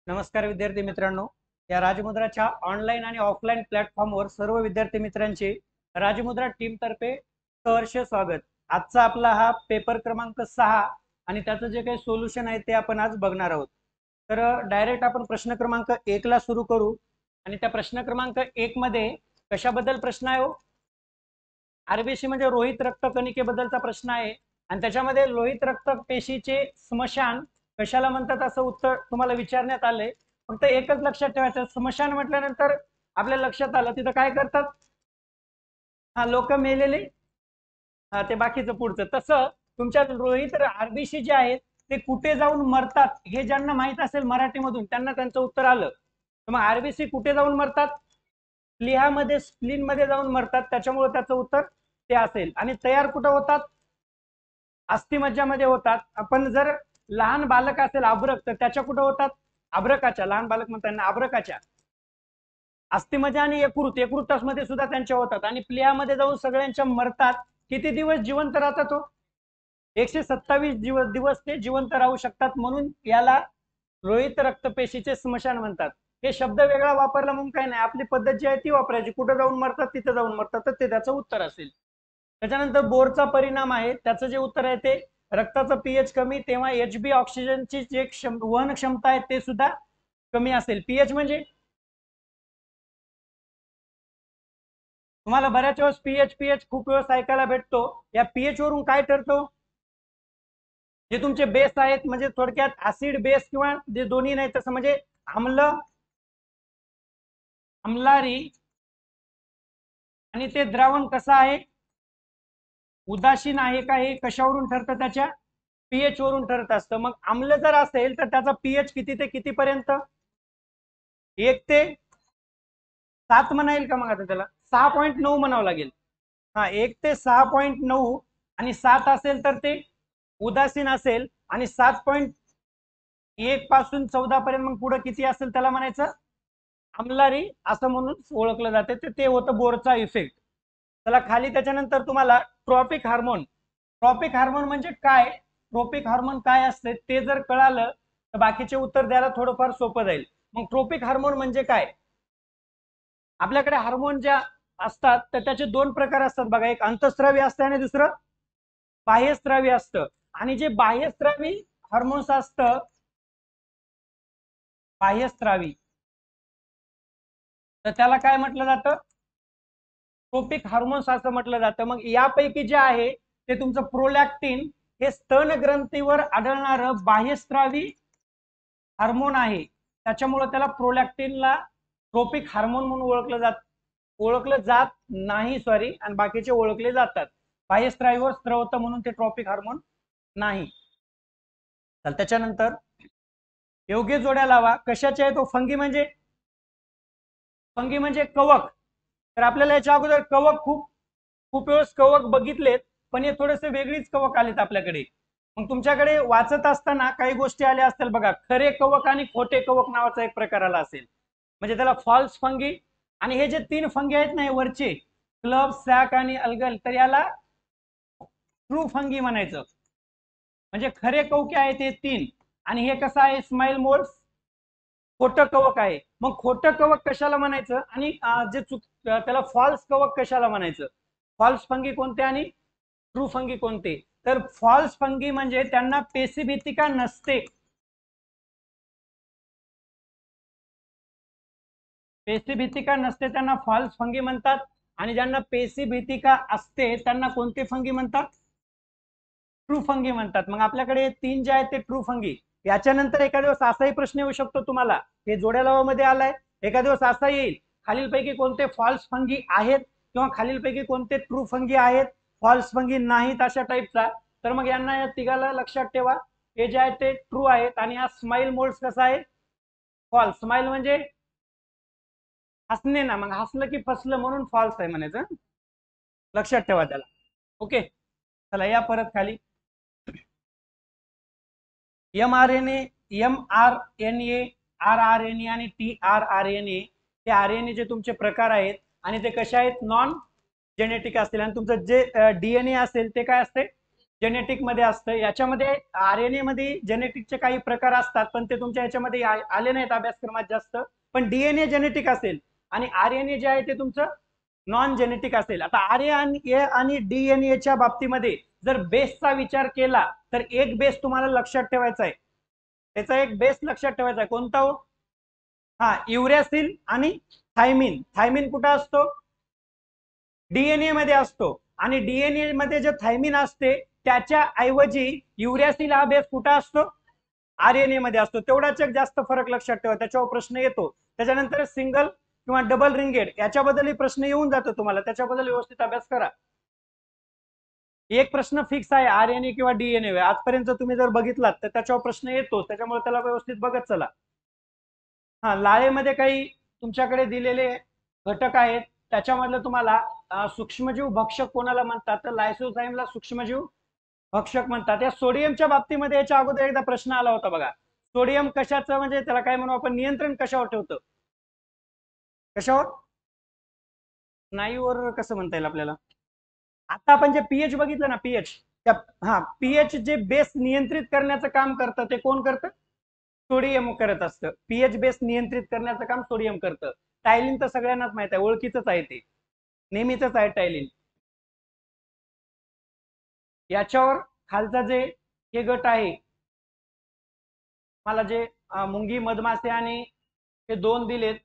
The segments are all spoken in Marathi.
नमस्कार विद्यार्थी मित्रांनो, या राजमुद्राच्या ऑनलाईन आणि ऑफलाईन प्लॅटफॉर्मवर सर्व विद्यार्थी मित्रांचे राजमुद्रा टीम तर्फे सहर्ष स्वागत। आजचा आपला हा पेपर क्रमांक 6 आणि त्याचं जे काही सोल्युशन आहे ते आपण आज बघणार आहोत। तर डायरेक्ट आपण प्रश्न क्रमांक 1 ला सुरू करू आणि त्या प्रश्न क्रमांक 1 मध्ये कशाबद्दल प्रश्न आहे हो? आरबीसी म्हणजे रोहित रक्तकणिकेबद्दलचा प्रश्न आहे आणि त्याच्यामध्ये लोहित रक्त पेशीचे स्मशान कशाला म्हणतात असं उत्तर तुम्हाला विचारण्यात आलंय। फक्त एकच लक्षात ठेवायचं, स्मशान म्हटल्यानंतर आपल्या लक्षात आलं तिथं काय करतात? हा, लोक मेलेले, हा ते बाकीचं पुढचं। तसं तुमच्या रोहित आरबीसी जे आहेत ते कुठे जाऊन मरतात हे ज्यांना माहित असेल मराठीमधून त्यांना त्यांचं उत्तर आलं। तर मग आरबीसी कुठे जाऊन मरतात? प्लीहामध्ये, स्प्लीन मध्ये जाऊन मरतात, त्याच्यामुळे त्याचं उत्तर ते असेल। आणि तयार कुठं होतात? अस्थिमज्जामध्ये होतात। आपण जर लहान बालक असेल अब्रक तर त्याच्या कुठं होतात? अब्रकाच्या, लहान बालक म्हणताना अब्रकाच्या अस्थिमज्जा आणि यकृत मध्ये सुद्धा त्यांच्या होतात। आणि प्लियामध्ये जाऊन सगळ्यांच्या मरतात। किती दिवस जिवंत राहतात तो? 127 दिवस ते जिवंत राहू शकतात, म्हणून याला रोहित रक्तपेशीचे स्मशान म्हणतात। हे शब्द वेगळा वापरला म्हणून काय नाही, आपली पद्धत जी आहे ती वापरायची। कुठं जाऊन मरतात तिथं जाऊन मरतात, तर ते त्याचं उत्तर असेल। त्याच्यानंतर बोरचा परिणाम आहे, त्याचं जे उत्तर आहे ते रक्ताचं पीएच कमी, तेव्हा एचबी ऑक्सिजनची जे वहन क्षमता आहे ते सुद्धा कमी असेल। पीएच म्हणजे तुम्हाला बऱ्याच वेळेस पीएच पीएच खूप वेळेस ऐकायला भेटतो। या पीएच वरून काय ठरतो? जे तुमचे बेस आहेत, म्हणजे थोडक्यात ऍसिड बेस किंवा जे दोन्ही नाही तसं म्हणजे आम्ल, आम्लारी आणि ते द्रावण कसं आहे, उदासीन आहे का, हे कशावरून ठरतं? त्याच्या पीएच वरून ठरत असतं। मग आम्ल जर असेल तर त्याचा पीएच किती ते किती पर्यंत? 1 ते 7 म्हणा येईल का? मग आता त्याला 6.9 म्हणावं लागेल। हा, 1 ते 6.9 आणि 7 असेल तर ते उदासीन असेल, आणि 7.1 पासून 14 पर्यंत मग पुढे किती असेल त्याला म्हणायचं आम्लारी, असं म्हणून ओळखलं जाते। ते होतं बोरचा इफेक्ट। चला खाली त्याच्यानंतर तुम्हाला ट्रॉपिक हार्मोन, ट्रॉपिक हार्मोन म्हणजे काय, ट्रॉपिक हार्मोन काय असते ते जर कळालं तर बाकीचे उत्तर द्यायला थोडंफार सोपं जाईल। मग ट्रॉपिक हार्मोन म्हणजे काय? आपल्याकडे हार्मोन ज्या असतात तर त्याचे दोन प्रकार असतात बघा, एक अंतःस्रावी असतं आणि दुसरं बाह्यस्रावी असतं। आणि जे बाह्यस्रावी हार्मोन्स असतं, बाह्यस्रावी, तर त्याला काय म्हटलं जातं? ट्रोपिक हार्मोन्स असं म्हटलं जातं। मग यापैकी जे आहे ते तुमचं प्रोलॅक्टिन हे स्तन ग्रंथीवर आढळणारं बाह्यस्रावी हार्मोन आहे, त्याच्यामुळे त्याला प्रोलॅक्टिनला ट्रोपिक हार्मोन म्हणून ओळखलं जात नाही, सॉरी, आणि बाकीचे ओळखले जातात। बाह्यस्रावीवर स्त्रवतं म्हणून ते ट्रॉपिक हार्मोन नाही। तर त्याच्यानंतर योग्य जोड्या लावा, कशाचे आहे तो? फंगी म्हणजे कवक। तर आपल्याला याच्या अगोदर कवक खूप वेळेस कवक बघितलेत, पण हे थोडेसे वेगळीच कवक आलेत आपल्याकडे। मग तुमच्याकडे वाचत असताना काही गोष्टी आल्या असतील बघा, खरे कवक आणि खोटे कवक नावाचा एक प्रकार आला असेल, म्हणजे त्याला फॉल्स फंगी। आणि हे जे 3 फंगी आहेत ना वरचे, क्लब, सॅक आणि अल्गल, तर याला ट्रू फंगी म्हणायचं, म्हणजे खरे कवके आहेत हे 3। आणि हे कसं आहे, स्माइल मोल्ड्स, खोटं कवक आहे। मग खोटं कवक कशाला म्हणायचं आणि त्याला फॉल्स कवक कशाला म्हणायचं? फॉल्स फंगी कोणते आणि ट्रू फंगी कोणते? तर फॉल्स फंगी म्हणजे त्यांना पेसिभितिका नसते, पेसिभितिका नसते त्यांना फॉल्स फंगी म्हणतात। आणि ज्यांना पेसिभितिका असते त्यांना कोणते फंगी म्हणतात? ट्रू फंगी म्हणतात। मग आपल्याकडे 3 जे आहेत ते ट्रू फंगी। याच्यानंतर एका दिवस असाही प्रश्न येऊ शकतो तुम्हाला, हे जोड्या लावामध्ये आलाय, एका दिवस असा येईल, खालीलपैकी कोणते फॉल्स फंगी आहेत किंवा खालीलपैकी कोणते ट्रू फंगी आहेत, फॉल्स फंगी नाहीत, अशा टाईपचा। तर मग यांना या तिघाला लक्षात ठेवा, हे जे आहे ते ट्रू आहेत। आणि हा स्माइल मोल्ड्स कसा आहे? फॉल्स। स्माइल म्हणजे हसणे ना, मग हसलं की फसलं म्हणून फॉल्स आहे म्हणायचं, लक्षात ठेवा त्याला। ओके, चला या परत खाली। mRNA, mRNA, rRNA आणि tRNA, हे आरएनए जे तुमचे प्रकार आहेत आणि ते कसे आहेत? नॉन जेनेटिक असतील। आणि तुमचं जे डीएनए असेल ते काय असते? जेनेटिक मध्ये असतं. याच्यामध्ये आरएनए मध्ये जेनेटिकचे काही प्रकार असतात, पण ते तुमच्या याच्यामध्ये आले नाहीत अभ्यासक्रमात जास्त. पण डीएनए जेनेटिक असेल आणि आरएनए जे आहे ते तुमचं नॉन जेनेटिक असेल. आता आरएनए आणि डीएनएच्या बाबतीमध्ये जर बेसचा विचार केला तर एक बेस तुम्हाला लक्षात ठेवायचा आहे. त्याचा एक बेस लक्षात ठेवायचा आहे. कोणता हो? हा, युरॅसिल आणि थायमिन. थायमिन कुठं असतो? डीएनए मध्ये असतो. आणि डीएनए मध्ये जे थायमिन असते त्याच्या ऐवजी युरॅसिल हा बेस कुठं असतो? आरएनए मध्ये असतो. तेवढाच एक जास्त फरक लक्षात ठेवा, त्याच्यावर प्रश्न येतो. त्याच्यानंतर सिंगल किंवा डबल रिंगेड याच्याबद्दलही प्रश्न येऊन जातो तुम्हाला, त्याच्याबद्दल व्यवस्थित अभ्यास करा. एक प्रश्न फिक्स आहे, आरएनए किंवा डीएनए आजपर्यंत तुम्ही जर बघितलात तर त्याच्यावर प्रश्न येतोच, त्याच्यामुळे त्याला व्यवस्थित बघत चला. हा, लाळेमध्ये काही तुमच्याकडे दिलेले घटक आहेत, त्याच्यामधलं तुम्हाला सूक्ष्मजीव भक्षक कोणाला म्हणतात तर लायसोझाईमला सूक्ष्मजीव भक्षक म्हणतात. या सोडियमच्या बाबतीमध्ये याच्या अगोदर एकदा प्रश्न आला होता बघा. सोडियम कशाचं, म्हणजे त्याला काय म्हणू आपण, नियंत्रण कशावर ठेवतं? कशावर? स्नायूवर कसं म्हणता येईल आपल्याला? आता आपण जे पीएच बघितलं ना, पीएच, हा, पीएच जे बेस नियंत्रित करण्याचं काम करतं ते कोण करतं? सोडियम करत असतं. पीएच बेस नियंत्रित करण्याचं काम सोडियम करतं. टायलिन तर सगळ्यांनाच माहित आहे, ओळखीच आहे, ते नेहमीच आहे टायलिन. याच्यावर खालचा जे हे गट आहे, मला जे मुंगी, मधमासे आणि हे दोन दिलेत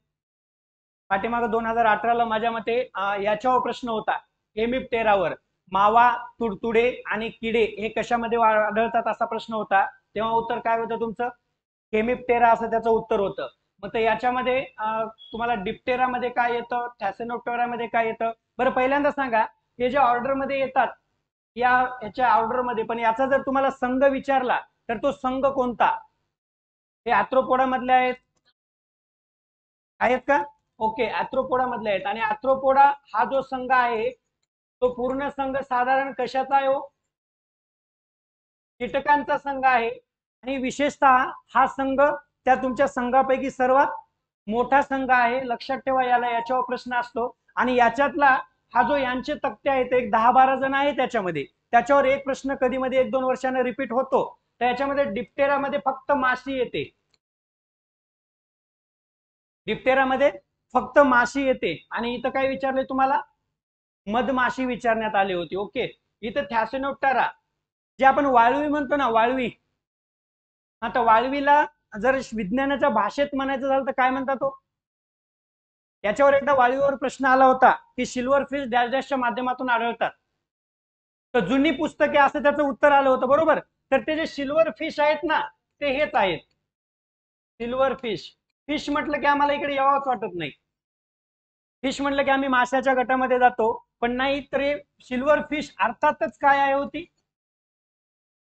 पाठीमाग 2018ला, माझ्या मते याच्यावर प्रश्न होता. हेमिप्टेरावर मावा, तुडतुडे आणि किडे हे कशामध्ये आढळतात असा प्रश्न होता. तेव्हा उत्तर काय होतं तुमचं? हेमिप्टेरा असं त्याचं उत्तर होतं. मग तर याच्यामध्ये तुम्हाला डिप्टेरामध्ये काय येतं, थॅसेनोप्टेरामध्ये काय येतं? बरं पहिल्यांदा सांगा, हे जे ऑर्डर मध्ये येतात याच्या ऑर्डर मध्ये, पण याचा जर तुम्हाला संघ विचारला तर तो संघ कोणता? हे आर्थ्रोपोडा मधले आहेत का? ओके, आर्थ्रोपोडा मधले आहेत. आणि आर्थ्रोपोडा हा जो संघ आहे तो पूर्ण संघ साधारण कशाचा आहे हो? कीटकांचा संघ आहे. आणि विशेषतः हा संघ त्या तुमच्या संघापैकी सर्वात मोठा संघ आहे, लक्षात ठेवा. याच्यावर प्रश्न असतो. आणि याच्यातला हा जो यांचे तक्ते आहेत, एक 10-12 जण आहे त्याच्यामध्ये, त्याच्यावर एक प्रश्न कधी मध्ये 1-2 वर्षांना रिपीट होतो. तर याच्यामध्ये डिप्टेरामध्ये फक्त माशी येते. डिप्टेरामध्ये फक्त माशी येते. आणि इथं काय विचारले तुम्हाला? मधमाशी विचारण्यात आली होती. ओके, इथं थॅसेनोप्टेरा जे आपण वाळवी म्हणतो ना, वाळवी, आता वाळवीला जर विज्ञानाच्या भाषेत म्हणायचं झालं तर काय म्हणतात तो? याच्यावर एकदा वाळवीवर प्रश्न आला होता की सिल्वर फिश डॅश डॅशच्या माध्यमातून आढळतात. तर जुनी पुस्तके असं त्याचं उत्तर आलं होतं, बरोबर. तर ते जे सिल्वर फिश आहेत ना, ते हेच आहेत, सिल्वर फिश. फिश म्हटलं की आम्हाला इकडे यावंच वाटत नाही. फिश म्हटलं की आम्ही माशाच्या गटामध्ये जातो, पण नाही तर सिल्वर फिश अर्थातच काय आहे होती?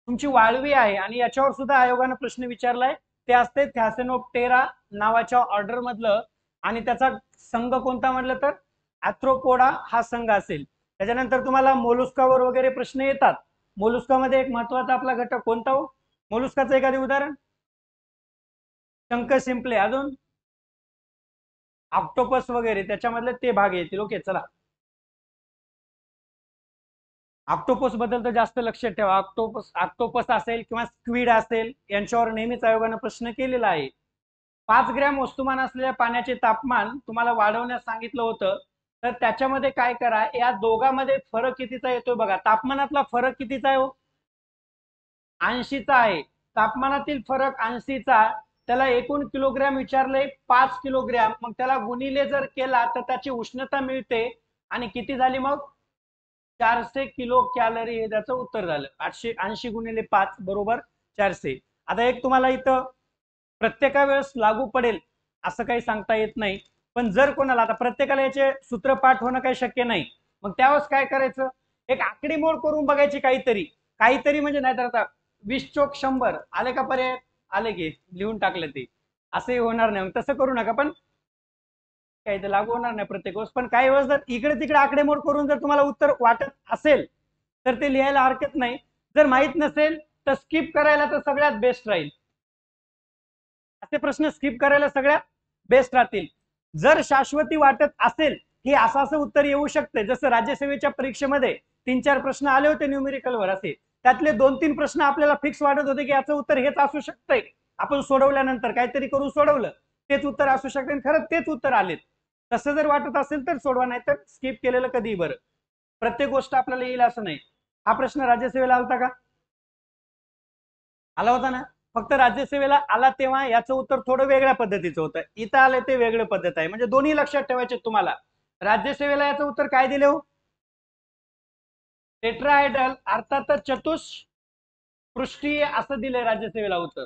तुमची वाळवी आहे. आणि याच्यावर सुद्धा आयोगानं प्रश्न विचारलाय. ते असते थॅसेनोप्टेरा नावाच्या ऑर्डर मधलं. आणि त्याचा संघ कोणता म्हटलं तर आर्थ्रोपोडा हा संघ असेल. त्याच्यानंतर तुम्हाला मोलुस्कावर वगैरे प्रश्न येतात. मोलुस्कामध्ये एक महत्वाचा आपला घटक कोणता हो? मोलुस्काचं एखादे उदाहरण? शंख शिंपले. अजून ऑक्टोपस वगैरे त्याच्यामधले ते भाग येतील. ओके, चला. ऑक्टोपस बद्दल तर जास्त लक्षात ठेवा. ऑक्टोपस असेल किंवा स्क्विड असेल, यांच्यावर नेहमीच आयोगानं प्रश्न केलेला आहे. 5 ग्रॅम वस्तुमान असलेल्या पाण्याचे तापमान तुम्हाला वाढवण्यास सांगितलं होतं. तर त्याच्यामध्ये काय करा, या दोघांमध्ये फरक कितीचा येतोय बघा. तापमानातला फरक कितीचा आहे हो? 80चा आहे. तापमानातील फरक 80चा, त्याला एकूण किलोग्रॅम विचारले 5 किलोग्रॅम, मग त्याला गुणिले जर केला तर त्याची उष्णता मिळते. आणि किती झाली मग? 400 किलो कॅलरी हे त्याचं उत्तर झालं. 880 गुणिले 5 बरोबर 400. आता एक तुम्हाला इथं प्रत्येका वेळेस लागू पडेल असं काही सांगता येत नाही, पण जर कोणाला, आता प्रत्येकाला याचे सूत्र पाठ होणं काही शक्य नाही, मग त्यावेळेस काय करायचं, एक आकडेमोड करून बघायची काहीतरी. काहीतरी म्हणजे नाही तर आता 20 चोक 100 आले का पर्याय? आले की लिहून टाकले ते. असंही होणार नाही, तसं करू नका. पण काही ते लागू होणार नाही प्रत्येक वेळेस. पण काही वेळेस जर इकडे तिकडे आकडेमोड करून जर तुम्हाला उत्तर वाटत असेल तर ते लिहायला हरकत नाही. जर माहित नसेल तर स्किप करायला तर सगळ्यात बेस्ट राहील. असे प्रश्न स्किप करायला सगळ्यात बेस्ट राहतील. जर शाश्वती वाटत असेल हे असं उत्तर येऊ शकते, जसं राज्यसेवेच्या परीक्षेमध्ये 3-4 प्रश्न आले होते न्यूमेरिकलवर असे, त्यातले 2-3 प्रश्न आपल्याला फिक्स वाटत होते की याचं उत्तर हेच असू शकतंय, आपण सोडवल्यानंतर काहीतरी करून सोडवलं तेच उत्तर असू शकते, खरं तेच उत्तर आलेत. तसं जर वाटत असेल तर सोडवा, नाही तर स्किप केलेलं कधी बरं. प्रत्येक गोष्ट आपल्याला येईल असं नाही. हा प्रश्न राज्यसेवेला आलता का? आला होता ना. फक्त राज्यसेवेला आला तेव्हा याचं उत्तर थोडं वेगळ्या पद्धतीचं होतं, इथं आलं ते वेगळं पद्धत आहे, म्हणजे दोन्ही लक्षात ठेवायचे तुम्हाला. राज्यसेवेला याचं उत्तर काय दिले हो? टेट्राहायड्रल अर्थात चतुष्पृष्ठीय असं दिलंय राज्यसेवेला उत्तर.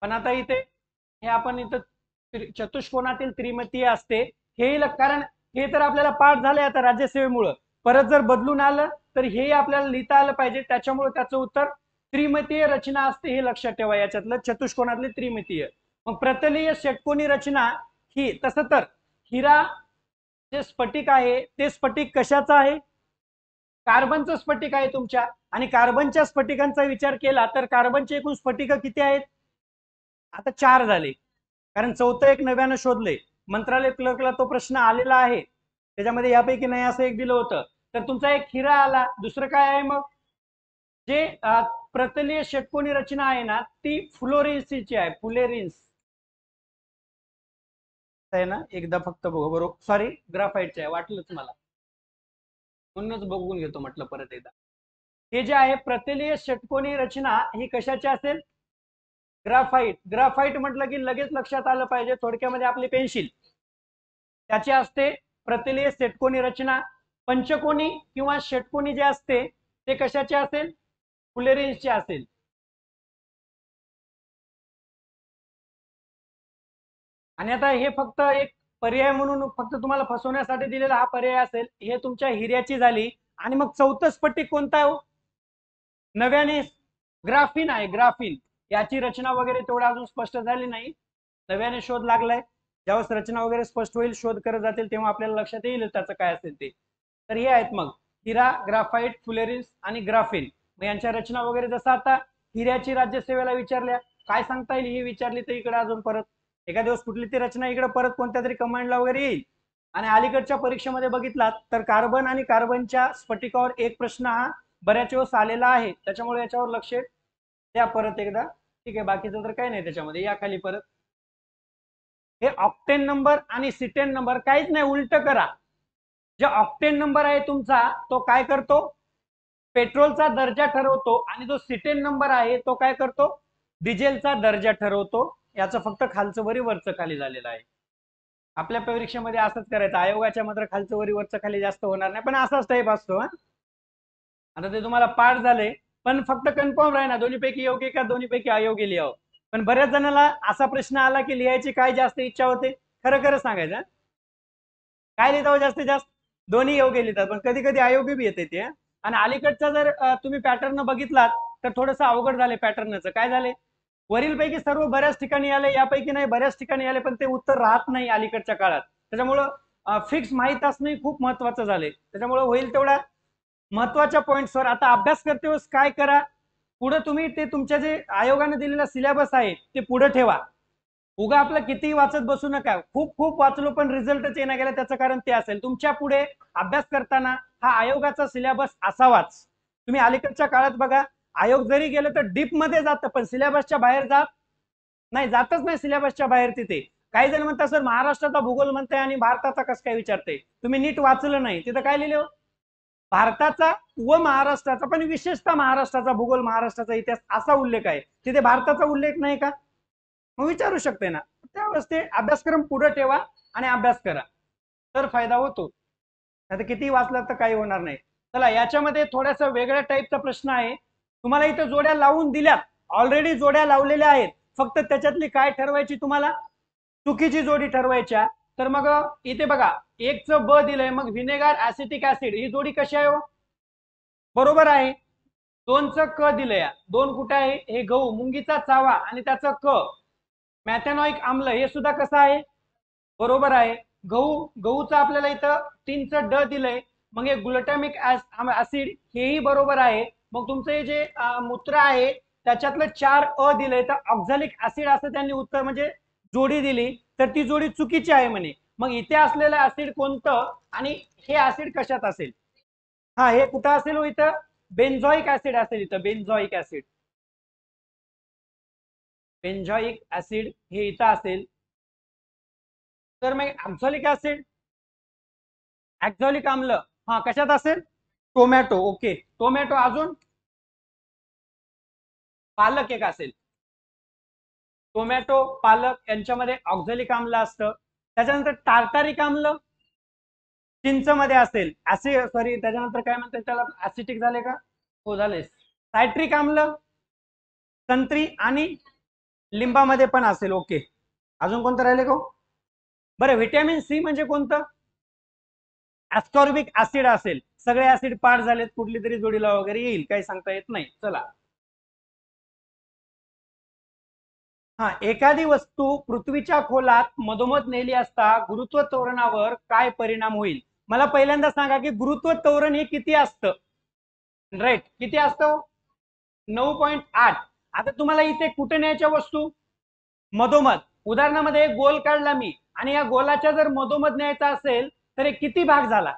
पण आता इथे हे आपण इथं चतुष्कोनातील त्रिमितीय असते हे, कारण हे तर आपल्याला पाठ झाले आता राज्यसेवेमुळं, परत जर बदलून आलं तर हे आपल्याला लिहिता आलं पाहिजे, त्याच्यामुळे त्याचं उत्तर त्रिमितीय रचना असते हे लक्षात ठेवा. याच्यातलं चतुष्कोनातले त्रिमितीय. मग प्रतलीय षटकोनी रचना ही, तसं तर हिरा जे स्फटिक आहे ते स्फटिक कशाचा आहे? कार्बनचं स्फटिक आहे तुमच्या, आणि कार्बनच्या स्फटिकांचा विचार केला तर कार्बनचे एकूण स्फटिक किती आहेत? आता 4 झाले, कारण चौथं एक नव्यानं शोधले. मंत्रालय क्लर्कला तो प्रश्न आलेला आहे, त्याच्यामध्ये यापैकी नाही असं एक दिलं होतं. तर तुमचा एक हिरा आला. दुसरं काय आहे मग? जे प्रतलीय षटकोनी रचना आहे ना ती फ्लोरेन्सीची आहे, फ्लोरेन्स आहे ना. एकदा फक्त बरोबर, सॉरी ग्राफाईटचे आहे, वाटलंच मला, म्हणूनच बघून घेतो म्हटलं परत एकदा. हे जे आहे प्रतलीय षटकोनी रचना ही कशाची असेल? ग्राफाईट. ग्राफाईट म्हटलं की लगेच लक्षात आलं पाहिजे, थोडक्यामध्ये आपली पेन्सिल त्याची असते प्रतलीय षटकोनी रचना. पंचकोनी किंवा षटकोनी जे असते ते कशाचे असेल? फ्लोरेन्सचे असेल. आणि आता हे फक्त एक पर्याय म्हणून फक्त तुम्हाला फसवण्यासाठी दिलेला हा पर्याय असेल. हे तुमच्या हिऱ्याची झाली. आणि मग चौथं स्फटिक कोणता आहे? नव्याने ग्राफिन आहे, ग्राफिन. याची रचना वगैरे तेवढा अजून स्पष्ट झाली नाही, नव्याने शोध लागलाय. ज्यावेळेस रचना वगैरे स्पष्ट होईल, शोध करत जातील, तेव्हा आपल्याला लक्षात येईल त्याचं काय असेल ते. तर हे आहेत मग हिरा, ग्राफाईट, फ्लोरेन्स आणि ग्राफिन. मग यांच्या रचना वगैरे, जसं आता हिऱ्याची राज्यसेवेला विचारल्या काय सांगता येईल, ही विचारली तर इकडे अजून परत एका दिवस कुठली ती रचना इकडे परत कोणत्या तरी कमांडला वगैरे येईल. आणि अलीकडच्या परीक्षेमध्ये बघितलात तर कार्बन आणि कार्बनच्या स्फटिकावर एक प्रश्न हा बऱ्याच वेळेस आलेला आहे, त्याच्यामुळे याच्यावर लक्ष द्या परत एकदा. ठीक आहे, बाकीचं तर काही नाही त्याच्यामध्ये. या खाली परत हे ऑक्टेन नंबर आणि सिटेन नंबर काहीच नाही, उलट करा. जे ऑक्टेन नंबर आहे तुमचा तो काय करतो? पेट्रोलचा दर्जा ठरवतो. आणि जो सिटेन नंबर आहे तो काय करतो? डिझेलचा दर्जा ठरवतो. याचं फक्त खालचं वरी वरचं खाली झालेलं आहे. आपल्या परीक्षेमध्ये असंच करायचं, आयोगाच्या मात्र खालचं वरी वरचं खाली जास्त होणार नाही, पण असाच टाईप असतो. आता ते तुम्हाला पाठ झाले, पण फक्त कन्फर्म राही ना दोन्हीपैकी योग्य का दोन्हीपैकी अयोग्य लिहावं. पण बऱ्याच जणांना असा प्रश्न आला की लिहायची काय जास्त इच्छा होते, खरं खरं सांगायचं, काय लिहिता जास्तीत जास्त? दोन्ही योग्य लिहितात, पण कधी कधी अयोग्य बी येते ते. आणि अलीकडचा जर तुम्ही पॅटर्न बघितलात तर थोडंसं अवघड झाले पॅटर्नचं. काय झाले? वरीलपैकी सर्व बऱ्याच ठिकाणी आले, यापैकी नाही बऱ्याच ठिकाणी आले, पण ते उत्तर राहत नाही अलीकडच्या काळात. त्याच्यामुळं फिक्स माहीत असणे खूप महत्वाचं झाले. त्याच्यामुळे होईल तेवढा महत्वाच्या पॉईंट्सवर आता अभ्यास करते वेळेस काय करा, पुढे तुम्ही ते तुमच्या जे आयोगाने दिलेला सिलेबस आहे ते पुढे ठेवा. उगा आपलं कितीही वाचत बसू नका. खूप खूप वाचलो पण रिझल्टच येणं गेला, त्याचं कारण ते असेल. तुमच्या पुढे अभ्यास करताना हा आयोगाचा सिलेबस असावाच. तुम्ही अलीकडच्या काळात बघा, आयोग जरी गेलं तर डीप मध्ये जातं, पण सिलेबसच्या बाहेर जातच नाही सिलेबसच्या बाहेर. तिथे काही जण म्हणतात सर महाराष्ट्राचा भूगोल म्हणताय आणि भारताचा कसं काय विचारते, तुम्ही नीट वाचलं नाही. तिथं काय लिहिलं? भारताचा व महाराष्ट्राचा, पण विशेषतः महाराष्ट्राचा भूगोल, महाराष्ट्राचा इतिहास असा उल्लेख आहे. तिथे भारताचा उल्लेख नाही का? मग विचारू शकते ना. त्यावेळेस ते अभ्यासक्रम पुढे ठेवा आणि अभ्यास करा, तर फायदा होतो. आता किती वाचलं तर काही होणार नाही. चला, याच्यामध्ये थोडासा वेगळ्या टाईपचा प्रश्न आहे. तुम्हाला इथं जोड्या लावून दिल्यात, ऑलरेडी जोड्या लावलेल्या आहेत, फक्त त्याच्यातली काय ठरवायची तुम्हाला? चुकीची जोडी ठरवायच्या. तर मग इथे बघा, एकचं ब दिलंय, मग व्हिनेगार ऍसिटिक ऍसिड ही जोडी कशी आहे हो? बरोबर आहे. दोनचं क दिलंय, दोन कुठे आहे? हे गहू, मुंगीचा चावा आणि त्याचं क. मॅथेनॉइक आम्ल हे सुद्धा कसं आहे? बरोबर आहे. गहूचं आपल्याला इथं 3चं ड दिलंय, मग हे ग्लुटामिक ऍसिड हेही बरोबर आहे. मग तुमचं हे जे मूत्र आहे त्याच्यातलं 4 अ दिलंय, तर ऑक्झॅलिक ऍसिड असं त्यांनी उत्तर म्हणजे जोडी दिली, तर ती जोडी चुकीची आहे म्हणे. मग इथे असलेलं ऍसिड कोणतं आणि हे ऍसिड कशात असेल? हा, हे कुठं असेल हो? इथं बेन्झॉइक ऍसिड असेल इथं, बेन्झॉइक ऍसिड, बेन्झॉइक ऍसिड हे इथं असेल. तर मग ऍक्झॉलिक ऍसिड, ऍक्झॉलिक आम्ल हा कशात असेल? टोमॅटो. Okay, tomato. अजून पालक एक असेल, टोमॅटो पालक यांच्यामध्ये ऑक्झॅलिक आम्ल असतं. त्याच्यानंतर टार्टारिक आम्ल चिंच मध्ये असेल, सॉरी त्याच्यानंतर काय म्हणतात त्याला, ऍसिटिक झाले का? हो झाले. सायट्रिक आम्ल संत्री आणि लिंबामध्ये पण असेल. ओके, अजून कोणतं राहिले का? बरं, व्हिटॅमिन सी म्हणजे कोणतं? ऍस्कॉर्बिक ऍसिड असेल. सगळे ऍसिड पाठ झालेत, कुठली तरी जोडीला वगैरे येईल, काही सांगता येत नाही. चला, हा, एखादी वस्तू पृथ्वीच्या खोलात मधोमध नेली असता गुरुत्व त्वरणावर काय परिणाम होईल? मला पहिल्यांदा सांगा की गुरुत्व त्वरण हे किती असतं? राईट, किती असतं? 9.8. आता तुम्हाला इथे कुठे न्यायच्या वस्तू? मधोमध. उदाहरणामध्ये एक गोल काढला मी आणि या गोलाच्या जर मधोमध न्यायचा असेल तर एक किती भाग झाला?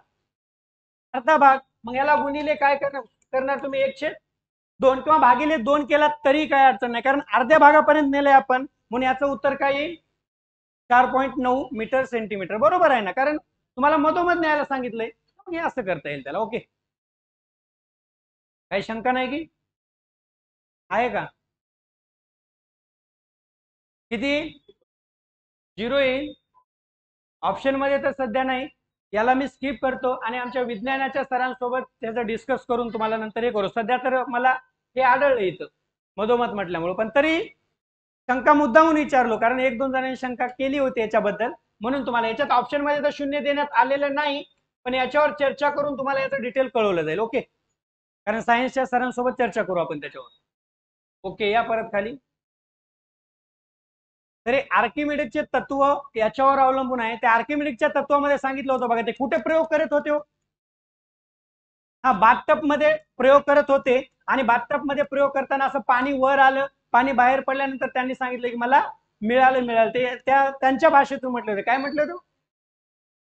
अर्धा भाग. मग याला गुणिले काय करणार तुम्ही? 1/2 किंवा भागिले 2 केला तरी काय अडचण नाही, कारण अर्ध्या भागापर्यंत नेलंय आपण, म्हणून याचं उत्तर काय येईल? 4.9 मीटर सेंटीमीटर. बरोबर आहे ना, कारण तुम्हाला मधोमध न्यायला सांगितलंय, हे असं करता येईल त्याला. ओके, काही शंका नाही की? आहे का? किती? 0 येईल ऑप्शन मध्ये तर सध्या नाही. याला मी स्किप करतो आणि आमच्या विज्ञानाच्या सरांसोबत त्याचं डिस्कस करून तुम्हाला नंतर हे करू. सध्या तर मला हे आढळलं इथं मधोमध म्हटल्यामुळे, पण तरी शंका मुद्दामून विचारलो, कारण 1-2 जणांनी शंका केली होती याच्याबद्दल, म्हणून तुम्हाला याच्यात ऑप्शन मध्ये तर 0 देण्यात आलेलं नाही, पण याच्यावर चर्चा करून तुम्हाला याचं डिटेल कळवलं जाईल. ओके, कारण सायन्सच्या सरांसोबत चर्चा करू आपण त्याच्यावर. ओके, या परत खाली. तरी आर्किमिडीजचे तत्व याच्यावर अवलंबून आहे. त्या आर्किमिडीजच्या तत्वामध्ये सांगितलं होतं बघा, ते कुठे प्रयोग करत होते? हा, बाथटब मध्ये प्रयोग करत होते. आणि बाथटब मध्ये प्रयोग करताना असं पाणी वर आलं, पाणी बाहेर पडल्यानंतर त्यांनी सांगितलं की मला मिळालं. ते त्यांच्या भाषेतून म्हटलं होतं. काय म्हटलं होतं?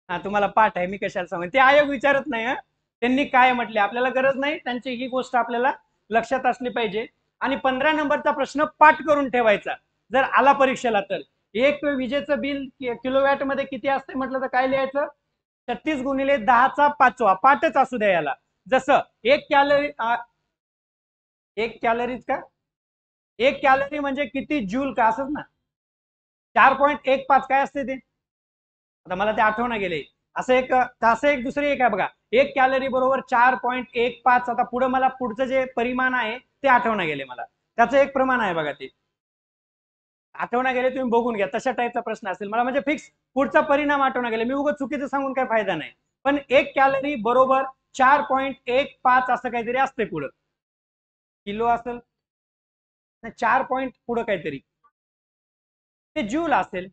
हा, तुम्हाला पाठ आहे, मी कशाला सांगू. ते आयोग विचारत नाही त्यांनी काय म्हटले, आपल्याला गरज नाही त्यांची, ही गोष्ट आपल्याला लक्षात असली पाहिजे. आणि 15 नंबरचा प्रश्न पाठ करून ठेवायचा जर आला परीक्षेला तर. एक विजेचं बिल किलोवॅट मध्ये किती असते म्हटलं तर काय लिहायचं? 36 गुणिले 10⁵ पाठच असू द्या याला. जसं एक कॅलरीज का, एक कॅलरी म्हणजे किती जूल का, असंच ना. 4.15 काय असते ते? आता मला ते आठवणं गेले. असं एक दुसरी एक आहे बघा, एक कॅलरी बरोबर 4.15. आता पुढे मला पुढचं जे परिमाण आहे ते आठवणं गेले मला, त्याचं एक प्रमाण आहे बघा, ते आठवणं गेले, तुम्ही बघून घ्या. तशा टाईपचा प्रश्न असेल, मला म्हणजे फिक्स पुढचा परिणाम आठवणं गेले. मी उगाच चुकीचं सांगून काय फायदा नाही. पण एक कॅलरी बरोबर 4.15 असं काहीतरी असते पुढं. किलो असेल 4 पॉईंट पुढं काहीतरी, ते जूल असेल,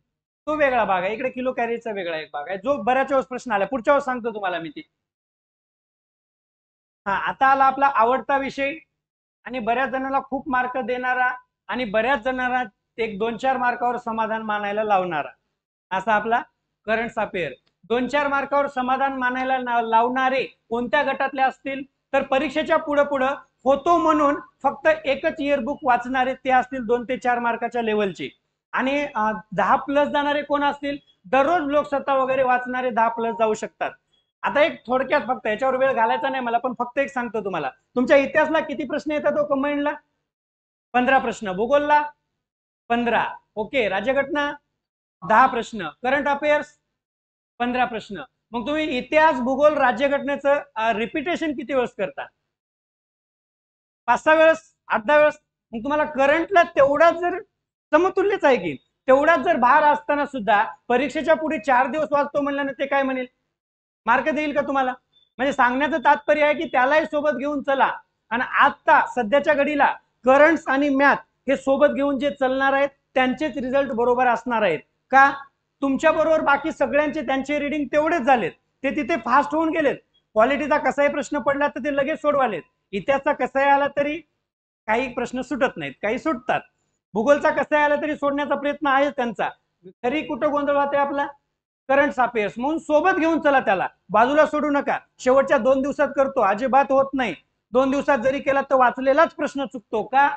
तो वेगळा भाग आहे. इकडे किलो कॅलरीचा वेगळा एक भाग आहे, जो बऱ्याच वेळेस प्रश्न आला. पुढच्या वेळेस सांगतो तुम्हाला मी ती. हा, आता आला आपला आवडता विषय आणि बऱ्याच जणांना खूप मार्क देणारा आणि बऱ्याच जणांना एक 2-4 मार्कावर समाधान मानायला लावणारा असा आपला करंट अफेअर. 2-4 मार्कावर समाधान मानायला लावणारे कोणत्या गटातले असतील तर परीक्षेच्या पुढे पुढे होतो म्हणून फक्त एकच इयरबुक वाचणारे ते असतील 2 ते 4 मार्काच्या लेवलचे. आणि 10+ जाणारे कोण असतील? दररोज लोकसत्ता वगैरे वाचणारे 10+ जाऊ शकतात. आता एक थोडक्यात, फक्त याच्यावर वेळ घालायचा नाही मला, पण फक्त एक सांगतो तुम्हाला, तुमच्या इतिहासला किती प्रश्न येतात कंबाईनला? 15 प्रश्न. भूगोलला 15. ओके, राज्यघटना 10 प्रश्न. करंट अफेअर्स 15 प्रश्न. मग तुम्ही इतिहास, भूगोल, राज्यघटनेचं रिपिटेशन किती वेळेस करता? 5-6 वेळेस, 8-10 वेळेस. मग तुम्हाला करंटला तेवढाच जर समतुल्यच आहे की, तेवढाच जर भार असताना सुद्धा परीक्षेच्या पुढे 4 दिवस वाचतो म्हणल्याने ते काय म्हणेल? मार्क देईल का तुम्हाला? म्हणजे सांगण्याचं तात्पर्य आहे की त्यालाही सोबत घेऊन चला. आणि आता सध्याच्या घडीला करंट्स आणि मॅथ हे सोबत घेऊन जे चालणार आहेत त्यांचेच रिझल्ट बरोबर असणार आहेत. का? तुमच्या बरोबर बाकी सगळ्यांचे त्यांचे रीडिंग तेवढेच झालेत, ते तिथे फास्ट होऊन गेलेत. क्वालिटीचा कसाही प्रश्न पडला तर ते लगेच सोडवालेत. इतिहासचा कसाही आला तरी काही प्रश्न सुटत नाहीत, काही सुटतात. भूगोलचा कसाही आला तरी सोडण्याचा प्रयत्न आहे त्यांचा. तरी कुठं गोंधळ होते आपला? करंट अफेअर्स म्हणून सोबत घेऊन चला, त्याला बाजूला सोडू नका. शेवटच्या 2 दिवसात करतो अजिबात होत नाही. 2 दिवसात जरी केला तर वाचलेलाच प्रश्न चुकतो का?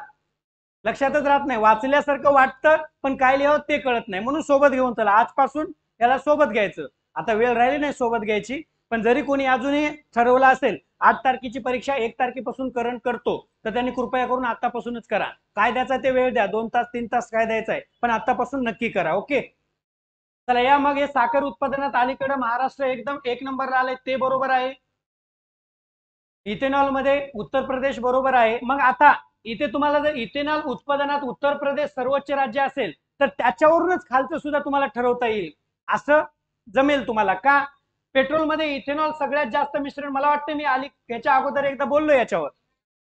लक्षातच राहत नाही, वाचल्यासारखं वाटतं पण काय लिहावं ते कळत नाही, म्हणून सोबत घेऊन चला, आजपासून याला सोबत घ्यायचं. आता वेळ राहिली नाही सोबत घ्यायची, पण जरी कोणी अजूनही ठरवलं असेल 8 तारखेची परीक्षा 1 तारखेपासून करतो तर त्यांनी कृपया करून आतापासूनच करा. काय द्यायचा ते वेळ द्या, 2 तास 3 तास काय द्यायचा आहे, पण आतापासून नक्की करा. ओके, चला या मग. हे साखर उत्पादनात अलीकडे महाराष्ट्र एकदम 1 नंबरला आले, ते बरोबर आहे. इथेनॉल मध्ये उत्तर प्रदेश बरोबर आहे. मग आता इथे तुम्हाला जर इथेनॉल उत्पादनात उत्तर प्रदेश सर्वोच्च राज्य असेल तर त्याच्यावरूनच खालचं सुद्धा तुम्हाला ठरवता येईल, असं जमेल तुम्हाला का? पेट्रोलमध्ये इथेनॉल सगळ्यात जास्त मिश्रण, मला वाटतं मी याच्या अगोदर एकदा बोललो याच्यावर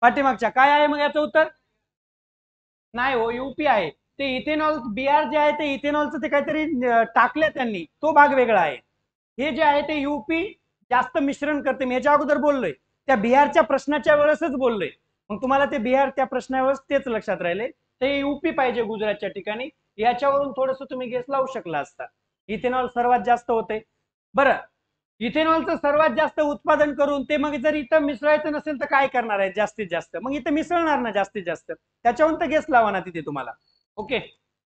पाठीमागच्या. काय आहे मग याचं उत्तर? नाही हो, यूपी आहे ते. इथेनॉल बिहार जे आहे ते इथेनॉलचं ते काहीतरी टाकले त्यांनी, तो भाग वेगळा आहे. हे जे आहे ते यूपी जास्त मिश्रण करते, मी याच्या अगोदर बोललोय, त्या बिहारच्या प्रश्नाच्या वेळेसच बोललोय. मग तुम्हाला ते बिहार त्या प्रश्नावेळेस तेच लक्षात राहिले, ते यूपी पाहिजे गुजरातच्या ठिकाणी. याच्यावरून थोडस तुम्ही गेस लावू शकला असता. इथेनॉल सर्वात जास्त होते. बरं, इथेनॉलचं सर्वात जास्त उत्पादन करून ते मग जर इथं मिसळायचं नसेल तर काय करणार आहे जास्तीत जास्त? मग इथं मिसळणार ना जास्तीत जास्त, त्याच्यावरून तर गेस लावा ना तिथे तुम्हाला. ओके,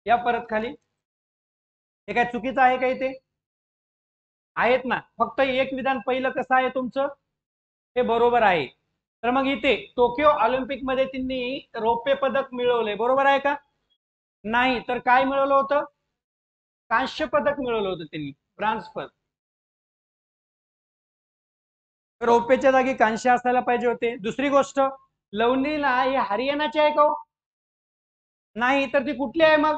या परत खाली. हे काय चुकीचं आहे का? इथे आहेत ना, फक्त एक विधान पहिलं कसं आहे तुमचं, हे बरोबर आहे. तर मग इथे टोकियो ऑलिम्पिक मध्ये त्यांनी रौप्य पदक मिळवले, बरोबर आहे का? नाही तर काय मिळवलं होतं? कांस्य पदक मिळवलं होतं त्यांनी, ब्रांज पदक. रौप्यच्या जागी कांस्य असायला पाहिजे होते. दुसरी गोष्ट, लवंडीला हे हरियाणाचे आहे का हो? नाही तर ती कुठली आहे मग?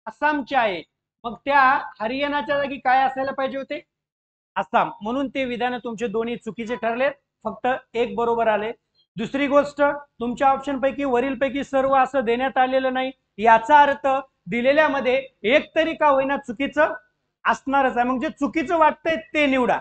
आसामची आहे. मग त्या हरियाणाच्या जागी काय असायला पाहिजे होते? आसाम. म्हणून ते विधान तुमचे दोन्ही चुकीचे ठरलेत, फक्त एक बरोबर आले. दुसरी गोष्ट, तुमच्या ऑप्शन पैकी वरील पैकी सर्व असं देण्यात आलेलं नाही, याचा अर्थ दिलेल्यामध्ये एक तरी का होईना चुकीचं असणारच आहे. मग जे चुकीचं वाटतंय ते निवडा.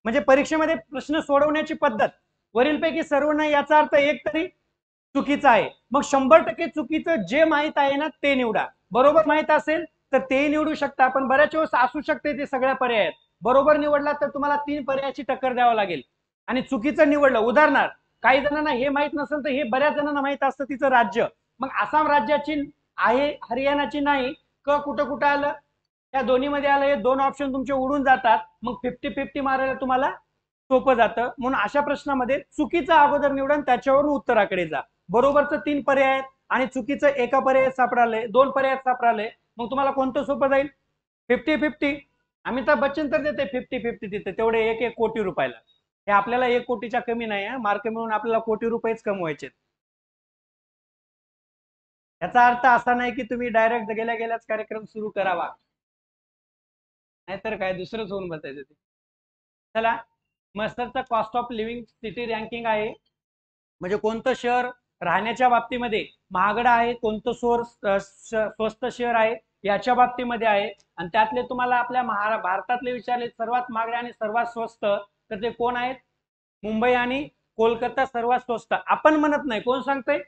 म्हणजे परीक्षेमध्ये प्रश्न सोडवण्याची पद्धत वरीलपैकी सर्व नाही याचा अर्थ एक तरी चुकीचं आहे. मग 100% चुकीचं जे माहित आहे ना ते निवडा. बरोबर माहित असेल तर तेही निवडू शकता, पण बऱ्याच वेळेस असू शकते ते सगळ्या पर्यायात. बरोबर निवडला तर तुम्हाला 3 पर्यायाची टक्कर द्यावं लागेल. आणि चुकीचं निवडलं, उदाहरणार्थ काही जणांना हे माहित नसेल तर हे बऱ्याच जणांना माहित असतं तिचं राज्य, मग आसाम राज्याची आहे, हरियाणाची नाही, कुठं कुठं आलं? त्या दोन्ही मध्ये आलं. हे 2 ऑप्शन तुमचे उडून जातात. मग 50-50 मारायला तुम्हाला सोपं जातं. म्हणून अशा प्रश्नामध्ये चुकीचं अगोदर निवडून त्याच्यावरून उत्तराकडे जा. बरोबरचं 3 पर्याय आहेत आणि चुकीचं एका पर्यायात सापडाले, 2 पर्यायात सापडाले, मग तुम्हाला कोणतं सोपं जाईल? 50-50. अमिताभ बच्चन तर देते 50-50 तिथे, तेवढे 1-1 कोटी रुपयाला. हे आपल्याला 1 कोटीच्या कमी नाही आहे, मार्क मिळून आपल्याला कोटी रुपयेच कमवायचे. याचा अर्थ असा नाही की तुम्ही डायरेक्ट गेल्या गेल्याच कार्यक्रम सुरू करावा, नाहीतर काय दुसरंच होऊन बसायचं ते. चला, मस्तरचा cost of living city ranking आहे, म्हणजे कोणतं शहर राहण्याच्या बाबतीमध्ये महागडं आहे, कोणतं स्वस्त शहर आहे याच्या बाबतीमध्ये आहे. आणि त्यातले तुम्हाला आपल्या भारतातले विचारले सर्वात महागडे आणि सर्वात स्वस्त, तर ते कोण आहेत? मुंबई आणि कोलकाता सर्वात स्वस्त. आपण म्हणत नाही, कोण सांगतंय?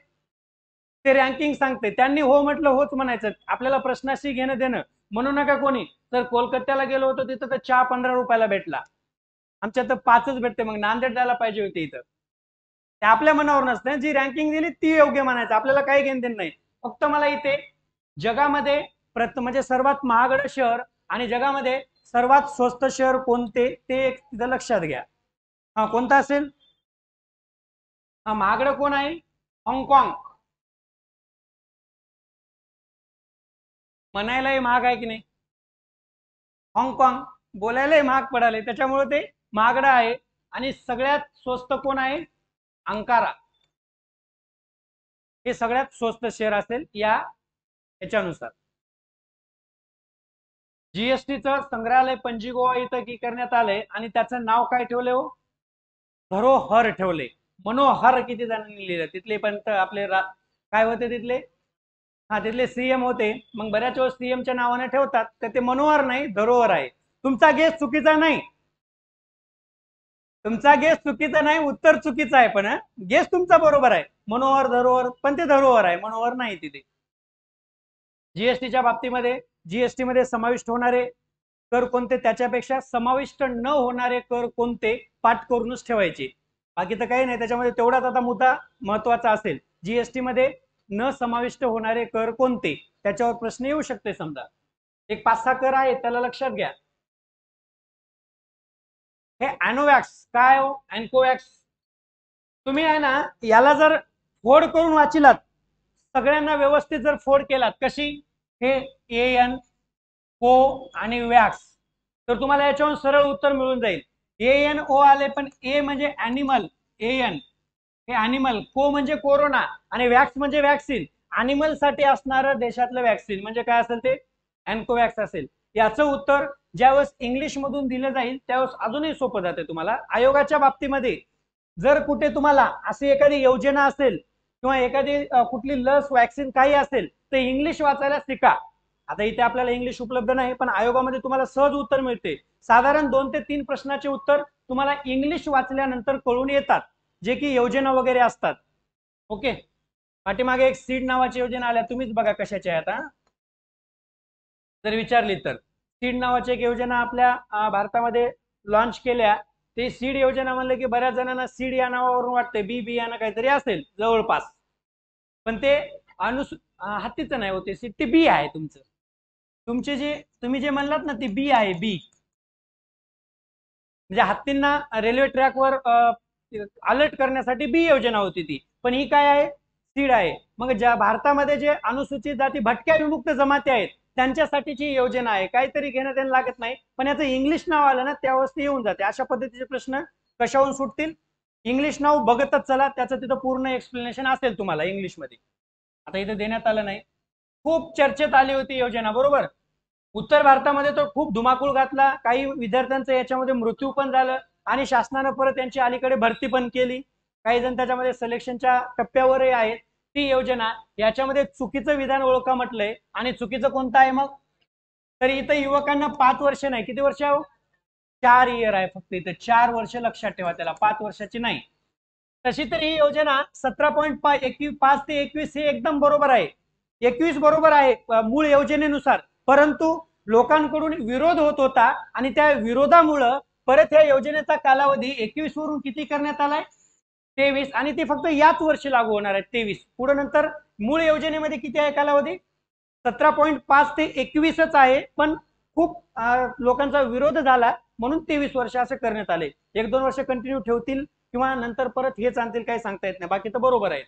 ते रँकिंग सांगते. त्यांनी हो म्हटलं होच म्हणायचं, आपल्याला प्रश्नाशी घेणं देणं. म्हणू नका कोणी. तर कोलकात्याला गेलो होतो तिथं तर चहा 15 रुपयाला भेटला, आमच्या तर 5च भेटते. मग नांदेड द्यायला पाहिजे होते इथं. ते आपल्या मनावर नसतं, जी रँकिंग दिली ती योग्य म्हणायचं, आपल्याला काही घेणं देणं नाही. फक्त मला इथे जगामध्ये म्हणजे सर्वात महागडं शहर आणि जगामध्ये सर्वात स्वस्त शहर कोणते ते एक तिथं लक्षात घ्या. हा, कोणता असेल? हा, महागडं कोण आहे? हाँगकाँग. म्हणायलाही महाग आहे की नाही? हाँगकाँग बोलायलाही महाग पडाले, त्याच्यामुळे ते महागडं आहे. आणि सगळ्यात स्वस्त कोण आहे? अंकारा. हे सगळ्यात स्वस्त शहर असेल याच्यानुसार. जीएसटीचं संग्रहालय पणजी गोवा इथं की करण्यात आलंय आणि त्याचं नाव काय ठेवले हो? धरोहर ठेवले. मनोहर किती जणांनी लिहिलं तिथले, पण आपले काय होते तिथले? हा, तिथले सीएम होते. मग बऱ्याच वेळेस सीएमच्या नावाने ठेवतात, तर ते मनोहर नाही धरोहर आहे. तुमचा गेस चुकीचा नाही, तुमचा गेस चुकीचा नाही, उत्तर चुकीचं आहे, पण गेस तुमचा बरोबर आहे. मनोहर धरोहर, पण ते धरोहर आहे, मनोहर नाही तिथे. जीएसटीच्या बाबतीमध्ये जीएसटी मध्ये समाविष्ट होणारे कर कोणते, त्याच्यापेक्षा समाविष्ट न होणारे कर कोणते पाठ करूनच ठेवायचे. बाकी तर काही नाही त्याच्यामध्ये. तेवढाच आता मुद्दा महत्वाचा असेल, जीएसटी मध्ये न समाविष्ट होणारे कर कोणते, त्याच्यावर प्रश्न येऊ शकते. समजा एक 5-6 कर आहे, त्याला लक्षात घ्या. हे अॅनोवॅक्स काय हो, अँकोवॅक्स. तुम्ही आहे ना याला जर फोड करून वाचिलात, सगळ्यांना व्यवस्थित जर फोड केलात, कशी, हे एन को आणि वॅक्स, तर तुम्हाला याच्यावरून सरळ उत्तर मिळून जाईल. एन ओ आले, पण ए म्हणजे अॅनिमल, एन हे अॅनिमल, को म्हणजे कोरोना आणि वॅक्स म्हणजे वॅक्सिन. अॅनिमल साठी असणारं देशातलं वॅक्सिन म्हणजे काय असेल ते अँकोवॅक्स असेल. याचं उत्तर ज्यावेळेस इंग्लिश मधून दिलं जाईल त्यावेळेस अजूनही सोपं जाते तुम्हाला. आयोगाच्या बाबतीमध्ये जर कुठे तुम्हाला अशी एखादी योजना असेल किंवा एखादी कुठली लस वॅक्सिन काही असेल तर इंग्लिश वाचायला शिका. आता इथे आपल्याला इंग्लिश उपलब्ध नाही, पण आयोगामध्ये तुम्हाला सहज उत्तर मिळते. साधारण 2 ते 3 प्रश्नाचे उत्तर तुम्हाला इंग्लिश वाचल्यानंतर कळून येतात, जे की योजना वगैरे असतात. ओके. पाठीमागे एक सीड नावाची योजना आल्या, तुम्हीच बघा कशाची आहे. आता जर विचारली तर सीड नावाची एक योजना आपल्या भारतामध्ये लॉन्च केल्या. ते सीड योजना म्हणलं की बऱ्याच जणांना सीड या नावावरून वाटते बी बियाणं काहीतरी असेल जवळपास, पण ते हत्तीचं नाही होते सीड, ते बी आहे तुमचं. तुमचे जे तुम्ही जे म्हणलात ना, ती बी आहे, बी म्हणजे हत्तींना रेल्वे ट्रॅकवर अलर्ट करण्यासाठी बी योजना होती ती, पण ही काय आहे, सीड आहे. मग ज्या भारतामध्ये जे अनुसूचित जाती भटक्या विमुक्त जमाती आहेत त्यांच्यासाठीची योजना आहे. काहीतरी घेणं त्यांना लागत नाही, पण याचं इंग्लिश नाव आलं ना त्यावेळेस ते येऊन जाते. अशा पद्धतीचे प्रश्न कशावरून सुटतील, इंग्लिश नाव बघतच चला, त्याचं तिथं पूर्ण एक्सप्लेनेशन असेल तुम्हाला इंग्लिशमध्ये. आता इथे देण्यात आलं नाही. खूप चर्चेत आली होती योजना, बरोबर. उत्तर भारतामध्ये तर खूप धुमाकूळ घातला, काही विद्यार्थ्यांचं याच्यामध्ये मृत्यू पण झालं आणि शासनानं परत त्यांची अलीकडे भरती पण केली. काही जण त्याच्यामध्ये सिलेक्शनच्या टप्प्यावरही आहेत. ती योजना, याच्यामध्ये चुकीचं विधान ओळखा म्हटलंय, आणि चुकीचं कोणतं आहे मग, तर इथं युवकांना 5 वर्ष नाही, किती वर्ष आहे, 4 इयर आहे फक्त. इथं 4 वर्ष लक्षात ठेवा, त्याला 5 वर्षाची नाही. तशी तर ही योजना 17.5 ते 21 हे एकदम बरोबर आहे. 21 बरोबर आहे मूळ योजनेनुसार, परंतु लोकांकडून विरोध होत होता आणि त्या विरोधामुळं परत या योजनेचा कालावधी 21 वरून किती करण्यात आलाय, 23, आणि ती फक्त याच वर्षी लागू होणार आहे 23. पुढे नंतर मूळ योजनेमध्ये किती आहे कालावधी, 17.5 ते 21च आहे, पण खूप लोकांचा विरोध झाला म्हणून 23 वर्ष असं करण्यात आले. 1-2 वर्ष कंटिन्यू ठेवतील किंवा नंतर परत हेच आणतील, काही सांगता येत नाही. बाकी तर बरोबर आहे.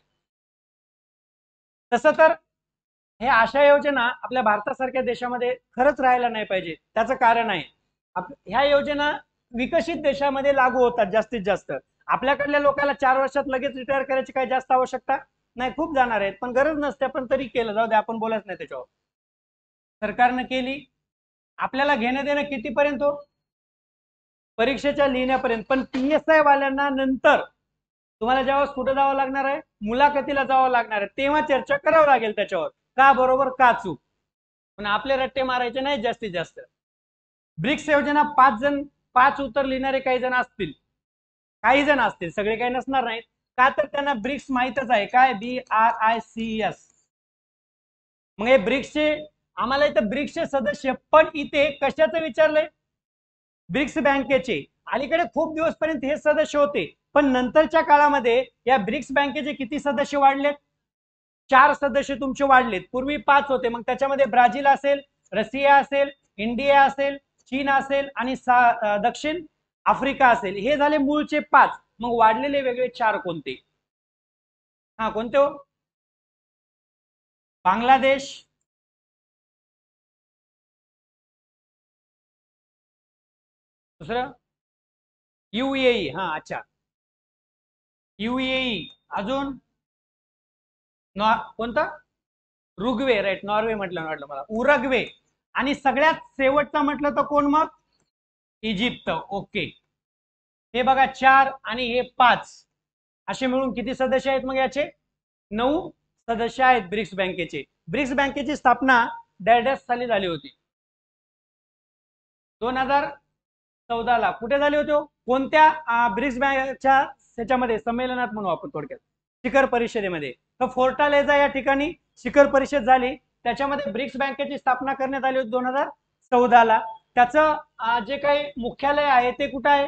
तसं तर हे अशा योजना आपल्या भारतासारख्या देशामध्ये खरंच राहायला नाही पाहिजे. त्याचं कारण आहे, ह्या योजना विकसित देशामध्ये लागू होतात जास्तीत जास्त. आपल्याकडल्या लोकांना 4 वर्षात लगेच रिटायर करायची काही जास्त आवश्यकता नाही. खूप जाणार आहेत पण गरज नसते, पण तरी केलं, जाऊ दे, आपण बोलायच नाही त्याच्यावर. सरकारनं केली, आपल्याला घेणं देणं कितीपर्यंत हो, परीक्षेच्या लिहिण्यापर्यंत. पण PSI वाल्यांना नंतर तुम्हाला जेव्हा कुठं जावं लागणार आहे, मुलाखतीला जावं लागणार आहे, तेव्हा चर्चा करावं लागेल त्याच्यावर, का बरोबर का चूक. पण आपले रट्टे मारायचे नाही जास्तीत जास्त. ब्रिक्स योजना 5 उत्तर लिहिणारे काही जण असतील, काही जण असतील, सगळे काही नसणार नाहीत. का तर त्यांना ब्रिक्स माहितच आहे, काय, BRICS. मग हे ब्रिक्सचे, आम्हाला इथं ब्रिक्सचे सदस्य, पण इथे कशाचं विचारलंय, ब्रिक्स बँकेचे. अलीकडे खूप दिवसपर्यंत हे सदस्य होते, पण नंतरच्या काळामध्ये या ब्रिक्स बँकेचे किती सदस्य वाढलेत, 4 सदस्य तुमचे वाढलेत. पूर्वी 5 होते, मग त्याच्यामध्ये ब्राझील असेल, रशिया असेल, इंडिया असेल, चीन असेल आणि दक्षिण आफ्रिका असेल, हे झाले मूळचे 5. मग वाढलेले वेगळे 4 कोणते, हा कोणते हो, बांगलादेश, दुसरं UAE, हा अच्छा, UAE, अजून कोणता, रुग्वे, राईट, नॉर्वे म्हटलं मला, उरग्वे, आणि सगळ्यात शेवटचा म्हटलं तर कोण मग, इजिप्त. ओके. हे बघा 4 आणि हे 5, असे मिळून किती सदस्य आहेत मग याचे, 9 सदस्य आहेत ब्रिक्स बँकेचे. ब्रिक्स बँकेची स्थापना डॅश साली झाली होती, 2014ला. कुठे झाली होती हो? कोणत्या ब्रिक्स बँकच्या त्याच्यामध्ये संमेलनात म्हणू आपण थोडक्यात, शिखर परिषदेमध्ये. तर फोर्टालेझा या ठिकाणी शिखर परिषद झाली, त्याच्यामध्ये ब्रिक्स बँकेची स्थापना करण्यात आली होती 2014ला. त्याचं जे काही मुख्यालय आहे ते कुठं आहे,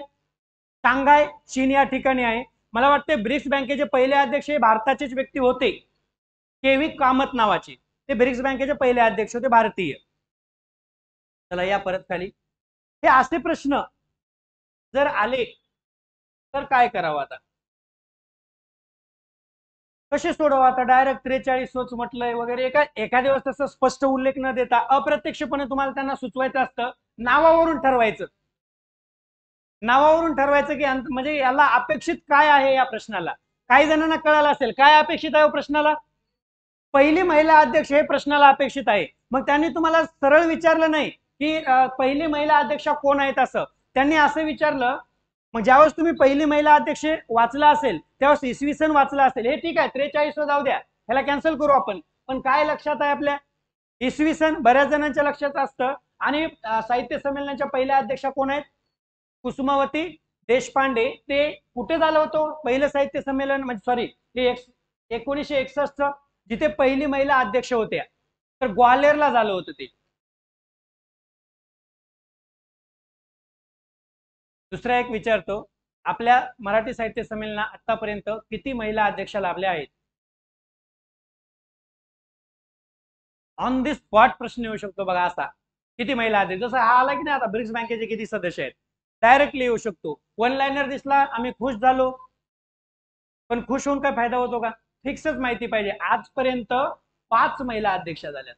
शांघाय, चीन या ठिकाणी आहे. मला वाटते ब्रिक्स बँकेचे पहिले अध्यक्ष हे भारताचेच व्यक्ती होते, केव्ही कामत नावाचे. ते ब्रिक्स बँकेचे पहिले अध्यक्ष होते भारतीय. चला या परत खाली. हे असे प्रश्न जर आले तर काय करावं आता, कसे सोडवा आता. डायरेक्ट 43 म्हटलंय वगैरे एखाद्या वेळेस तसं स्पष्ट उल्लेख न देता अप्रत्यक्षपणे तुम्हाला त्यांना सुचवायचं असतं. नावावरून ठरवायचं, नावावरून ठरवायचं की म्हणजे याला अपेक्षित काय आहे या प्रश्नाला. काही जणांना कळालं असेल काय अपेक्षित आहे प्रश्नाला. पहिली महिला अध्यक्ष हे प्रश्नाला अपेक्षित आहे. मग त्यांनी तुम्हाला सरळ विचारलं नाही की पहिली महिला अध्यक्ष कोण आहेत असं. त्यांनी असं विचारलं, मग ज्यावेळेस तुम्ही पहिली महिला अध्यक्ष वाचला असेल त्यावेळेस इसवी सन वाचला असेल, हे ठीक आहे 43 जाऊ द्या, ह्याला कॅन्सल करू आपण. पण काय लक्षात आहे आपल्या, इसवी सन बऱ्याच जणांच्या लक्षात असतं. आणि साहित्य संमेलनाच्या पहिल्या अध्यक्षा कोण आहेत, कुसुमावती देशपांडे. ते कुठे झालं होतं पहिलं साहित्य संमेलन, म्हणजे सॉरी हे 1961 जिथे पहिली महिला अध्यक्ष होत्या, तर ग्वाल्हेरला झालं होतं ते. दुसरा एक विचारतो, आपल्या मराठी साहित्य संमेलना आतापर्यंत किती महिला अध्यक्ष लाभल्या आहेत. ऑन दी स्पॉट प्रश्न येऊ शकतो बघा असा, किती महिला अध्यक्ष. जसं हा आला की नाही आता ब्रिक्स बँकेचे किती सदस्य आहेत, डायरेक्टली येऊ शकतो. वन लाईनर दिसला आम्ही खुश झालो, पण खुश होऊन काय फायदा होतो का. फिक्सच माहिती पाहिजे. आजपर्यंत 5 महिला अध्यक्ष झाल्या.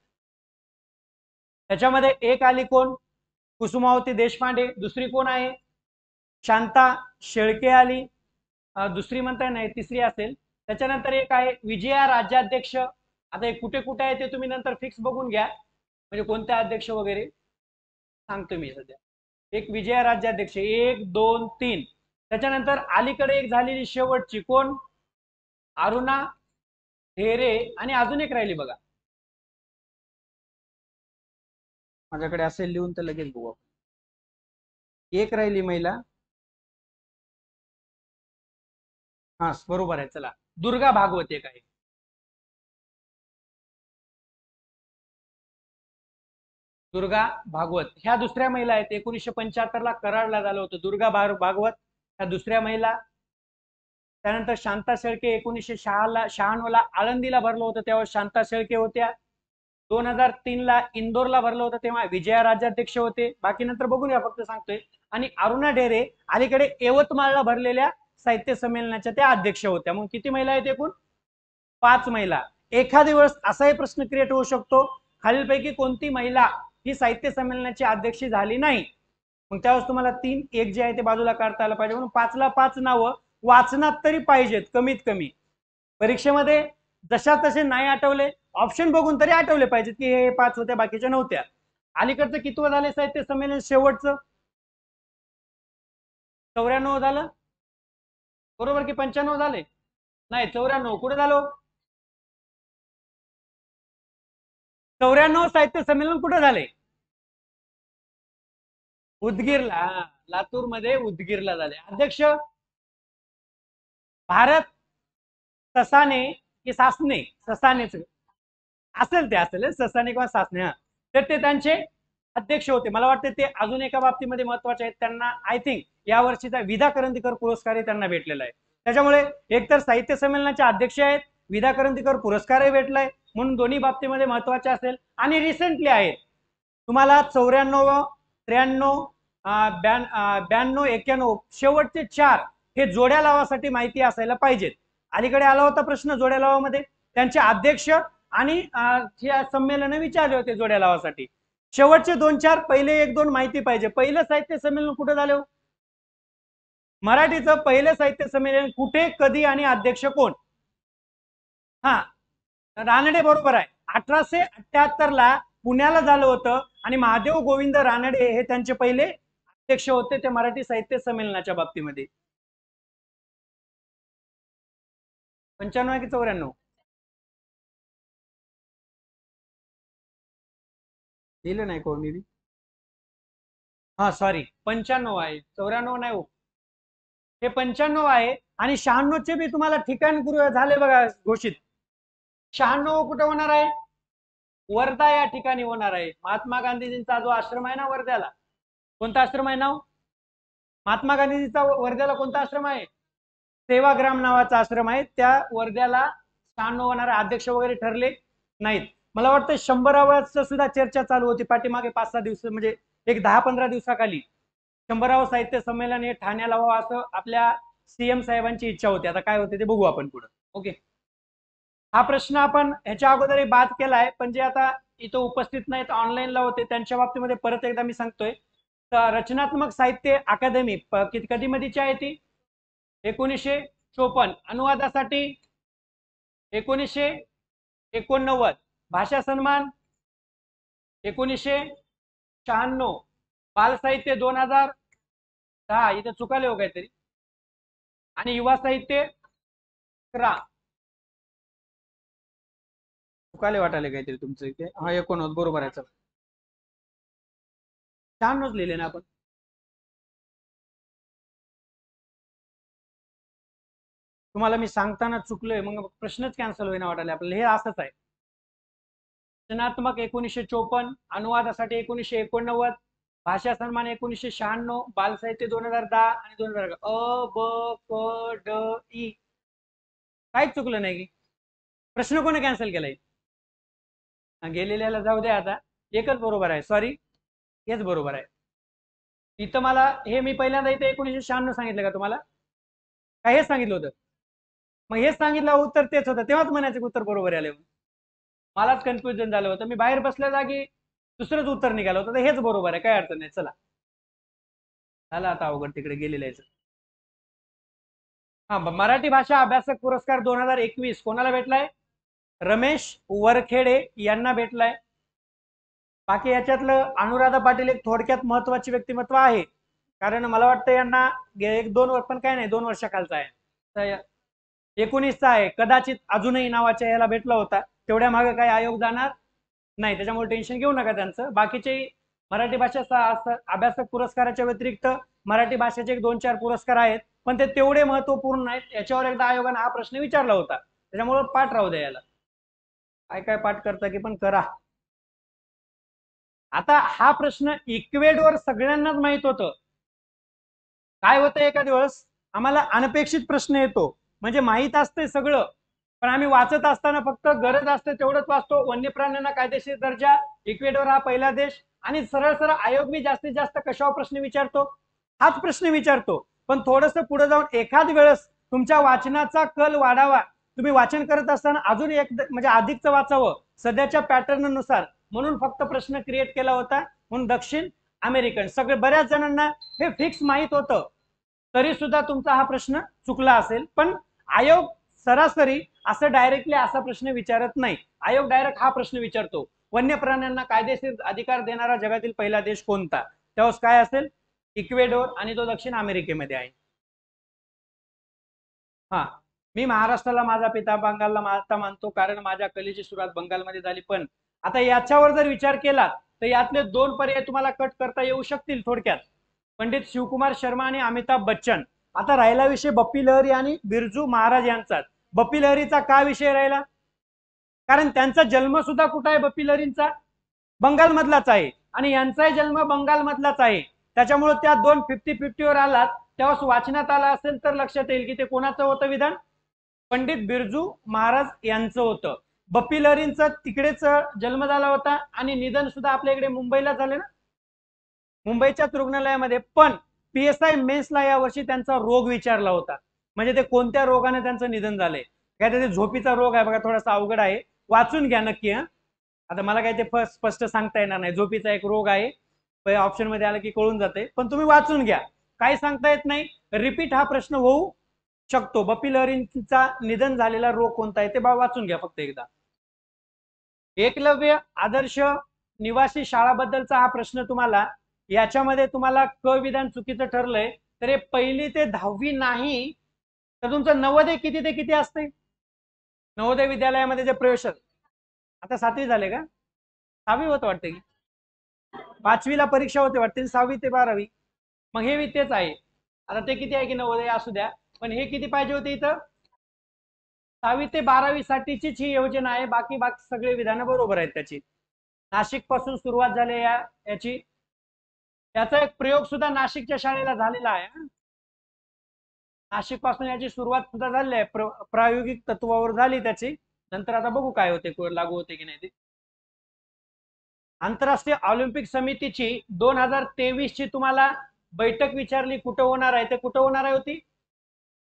त्याच्यामध्ये एक आली कोण, कुसुमावती देशपांडे. दुसरी कोण आहे, शांता शेळके आली. दुसरी म्हणताय नाही, तिसरी असेल. त्याच्यानंतर एक आहे विजया राज्याध्यक्ष. आता हे कुठे कुठे आहे ते तुम्ही नंतर फिक्स बघून घ्या, म्हणजे कोणत्या अध्यक्ष वगैरे सांगतो मी सध्या. एक विजया राज्याध्यक्ष, 1 2 3. त्याच्यानंतर अलीकडे एक झालेली शेवटची कोण, अरुणा ढेरे. आणि अजून एक राहिली बघा, माझ्याकडे असेल लिहून तर लगेच बघू. एक राहिली महिला, हा बरोबर आहे. चला, दुर्गा भागवत एक आहे. दुर्गा भागवत ह्या दुसऱ्या महिला आहेत. 1975 ला कराडला झालं होतं दुर्गा भागवत ह्या दुसऱ्या महिला. त्यानंतर शांता शेळके 1996 ला आळंदीला भरलं होतं तेव्हा शांता शेळके होत्या. 2003 ला इंदोरला भरलं होतं तेव्हा विजया राज्याध्यक्ष होते. बाकी नंतर बघून घ्या, फक्त सांगतोय. आणि अरुणा ढेरे अलीकडे यवतमाळला भरलेल्या साहित्य संमेलनाच्या त्या अध्यक्ष होत्या. मग किती महिला आहेत एकूण, 5 महिला. एखाद्या वेळेस असाही प्रश्न क्रिएट होऊ शकतो, खालीलपैकी कोणती महिला ही साहित्य संमेलनाची अध्यक्ष झाली नाही. मग त्यावेळेस तुम्हाला 3 1 जे आहे ते बाजूला काढता आलं पाहिजे. म्हणून 5ला 5 नावं वाचनात तरी पाहिजेत कमीत कमी. परीक्षेमध्ये जशा तसे नाही आठवले, ऑप्शन बघून तरी आठवले पाहिजेत की हे 5 होत्या बाकीच्या नव्हत्या. अलीकडचं कितवं झाले साहित्य संमेलन शेवटचं, 94 झालं बरोबर की 95 झाले, नाही 94 कुठे झालं, 94 साहित्य संमेलन कुठे झाले, उदगीरला. लातूर मध्ये उदगीरला झाले. अध्यक्ष भारत ससाने की सासने, ससानेच असेल, ते असेल ससाने किंवा सासने. हा, तर ते त्यांचे अध्यक्ष होते. मला वाटतं ते अजून एका बाबतीमध्ये महत्वाचे आहेत. त्यांना आय थिंक या वर्षीचा विधा करंदीकर पुरस्कारही त्यांना भेटलेला आहे. त्याच्यामुळे एकतर साहित्य संमेलनाचे अध्यक्ष आहेत, विधा करंदीकर पुरस्कारही भेटलाय, म्हणून दोन्ही बाबतीमध्ये महत्वाचे असेल. आणि रिसेंटली आहेत. तुम्हाला 94 93 92 91 शेवटचे 4 हे जोड्या लावासाठी माहिती असायला पाहिजेत. अलीकडे आला होता प्रश्न जोड्या लावामध्ये, त्यांचे अध्यक्ष आणि संमेलन विचारले होते जोड्या लावासाठी. शेवटचे 2-4 पहिले 1-2 माहिती पाहिजे. पहिलं साहित्य संमेलन कुठे झालं, मराठीचं पहिलं साहित्य संमेलन कुठे, कधी आणि अध्यक्ष कोण. हा, रानडे बरोबर आहे. 1878 ला पुण्याला झालं होतं आणि महादेव गोविंद रानडे हे त्यांचे पहिले अध्यक्ष होते ते मराठी साहित्य संमेलनाच्या बाबतीमध्ये. 95 की 94, दिलं नाही कोणी बी. हा सॉरी 95 आहे, 94 नाही हो, हे 95 आहे. आणि 96 चे बी तुम्हाला ठिकाण झाले बघा घोषित. 96 कुठे होणार आहे, वर्धा या ठिकाणी होणार आहे. महात्मा गांधीजींचा जो आश्रम आहे ना वर्ध्याला, कोणता आश्रम आहे ना, महात्मा गांधीजीचा वर्ध्याला कोणता आश्रम आहे, सेवाग्राम नावाचा आश्रम आहे, त्या वर्ध्याला 96 होणारे अध्यक्ष वगैरे ठरले नाहीत. मला वाटतं 100चं सुद्धा चर्चा चालू होती पाठीमागे 5-6 दिवस, म्हणजे एक 10-15 दिवसाखाली 100वं साहित्य संमेलन हे ठाण्याला व्हावं असं आपल्या सीएम साहेबांची इच्छा होती. आता काय होते ते बघू आपण पुढे. ओके, हा प्रश्न आपण ह्याच्या अगोदरही बाद केलाय, पण जे आता इथं उपस्थित नाहीत ऑनलाईनला होते त्यांच्या बाबतीमध्ये परत एकदा मी सांगतोय. तर रचनात्मक साहित्य अकादमी कधी मधीची आहे ती? 1954. अनुवादासाठी 1989. भाषा सन्मान 1996. बालसाहित्य 2010. इथं चुकाले हो काहीतरी. आणि युवा साहित्य 11. चुकाले वाटाले काहीतरी तुमचं इथे. हा 89 बरोबर आहे. 96 लिहिले ना आपण. तुम्हाला मी सांगताना चुकलोय मग प्रश्नच कॅन्सल होईना वाटायला आपल्याला. हे असंच आहे. रचनात्मक 1954, अनुवादासाठी 1989, भाषा सन्मान 1996, बालसाहित्य 2010 आणि 2011. अ ब क ड ई काहीच चुकलं नाही की. प्रश्न कोणी कॅन्सल केलाय? गेलेल्याला जाऊ द्या, आता एकच बरोबर आहे. सॉरी, हेच बरोबर आहे. इथं मला हे मी पहिल्यांदा इथे 1996 सांगितलं का तुम्हाला? काय हेच सांगितलं होतं? मग हेच सांगितलं उत्तर तेच होतं, तेव्हाच म्हणायचं उत्तर बरोबर आलं. मलाच कन्फ्युजन झालं होतं. मी बाहेर बसल्या जागी दुसरंच उत्तर निघालं होतं. हेच बरोबर आहे, काय अडचण नाही. चला, झालं आता अवघड तिकडे गेलेलं आहे. हा, मराठी भाषा अभ्यासक पुरस्कार 2021 कोणाला भेटलाय? रमेश वरखेडे यांना भेटलाय. बाकी याच्यातलं अनुराधा पाटील एक थोडक्यात महत्वाची व्यक्तिमत्व आहे, कारण मला वाटतं यांना 1-2 वर्ष, पण काय नाही, 2 वर्षाखालचा आहे. 19चा आहे. कदाचित अजूनही नावाच्या याला भेटला होता. तेवढ्या मागे काही आयोग जाणार नाही, त्याच्यामुळे टेन्शन घेऊ नका त्यांचं. बाकीचे मराठी भाषा अभ्यासक पुरस्काराच्या व्यतिरिक्त मराठी भाषेचे 2-4 पुरस्कार आहेत, पण ते तेवढे महत्वपूर्ण नाहीत. याच्यावर एकदा आयोगाने हा प्रश्न विचारला होता, त्याच्यामुळे पाठ राहू द्या याला. काय काय पाठ करता की पण करा. आता हा प्रश्न इक्वेडोर सगळ्यांनाच माहित होतं. काय होतं, एका दिवस आम्हाला अनपेक्षित प्रश्न येतो, म्हणजे माहित असते सगळं, पण आम्ही वाचत असताना फक्त गरज असते तेवढंच वाचतो. वन्य प्राण्यांना कायदेशीर दर्जा, इक्वेडोर हा पहिला देश, आणि सरळ सरळ आयोग बी जास्तीत जास्त कशावर प्रश्न विचारतो? हाच प्रश्न विचारतो. पण थोडस पुढे जाऊन एखाद वेळेस तुमच्या वाचनाचा कल वाढावा, तुम्ही वाचन करत असताना अजून एक म्हणजे अधिकचं वाचावं सध्याच्या पॅटर्न नुसार, म्हणून फक्त प्रश्न क्रिएट केला होता. म्हणून दक्षिण अमेरिकन सगळे, बऱ्याच जणांना हे फिक्स माहित होतं, तरी सुद्धा तुमचा हा प्रश्न चुकला असेल. पण आयोग सरासरी असं डायरेक्टली असा प्रश्न विचारत नाही. आयोग डायरेक्ट हा प्रश्न विचारतो, वन्य प्राण्यांना कायदेशीर अधिकार देणारा जगातील पहिला देश कोणता? त्यावेळेस काय असेल? इक्वेडोर, आणि तो दक्षिण अमेरिकेमध्ये आहे. हा, मी महाराष्ट्राला माझा पिता, बंगालला माता मानतो, कारण माझ्या कलेची सुरुवात बंगालमध्ये झाली. पण आता याच्यावर जर विचार केला तर यातले 2 पर्याय तुम्हाला कट करता येऊ शकतील थोडक्यात. पंडित शिवकुमार शर्मा आणि अमिताभ बच्चन. आता राहिला विषय बप्पी लहरी आणि बिरजू महाराज यांचा. बप्पी लहरीचा का विषय राहिला? कारण त्यांचा जन्म सुद्धा कुठं आहे? बप्पी लहरींचा बंगाल मधलाच आहे, आणि यांचाही जन्म बंगाल मधलाच आहे. त्याच्यामुळे त्या 2 50-50 वर आलात, तेव्हा वाचनात आला असेल तर लक्षात येईल की ते कोणाचं होतं विधान? पंडित बिरजू महाराज यांचं होतं. बप्पी लहरींचा तिकडेच जन्म झाला होता, आणि निधन सुद्धा आपल्या इकडे मुंबईला झाले ना, मुंबईच्याच रुग्णालयामध्ये. पण PSI मेन्सला या वर्षी त्यांचा रोग विचारला होता, म्हणजे ते कोणत्या रोगाने त्यांचं निधन झालंय. काय ते झोपीचा रोग आहे बघा, थोडासा अवघड आहे, वाचून घ्या नक्की. आता मला काही ते स्पष्ट सांगता येणार नाही. झोपीचा एक रोग आहे, ऑप्शन मध्ये आलं की कळून जाते, पण तुम्ही वाचून घ्या. काही सांगता येत नाही, रिपीट हा प्रश्न होऊ शकतो. बप्पी लहरींचा निधन झालेला रोग कोणता आहे ते वाचून घ्या फक्त एकदा. एकलव्य आदर्श निवासी शाळाबद्दलचा हा प्रश्न तुम्हाला, याच्यामध्ये तुम्हाला क विधान चुकीचं ठरलंय, तर हे 1ली ते 10वी नाही, तर तुमचं नवोदय किती ते किती असते? नवोदय विद्यालयामध्ये जे प्रवेश, आता 7वी झाले का? 6वी होत वाटते की 5वीला परीक्षा होते वाटते, 6वी ते 12वी. मग हे तेच आहे. आता ते किती आहे की नवोदय असू द्या, पण हे किती पाहिजे होते इथं? 6वी ते 12वी साठीचीच ही योजना आहे. बाकी सगळे विधानं बरोबर आहेत त्याची. नाशिक पासून सुरुवात झाली याची. त्याचा एक प्रयोग सुद्धा नाशिकच्या शाळेला झालेला आहे. नाशिक पासून याची सुरुवात सुद्धा झाली आहे, प्रायोगिक तत्वावर झाली त्याची, नंतर आता बघू काय होते, लागू होते की नाही ते. आंतरराष्ट्रीय ऑलिम्पिक समितीची 2023 ची तुम्हाला बैठक विचारली कुठं होणार आहे, ते कुठं होणार आहे होती?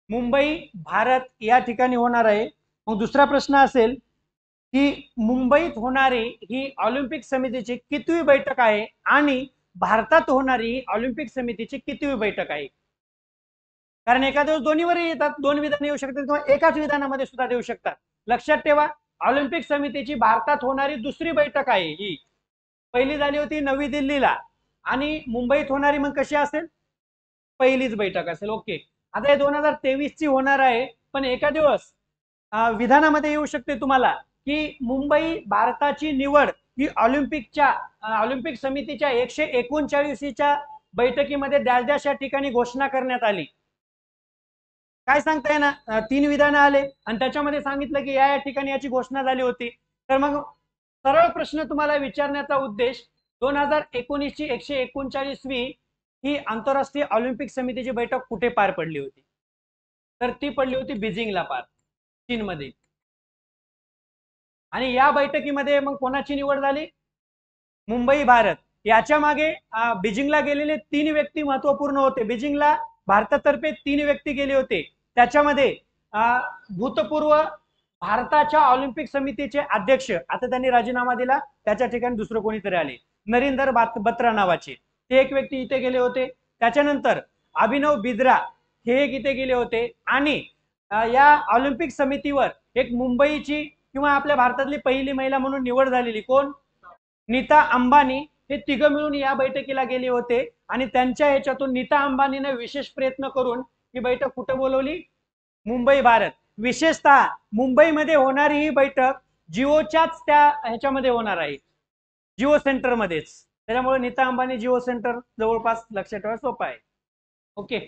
मुंबई भारत या ठिकाणी होणार आहे. मग दुसरा प्रश्न असेल की मुंबईत होणारी ही ऑलिम्पिक समितीची कितवी बैठक आहे आणि भारतात होणारी ऑलिम्पिक समितीची कितवी बैठक आहे? कारण एका दिवस दोन्हीवरही येतात, दोन विधान येऊ शकतात किंवा एकाच विधानामध्ये सुद्धा देऊ शकतात. लक्षात ठेवा, ऑलिम्पिक समितीची भारतात होणारी दुसरी बैठक आहे ही. पहिली झाली होती नवी दिल्लीला आणि मुंबईत होणारी मग कशी असेल? पहिलीच बैठक असेल. ओके. आता हे 2023 ची होणार आहे, पण एका दिवस विधानामध्ये येऊ शकते तुम्हाला की मुंबई भारताची निवड ही ऑलिम्पिक समितीच्या 139च्या बैठकीमध्ये डॅश डॅश या ठिकाणी घोषणा करण्यात आली. काय सांगताय ना, 3 विधान आले आणि त्याच्यामध्ये सांगितलं की या ठिकाणी याची घोषणा झाली होती. तर मग सरळ प्रश्न तुम्हाला विचारण्याचा उद्देश, 2019 ची 139वी ही आंतरराष्ट्रीय ऑलिम्पिक समितीची बैठक कुठे पार पडली होती? तर ती पडली होती बीजिंगला पार, चीनमध्ये. आणि या बैठकीमध्ये मग कोणाची निवड झाली? मुंबई भारत. याच्या मागे बीजिंगला गेलेले 3 व्यक्ती महत्वपूर्ण होते. बीजिंगला भारतातर्फे 3 व्यक्ती गेले होते. त्याच्यामध्ये भूतपूर्व भारताच्या ऑलिम्पिक समितीचे अध्यक्ष, आता त्यांनी राजीनामा दिला, त्याच्या ठिकाणी दुसरं कोणीतरी आले, नरेंद्र बत्रा नावाचे, ते एक व्यक्ती इथे गेले होते. त्याच्यानंतर अभिनव बिद्रा हे एक इथे गेले होते. आणि या ऑलिम्पिक समितीवर एक मुंबईची किंवा आपल्या भारतातली पहिली महिला म्हणून निवड झालेली कोण? नीता अंबानी. हे तिघं मिळून या बैठकीला गेले होते आणि त्यांच्या ह्याच्यातून नीता अंबानीने विशेष प्रयत्न करून ही बैठक कुठे बोलवली? मुंबई भारत. विशेषतः मुंबईमध्ये होणारी ही बैठक जिओच्याच त्या ह्याच्यामध्ये होणार आहे, जिओ सेंटर मध्येच. त्याच्यामुळे नीता अंबानी जिओ सेंटर जवळपास लक्षात ठेवा, सोपं आहे. ओके.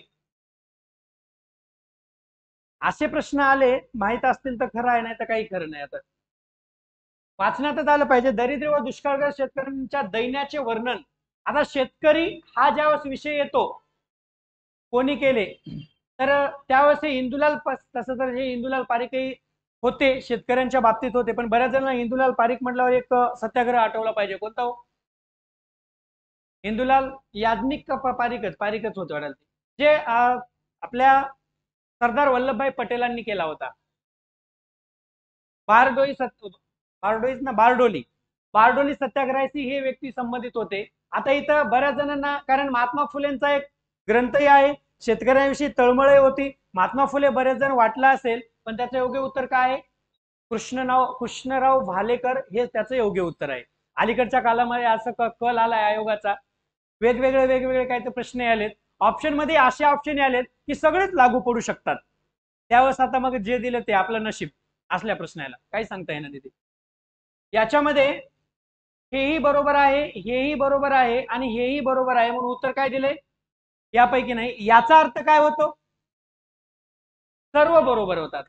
असे प्रश्न आले माहित असतील तर खरं आहे, नाही तर काही खरं नाही. आता वाचण्यातच आलं पाहिजे. दरिद्र व दुष्काळग्रस्त शेतकऱ्यांच्या दैन्याचे वर्णन. आता शेतकरी हा ज्यावेळेस विषय येतो, कोणी केले, तर त्यावेळेस हे इंदुलाल, तसं तर हे इंदुलाल पारिकही होते, शेतकऱ्यांच्या बाबतीत होते, पण बऱ्याच जणांना इंदुलाल पारिक म्हटल्यावर एक सत्याग्रह आठवला पाहिजे. कोणता हो? इंदुलाल याज्ञिक का पारिकच होते वाटत, जे आपल्या सरदार वल्लभभाई पटेलांनी केला होता. बारडोली सत्याग्रहाशी हे व्यक्ती संबंधित होते. आता इथं बऱ्याच जणांना, कारण महात्मा फुलेंचा एक ग्रंथही आहे, शेतकऱ्यांविषयी तळमळ होती, महात्मा फुले बरेच जण वाटला असेल, पण त्याचं योग्य उत्तर काय आहे? कृष्णराव भालेकर हे त्याचं योग्य उत्तर आहे. अलीकडच्या काळामध्ये असं कल आलाय आयोगाचा, वेगवेगळे काय ते प्रश्न आलेत, ऑप्शन मध्ये असे ऑप्शन आलेत की सगळेच लागू पडू शकतात. त्यावेळेस आता मग जे दिलं ते आपलं नशीब असल्या प्रश्नाला काही सांगता येणार नाही. याच्यामध्ये हेही बरोबर आहे, हेही बरोबर आहे आणि हेही बरोबर आहे, म्हणून उत्तर काय दिले? यापैकी नाही. याचा अर्थ काय होतो? सर्व बरोबर होतात.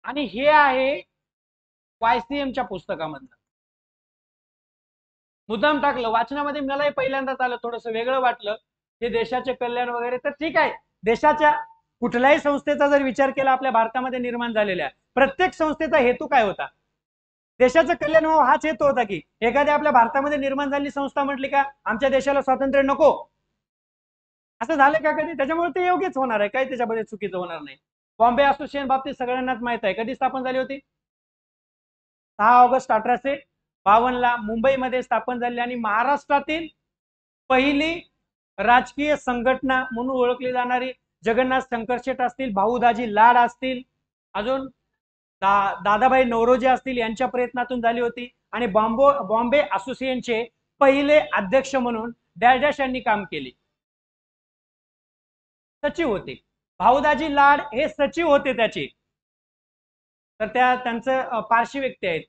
आणि हे आहे वायसीएमच्या पुस्तकामधलं. मुद्दाम टाकलं वाचनामध्ये, मलाही पहिल्यांदाच आलं, थोडंसं वेगळं वाटलं. हे देशाचे कल्याण वगैरे तर ठीक आहे, देशाच्या कुठल्याही संस्थेचा जर विचार केला आपल्या भारतामध्ये निर्माण झालेल्या, प्रत्येक संस्थेचा हेतू काय होता? देशाचं कल्याण व्हावं हाच हेतू होता. की एखाद्या आपल्या भारतामध्ये निर्माण झालेली संस्था म्हटली का आमच्या देशाला स्वातंत्र्य नको, असं झालं का कधी? त्याच्यामुळे ते योग्यच होणार आहे, काही त्याच्यामध्ये चुकीचं होणार नाही. बॉम्बे असोसिएशन बाबतीत सगळ्यांनाच माहित आहे, कधी स्थापन झाली होती? 6 ऑगस्ट 1852 ला मुंबईमध्ये स्थापन झाली आणि महाराष्ट्रातील पहिली राजकीय संघटना म्हणून ओळखली जाणारी जगन्नाथ शंकरशेठ असतील, भाऊ दाजी लाड असतील, अजून दादाभाई नौरोजी असतील, यांच्या प्रयत्नातून झाली होती. आणि बॉम्बे असोसिएशनचे पहिले अध्यक्ष म्हणून डॅश डॅश यांनी काम केले, सचिव होते. भाऊदाजी लाड हे सचिव होते त्याचे. तर त्यांचं पारशी व्यक्ती आहेत,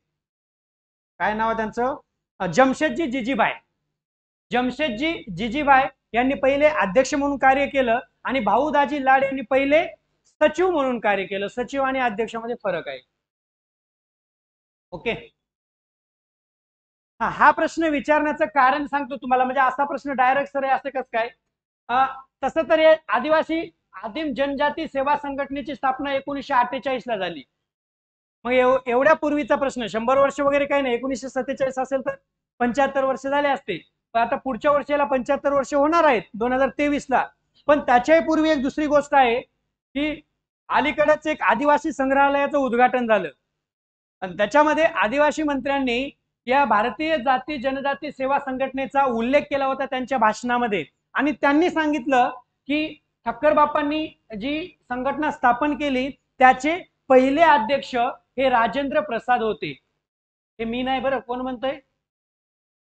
काय नाव त्यांचं? जमशेदजी जिजीबाई यांनी पहिले अध्यक्ष म्हणून कार्य केलं आणि भाऊदाजी लाड यांनी पहिले सचिव म्हणून कार्य केलं. सचिव आणि अध्यक्षामध्ये फरक आहे. ओके. हा प्रश्न विचारण्याचं कारण सांगतो तुम्हाला, म्हणजे असा प्रश्न डायरेक्ट सर असं कसं काय? अ, तसं तर हे आदिवासी आदिम जनजाती सेवा संघटनेची स्थापना 1948 ला झाली. मग एवढ्या पूर्वीचा प्रश्न, 100 वर्ष वगैरे काही नाही. 1947 असेल तर 75 वर्ष झाले असते. पण आता पुढच्या वर्षाला 75 वर्ष होणार आहेत 2023 ला. पण त्याच्याही पूर्वी एक दुसरी गोष्ट आहे की अलीकडेच एक आदिवासी संग्रहालयाचं उद्घाटन झालं आणि त्याच्यामध्ये आदिवासी मंत्र्यांनी या भारतीय जाती जनजाती सेवा संघटनेचा उल्लेख केला होता त्यांच्या भाषणामध्ये. आणि त्यांनी सांगितलं की ठक्कर बापांनी जी संघटना स्थापन केली त्याचे पहिले अध्यक्ष हे राजेंद्र प्रसाद होते. हे मी नाही बरं, कोण म्हणतंय?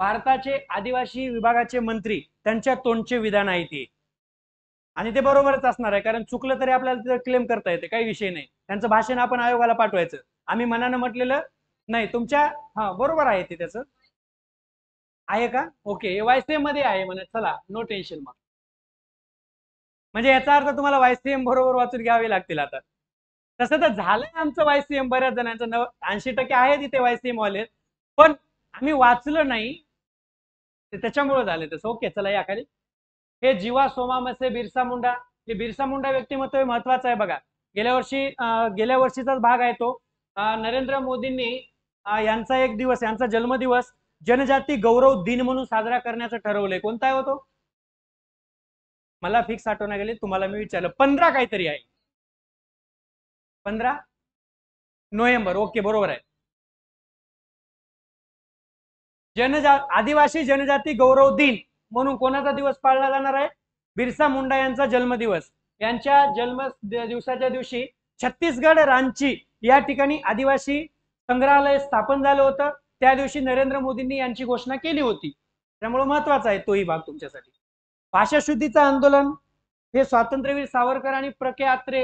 भारताचे आदिवासी विभागाचे मंत्री, त्यांच्या तोंडचे विधान आहे ते. आणि ते बरोबरच असणार आहे, कारण चुकलं तरी आपल्याला क्लेम करता येते, काही विषय नाही. त्यांचं भाषण आपण आयोगाला पाठवायचं. आम्ही मनानं म्हटलेलं नाही. तुमच्या हा बरोबर आहे ते, त्याचं आहे का? ओके, वायसीएम मध्ये आहे म्हणत. चला, नो टेन्शन. मग म्हणजे याचा अर्थ तुम्हाला वायसीएम बरोबर वाचून घ्यावे लागतील आता. तसं तर झालंय आमचं वायसीएम, बऱ्याच जणांचं 80% आहे तिथे वायसीएम वाले, पण आम्ही वाचलं नाही त्याच्यामुळे झाले तसं. ओके, चला या खाली. हे जीवा सोमा मसे बिरसा मुंडा, हे बिरसा मुंडा व्यक्तिमत्व महत्वाचं आहे बघा. गेल्या वर्षीचाच भाग आहे तो. नरेंद्र मोदींनी यांचा एक दिवस, यांचा जन्मदिवस जनजाती गौरव दिन म्हणून साजरा करण्याचं ठरवलंय. कोणता आहे तो? मला फिक्स आठवण गेली, तुम्हाला मी विचारलं. 15 काहीतरी आहे, 15 नोव्हेंबर. ओके, बरोबर आहे. आदिवासी जनजाती गौरव दिन म्हणून कोणाचा दिवस पाळला जाणार आहे? बिरसा मुंडा यांचा जन्मदिवस. यांच्या जन्म दिवसाच्या दिवशी छत्तीसगड रांची या ठिकाणी आदिवासी संग्रहालय स्थापन झालं होतं. त्या दिवशी नरेंद्र मोदींनी यांची घोषणा केली होती. त्यामुळे महत्वाचा आहे तोही भाग तुमच्यासाठी. भाषा शुद्धीचं आंदोलन हे स्वातंत्र्यवीर सावरकर आणि प्रके आत्रे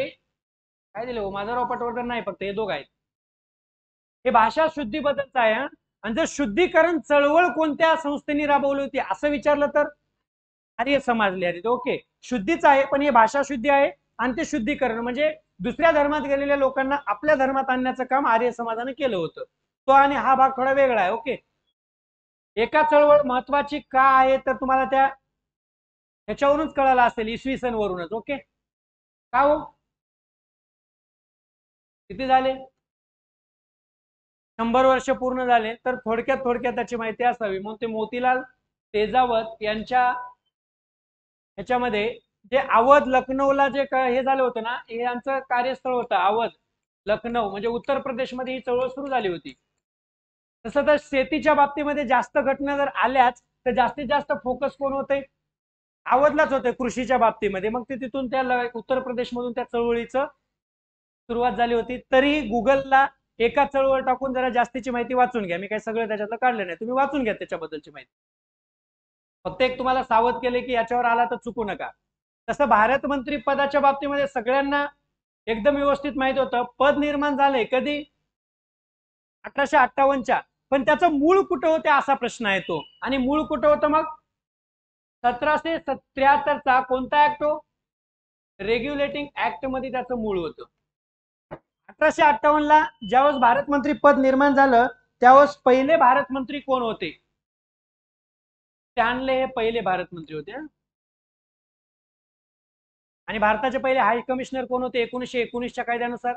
काय दिले हो, माझा पटवर्धन नाही, फक्त हे दोघ आहेत. हे भाषा शुद्धीबद्दलचं आहे. आणि जर शुद्धीकरण चळवळ कोणत्या संस्थेने राबवली होती असं विचारलं तर आर्य समाज लिहिली. ओके, शुद्धीच आहे, पण हे भाषा शुद्धी आहे. आणि ते शुद्धीकरण म्हणजे दुसऱ्या धर्मात गेलेल्या लोकांना आपल्या धर्मात आणण्याचं काम आर्य समाजाने केलं होतं. तो आणि हा भाग थोडा वेगळा आहे. ओके, एका चळवळ महत्वाची का आहे तर तुम्हाला ह्याच्यावरूनच कळालं असेल, इसवी सन वरूनच. ओके, का हो, किती झाले? 100 वर्ष पूर्ण झाले. तर थोडक्यात त्याची माहिती असावी. मग ते मोतीलाल तेजावत यांच्या ह्याच्यामध्ये जे अवध लखनौला जे हे झालं होतं ना, हे यांचं कार्यस्थळ होतं. अवध लखनौ म्हणजे उत्तर प्रदेशमध्ये ही चळवळ सुरू झाली होती. तसं तर शेतीच्या बाबतीमध्ये जास्त घटना जर आल्याच तर जास्तीत जास्त फोकस कोण होते? अवधलाच होते कृषीच्या बाबतीमध्ये. मग ते तिथून त्या उत्तर प्रदेशमधून त्या चळवळीचं सुरुवात झाली होती. तरी गुगलला एका चळवळ टाकून जरा जास्तीची माहिती वाचून घ्या. मी काही सगळं त्याच्यातलं काढलं नाही, तुम्ही वाचून घ्या त्याच्याबद्दलची माहिती. फक्त एक तुम्हाला सावध केले की याच्यावर आला तर चुकू नका. तसं भारत मंत्री पदाच्या बाबतीमध्ये सगळ्यांना एकदम व्यवस्थित माहिती होतं. पद निर्माण झालंय कधी? 1858च्या. पण त्याचं मूळ कुठं होते असा प्रश्न आहे तो. आणि मूळ कुठं होतं मग? 1773चा कोणता ऍक्ट हो? रेग्युलेटिंग ऍक्ट मध्ये त्याचं मूळ होतं. 1858ला ज्यावेळेस भारत मंत्री पद निर्माण झालं त्यावेळेस पहिले भारत मंत्री कोण होते? स्टॅनले हे पहिले भारत मंत्री होते. आणि भारताचे पहिले हाय कमिशनर कोण होते 1919च्या कायद्यानुसार?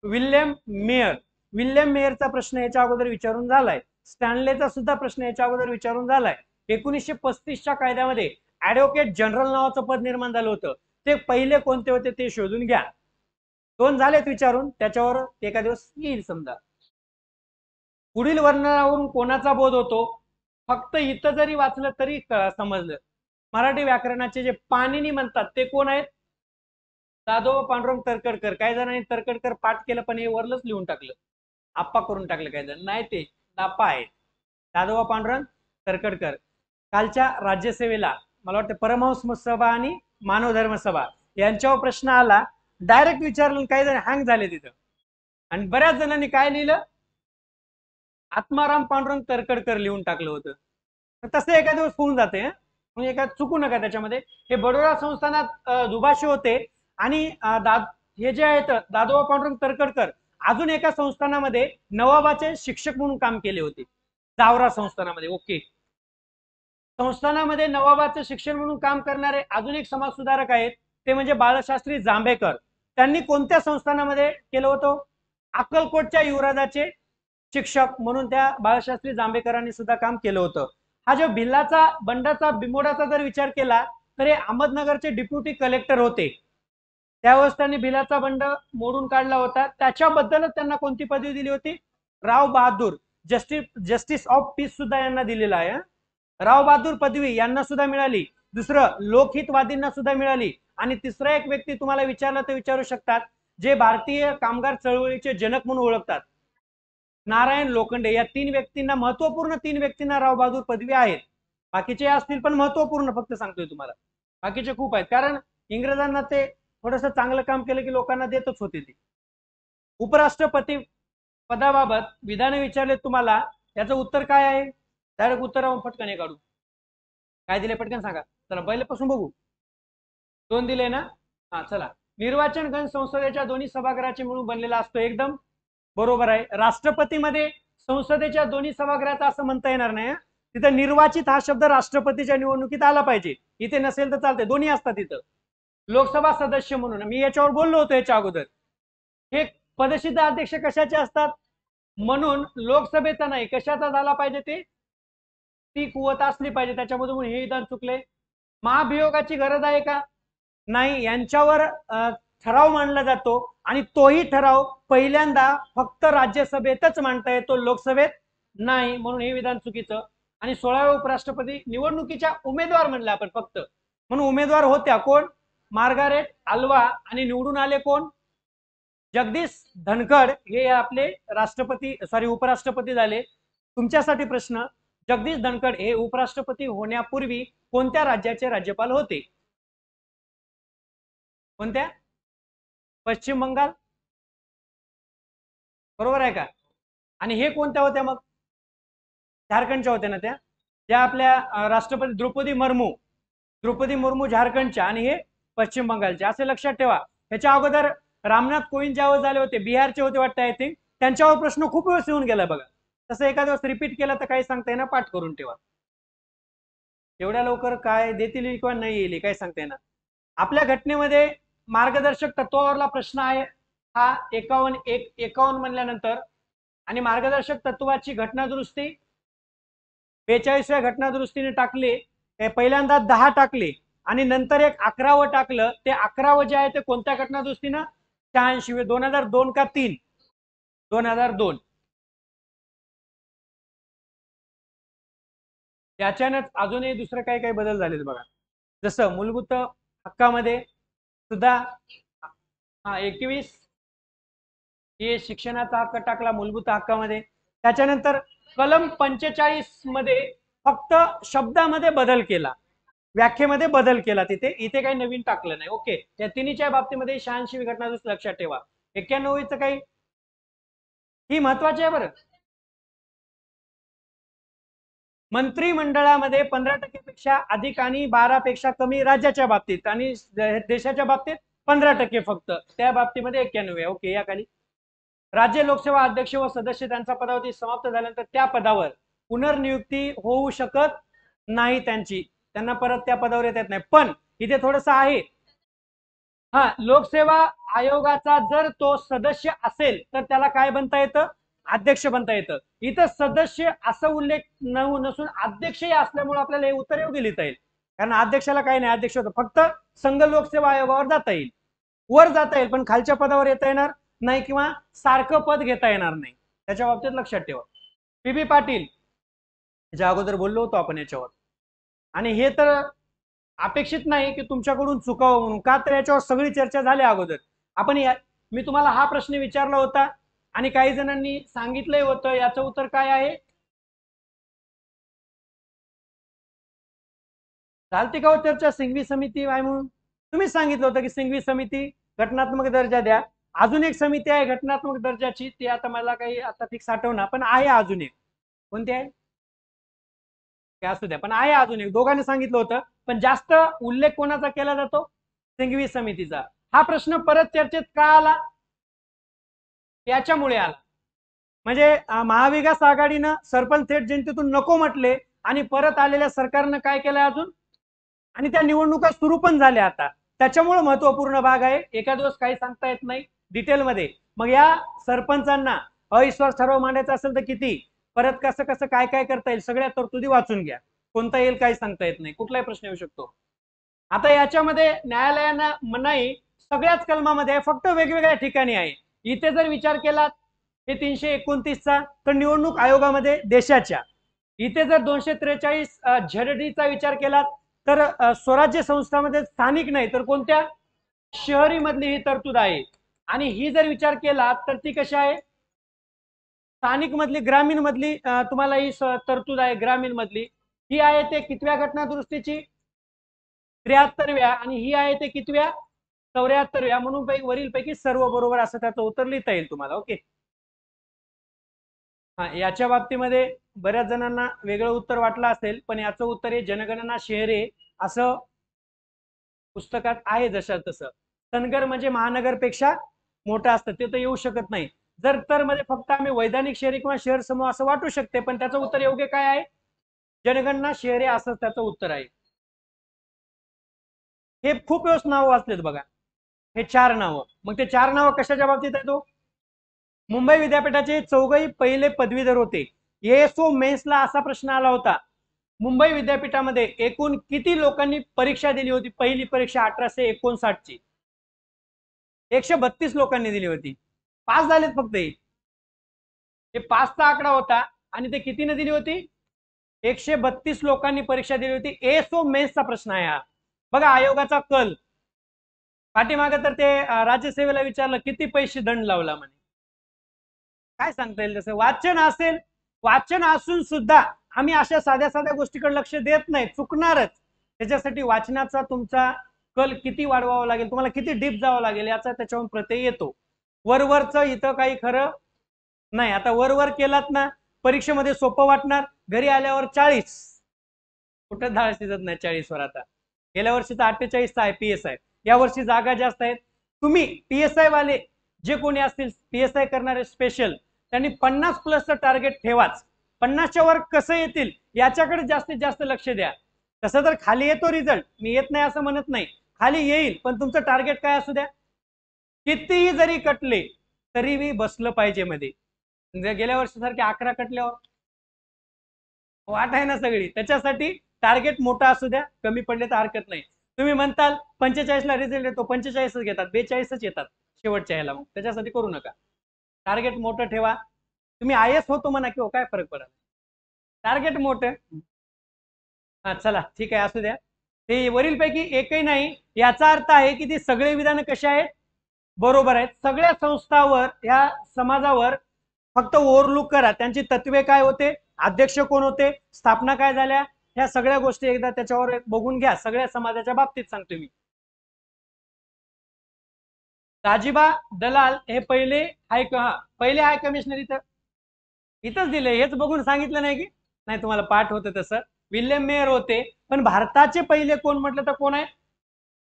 William mayor. विल्यम मेयरचा प्रश्न याच्या अगोदर विचारून झालाय. स्टॅनलेचा सुद्धा प्रश्न याच्या अगोदर विचारून झालाय. 1935च्या कायद्यामध्ये ऍडव्होकेट जनरल नावाचं पद निर्माण झालं होतं. ते पहिले कोणते होते ते शोधून घ्या. 2 झालेत विचारून, त्याच्यावर एका दिवस येईल समजा. पुढील वर्णनावरून कोणाचा बोध होतो? फक्त इथं जरी वाचलं तरी समजलं. मराठी व्याकरणाचे जे पाणिनी म्हणतात ते कोण आहेत? दादोबा पांडुरंग तरखडकर. काही जणांनी तरखडकर पाठ केलं पण हे वरलंच लिहून टाकलं, आप्पा करून टाकलं. काही जण नाही, ते नापा आहे. दादोबा पांडुरंग तरखडकर. कालच्या राज्यसेवेला मला वाटतं परमहंस सभा आणि मानव धर्म सभा यांच्यावर प्रश्न आला, डायरेक्ट विचारलं, काही जण हँग झाले तिथं. आणि बऱ्याच जणांनी काय लिहिलं? आत्माराम पांडुरंग तरखडकर लिहून टाकलं होतं. तसं एका दिवस होऊन जाते. म्हणजे एका चुकू नका त्याच्यामध्ये. हे बडोदा संस्थानात दुभाषी होते. आणि हे जे आहेत दादोबा पांडुरंग तरखडकर अजून एका संस्थानामध्ये नवाबाचे शिक्षक म्हणून काम केले होते, जावरा संस्थानामध्ये. ओके, संस्थानामध्ये नवाबाचं शिक्षण म्हणून काम करणारे अजून एक समाज सुधारक आहेत, ते म्हणजे बाळशास्त्री जांभेकर. त्यांनी कोणत्या संस्थानामध्ये केलं होतं? अक्कलकोटच्या युवराजाचे शिक्षक म्हणून त्या बाळशास्त्री जांभेकरांनी सुद्धा काम केलं होतं. हा जो भिल्लाचा बंडाचा बिमोडाचा जर विचार केला तर हे अहमदनगरचे डेप्युटी कलेक्टर होते. त्यावेळेस त्यांनी भिलाचा बंड मोडून काढला होता. त्याच्याबद्दलच त्यांना कोणती पदवी दिली होती? Rao Bahadur, justice of peace सुद्धा यांना दिलेला आहे. राव बहादूर पदवी यांना सुद्धा मिळाली. दुसरं लोकहितवादींना सुद्धा मिळाली. आणि तिसरा एक व्यक्ती तुम्हाला विचारलं तर विचारू शकतात, जे भारतीय कामगार चळवळीचे जनक म्हणून ओळखतात, नारायण लोखंडे. या तीन व्यक्तींना, महत्वपूर्ण तीन व्यक्तींना राव बहादूर पदवी आहेत. बाकीचे असतील पण महत्वपूर्ण फक्त सांगतोय तुम्हाला, बाकीचे खूप आहेत. कारण इंग्रजांना ते थोडस चांगलं काम केलं की लोकांना देतच होते ते. उपराष्ट्रपती पदाबाबत विधान विचारले तुम्हाला, त्याचं उत्तर काय आहे? डायरेक्ट उत्तर पटकन काढू. काय दिले पटकन सांगा. चला पहिल्यापासून बघू. दोन दिले ना? हा चला. निर्वाचन गण संसदेच्या दोन्ही सभागृहाचे मिळून बनलेला असतो. एकदम बरोबर आहे. राष्ट्रपतीमध्ये संसदेच्या दोन्ही सभागृहाचा असं म्हणता येणार नाही. तिथे निर्वाचित हा शब्द राष्ट्रपतीच्या निवडणुकीत आला पाहिजे. इथे नसेल तर चालते, दोन्ही असतात तिथं. लोकसभा सदस्य म्हणून मी याच्यावर बोललो होतो याच्या अगोदर. हे पदसिद्ध अध्यक्ष कशाचे असतात? म्हणून लोकसभेचा नाही, कशाचा झाला पाहिजे ते? ती कुवत असली पाहिजे. त्याच्यामधून हे विधान चुकले. महाभियोगाची गरज आहे का? नाही. यांच्यावर ठराव मांडला जातो आणि तोही ठराव पहिल्यांदा फक्त राज्यसभेतच मांडता येतो, लोकसभेत नाही. म्हणून हे विधान चुकीचं. आणि 16व्या उपराष्ट्रपती निवडणुकीच्या उमेदवार म्हणले आपण फक्त, म्हणून उमेदवार होत्या कोण? Margaret Alva. आणि निवडून आले कोण? जगदीश धनखड. हे आपले राष्ट्रपती उपराष्ट्रपती झाले. तुमच्यासाठी प्रश्न, जगदीश धनखड हे उपराष्ट्रपती होण्यापूर्वी कोणत्या राज्याचे राज्यपाल होते? कोणत्या? पश्चिम बंगाल. बरोबर आहे का? आणि हे कोणत्या होत्या मग? झारखंडच्या होत्या ना त्या. ज्या आपल्या राष्ट्रपती द्रौपदी मुर्मू झारखंडच्या, आणि हे पश्चिम बंगालचे. असे लक्षात ठेवा. त्याच्या अगोदर रामनाथ कोविंद ज्यावेळेस झाले होते, बिहारचे होते वाटतं आय थिंक, त्यांच्यावर प्रश्न खूप वेळेस येऊन गेला बघा. तसं एखाद्या वेळेस रिपीट केला तर काही सांगता येणार, पाठ करून ठेवा. एवढ्या लवकर काय देतील किंवा नाही येईल काय सांगता येणार. आपल्या घटनेमध्ये मार्गदर्शक तत्वावरला प्रश्न आहे हा 51 म्हणल्यानंतर. आणि मार्गदर्शक तत्वाची घटना दुरुस्ती 42व्या घटना दुरुस्तीने टाकले. पहिल्यांदा 10 टाकले आणि नंतर एक 11वं टाकलं. ते 11वं जे आहे ते कोणत्या घटना दुरुस्तीनं? 86. 2002 का 3? 2002. त्याच्यानंच अजूनही दुसरं काही काही बदल झालेत बघा. जसं मूलभूत हक्कामध्ये सुद्धा 21 हे शिक्षणाचा हक्क टाकला मूलभूत हक्कामध्ये. त्याच्यानंतर कलम 45 मध्ये फक्त शब्दामध्ये बदल केला, व्याख्येमध्ये बदल केला. इथे काही नवीन टाकलं नाही. ओके. त्या तिन्हीच्या बाबतीमध्ये 86 घटना लक्षात ठेवा. 91 काही ही महत्वाची आहे बरं. मंत्रिमंडळामध्ये 15% पेक्षा अधिक आणि 12 पेक्षा कमी राज्याच्या बाबतीत, आणि देशाच्या बाबतीत 15% फक्त. त्या बाबतीमध्ये 91 आहे. ओके. या खाली राज्य लोकसेवा अध्यक्ष व सदस्य त्यांचा पदावधी समाप्त झाल्यानंतर त्या पदावर पुनर्नियुक्ती होऊ शकत नाही त्यांची, त्यांना परत त्या पदावर येत नाही. पण इथे थोडंसं आहे. लोकसेवा आयोगाचा जर तो सदस्य असेल तर त्याला काय बनता येतं? अध्यक्ष बनता येतं. इथं सदस्य असं उल्लेख नसून अध्यक्षही असल्यामुळे आपल्याला हे उत्तर योग्य लिहिता येईल. कारण अध्यक्षाला काही नाही, अध्यक्ष होतं. फक्त संघ लोकसेवा आयोगावर जाता येईल, वर जाता येईल, पण खालच्या पदावर येता येणार नाही किंवा सारखं पद घेता येणार नाही. त्याच्या बाबतीत लक्षात ठेवा. पी पाटील ज्या अगोदर बोललो होतो आपण याच्यावर. आणि हे तर अपेक्षित नाही की तुमच्याकडून चुकावं म्हणून, का तर याच्यावर सगळी चर्चा झाली अगोदर. मी तुम्हाला हा प्रश्न विचारला होता आणि काही जणांनी सांगितलंय होतं. याचं उत्तर काय आहे? चालते का हो चर्चा? सिंघवी समिती आहे म्हणून तुम्हीच सांगितलं होतं की सिंघवी समिती घटनात्मक दर्जा द्या. अजून एक समिती आहे घटनात्मक दर्जाची, ती आता मला काही आता फिक्स आठवणार, पण आहे अजून एक. कोणती आहे? काय असू द्या, पण आहे अजून एक. दोघांनी सांगितलं होतं, पण जास्त उल्लेख कोणाचा केला जातो? सिंघवी समितीचा. हा प्रश्न परत चर्चेत का आला? याच्यामुळे आला. म्हणजे महाविकास आघाडीनं सरपंच थेट जनतेतून नको म्हटले आणि परत आलेल्या सरकारनं काय केलंय अजून, आणि त्या निवडणुका सुरू पण झाल्या आता. त्याच्यामुळे महत्वपूर्ण भाग आहे, एका दिवस काही सांगता येत नाही डिटेलमध्ये. मग या सरपंचांना अविश्वास ठराव मांडायचा असेल तर किती, परत कसं कसं काय काय करता येईल, सगळ्या तरतुदी वाचून घ्या. कोणता येईल काही सांगता येत नाही, कुठलाही प्रश्न येऊ शकतो. आता याच्यामध्ये न्यायालयानं मनाई सगळ्याच कलमामध्ये आहे, फक्त वेगवेगळ्या ठिकाणी आहे. इथे जर विचार केला हे 329चा, तर निवडणूक आयोगामध्ये देशाच्या. इथे जर 243 झडडीचा विचार केला तर स्वराज्य संस्थांमध्ये स्थानिक नाही तर कोणत्या, शहरी मधली ही तरतूद आहे. आणि ही जर विचार केला तर ती कशी आहे, स्थानिक मधली, ग्रामीण मधली तुम्हाला ही तरतूद आहे ग्रामीण मधली. ही आहे ते कितव्या घटना दुरुस्तीची, 73व्या, आणि ही आहे ते कितव्या, 74व्या. म्हणून वरील पैकी सर्व बरोबर असं त्याचं उत्तर लिहिता येईल तुम्हाला. ओके. हा, याच्या बाबतीमध्ये बऱ्याच जणांना वेगळं उत्तर वाटलं असेल, पण याचं उत्तर आहे जनगणना शहरे असं पुस्तकात आहे जशा तसं. धनगर म्हणजे महानगरपेक्षा मोठं असतं, ते तर येऊ शकत नाही. जर तर मध्ये फक्त आम्ही वैधानिक शहरी किंवा शहर समूह असं वाटू शकते, पण त्याचं उत्तर योग्य काय आहे, जनगणना शहरे असं त्याचं उत्तर आहे. हे खूप वेळेस नाव वाचलेत बघा, हे 4 नावं. मग ते 4 नावं कशाच्या बाबतीत आहेत तो, मुंबई विद्यापीठाचे चौघही पहिले पदवीधर होते. एएसओ मेन्सला असा प्रश्न आला होता, मुंबई विद्यापीठामध्ये एकूण किती लोकांनी परीक्षा दिली होती, पहिली परीक्षा 1859 ची, 132 लोकांनी दिली होती. पास झालेत फक्त हे 5चा आकडा होता, आणि ते कितीने दिली होती, 132 लोकांनी परीक्षा दिली होती. एएसओ मेन्सचा प्रश्न आहे हा. बघा आयोगाचा कल पाठीमागे तर ते राज्यसेवेला विचारलं किती पैसे दंड लावला म्हणे, काय सांगता येईल तसं. वाचन असेल, वाचन असून सुद्धा आम्ही अशा साध्या साध्या गोष्टीकडे लक्ष देत नाही, चुकणारच. त्याच्यासाठी वाचनाचा तुमचा कल किती वाढवावा लागेल, तुम्हाला किती डीप जावं लागेल याचा त्याच्यावरून प्रत्यय येतो. वरवरचं इथं काही खरं नाही. आता वरवर केलात ना, परीक्षेमध्ये सोपं वाटणार, घरी आल्यावर 40, कुठं धाळ शिजत नाही 40 वर. आता गेल्या वर्षीचा 48चा आहे PSI, या वर्षी जागा जास्त आहेत. तुम्ही PSI वाले जे कोणी असतील, PSI करणारे स्पेशल, त्यांनी 50+ टार्गेट ठेवाच. 50च्या वर कसं येतील याच्याकडे जास्तीत जास्त लक्ष द्या. तसं तर खाली येतो रिझल्ट, मी येत नाही असं म्हणत नाही, खाली येईल, पण तुमचं टार्गेट काय असू द्या. कितीही जरी कटले तरी मी बसलं पाहिजे मध्ये. गेल्या वर्षी सारखे 11 कटल्यावर वाट आहे ना सगळी. त्याच्यासाठी टार्गेट मोठा असू द्या, कमी पडले तर हरकत नाही. तुम्ही म्हणताल 45ला रिझल्ट येतो, 45च घेतात, 42च येतात शेवटच्या ह्याला, मग त्याच्यासाठी करू नका. टार्गेट मोठं ठेवा. तुम्ही IAS होतो म्हणा किंवा काय फरक पडत, टार्गेट मोठं. हा चला ठीक आहे, असू द्या. ते वरीलपैकी एकही नाही याचा अर्थ आहे की ती सगळे विधान कशा आहेत, बरोबर आहेत. सगळ्या संस्थावर, या समाजावर फक्त ओव्हरलुक करा, त्यांची तत्वे काय होते, अध्यक्ष कोण होते, स्थापना काय झाल्या, ह्या सगळ्या गोष्टी एकदा त्याच्यावर बघून घ्या. सगळ्या समाजाच्या बाबतीत सांगतो मी. दाजीबा दलाल हे पहिले हाय कमिशनर इथंच दिले, हेच बघून सांगितलं नाही की, नाही तुम्हाला पाठ होतं तसं. विल्यम मेयर होते, पण भारताचे पहिले कोण म्हटलं तर कोण आहे,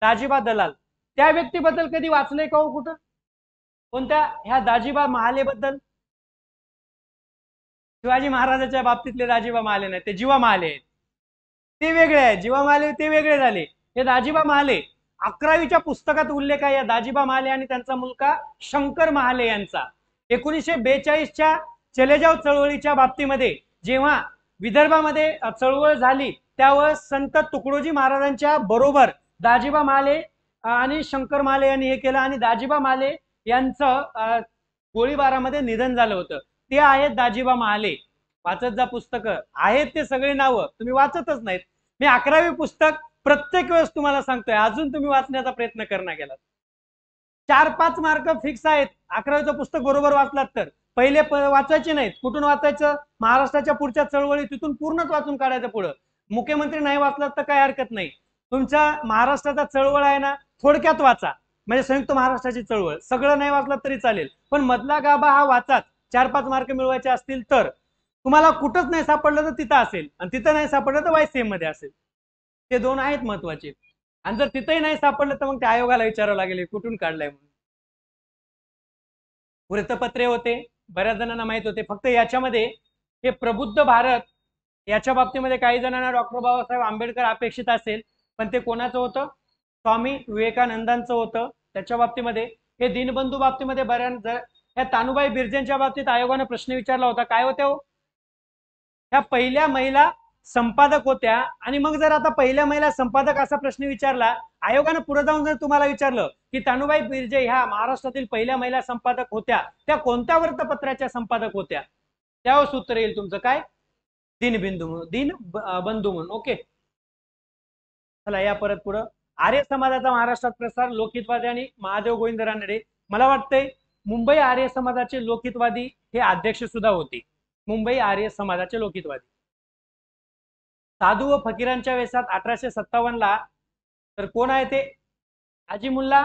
दाजीबा दलाल. त्या व्यक्तीबद्दल कधी वाचलंय का हो कुठं, कोणत्या, ह्या दाजीबा महाले बद्दल? शिवाजी महाराजांच्या बाबतीतले दाजीबा महाले नाही, ते जीवा महाले आहेत, ते वेगळे आहेत. जीवा महाले ते वेगळे झाले, हे दाजीबा महाले. 11वीच्या पुस्तकात उल्लेख आहे या दाजीबा महाले आणि त्यांचा मुलगा शंकर महाले यांचा. 1942च्या चलेजाव चळवळीच्या बाबतीमध्ये जेव्हा विदर्भामध्ये चळवळ झाली, त्यावेळेस संत तुकडोजी महाराजांच्या बरोबर दाजीबा महाले आणि शंकर महाले यांनी हे केलं, आणि दाजीबा महाले यांचं गोळीबारामध्ये निधन झालं होतं. ते आहेत दाजीबा महाले. वाचत जा, पुस्तकं आहेत ते सगळे नावं, तुम्ही वाचतच नाहीत. मी 11वी पुस्तक प्रत्येक वेळेस तुम्हाला सांगतोय, अजून तुम्ही वाचण्याचा प्रयत्न करणं गेलात. 4-5 मार्क फिक्स आहेत 11वीचं पुस्तक बरोबर वाचलात तर. पहिले वाचायचे नाहीत, कुठून वाचायचं, महाराष्ट्राच्या पुढच्या चळवळी तिथून पूर्णच वाचून काढायचं. पुढं मुख्यमंत्री नाही वाचलात तर काही हरकत नाही, तुमच्या महाराष्ट्राचा चळवळ आहे ना, थोडक्यात वाचा. म्हणजे संयुक्त महाराष्ट्राची चळवळ सगळं नाही वाचलात तरी चालेल, पण मधला गाभा हा वाचाच. 4-5 मार्क मिळवायचे असतील तर. तुम्हाला कुठंच नाही सापडलं तर तिथं असेल, आणि तिथं नाही सापडलं तर YCM मध्ये असेल. ते 2 आहेत महत्वाचे. आणि जर तिथंही नाही सापडलं तर मग त्या आयोगाला विचारावं लागेल कुठून काढलंय म्हणून. वृत्तपत्रे होते, बऱ्याच जणांना माहित होते. फक्त याच्यामध्ये हे प्रबुद्ध भारत याच्या बाबतीमध्ये काही जणांना डॉक्टर बाबासाहेब आंबेडकर अपेक्षित असेल, पण ते कोणाचं होतं? स्वामी विवेकानंदांचं होतं. त्याच्या बाबतीमध्ये हे दीनबंधू बाबतीमध्ये बऱ्याच ह्या तानुबाई बिर्जेंच्या बाबतीत आयोगाने प्रश्न विचारला होता, काय होत्या हो? ह्या पहिल्या महिला संपादक होत्या. आणि मग जर आता पहिल्या महिला संपादक असा प्रश्न विचारला, आयोगानं पुढे जाऊन जर तुम्हाला विचारलं की तानुबाई बिर्जे ह्या महाराष्ट्रातील पहिल्या महिला संपादक होत्या, त्या कोणत्या वृत्तपत्राच्या संपादक होत्या, त्यावर उत्तर येईल तुमचं काय? दीनबंधू म्हणून. ओके, चला या परत पुढं. आर्य समाजाचा महाराष्ट्रात प्रसार, लोकहितवादी आणि महादेव गोविंद रानडे. मला वाटतंय मुंबई आर्य समाजाचे लोकहितवादी हे अध्यक्ष सुद्धा होते. मुंबई आर्य समाजाचे लोकहितवादी. साधू व फकीरांच्या वेशात 1857 ला तर कोण आहे ते? अजीमुल्ला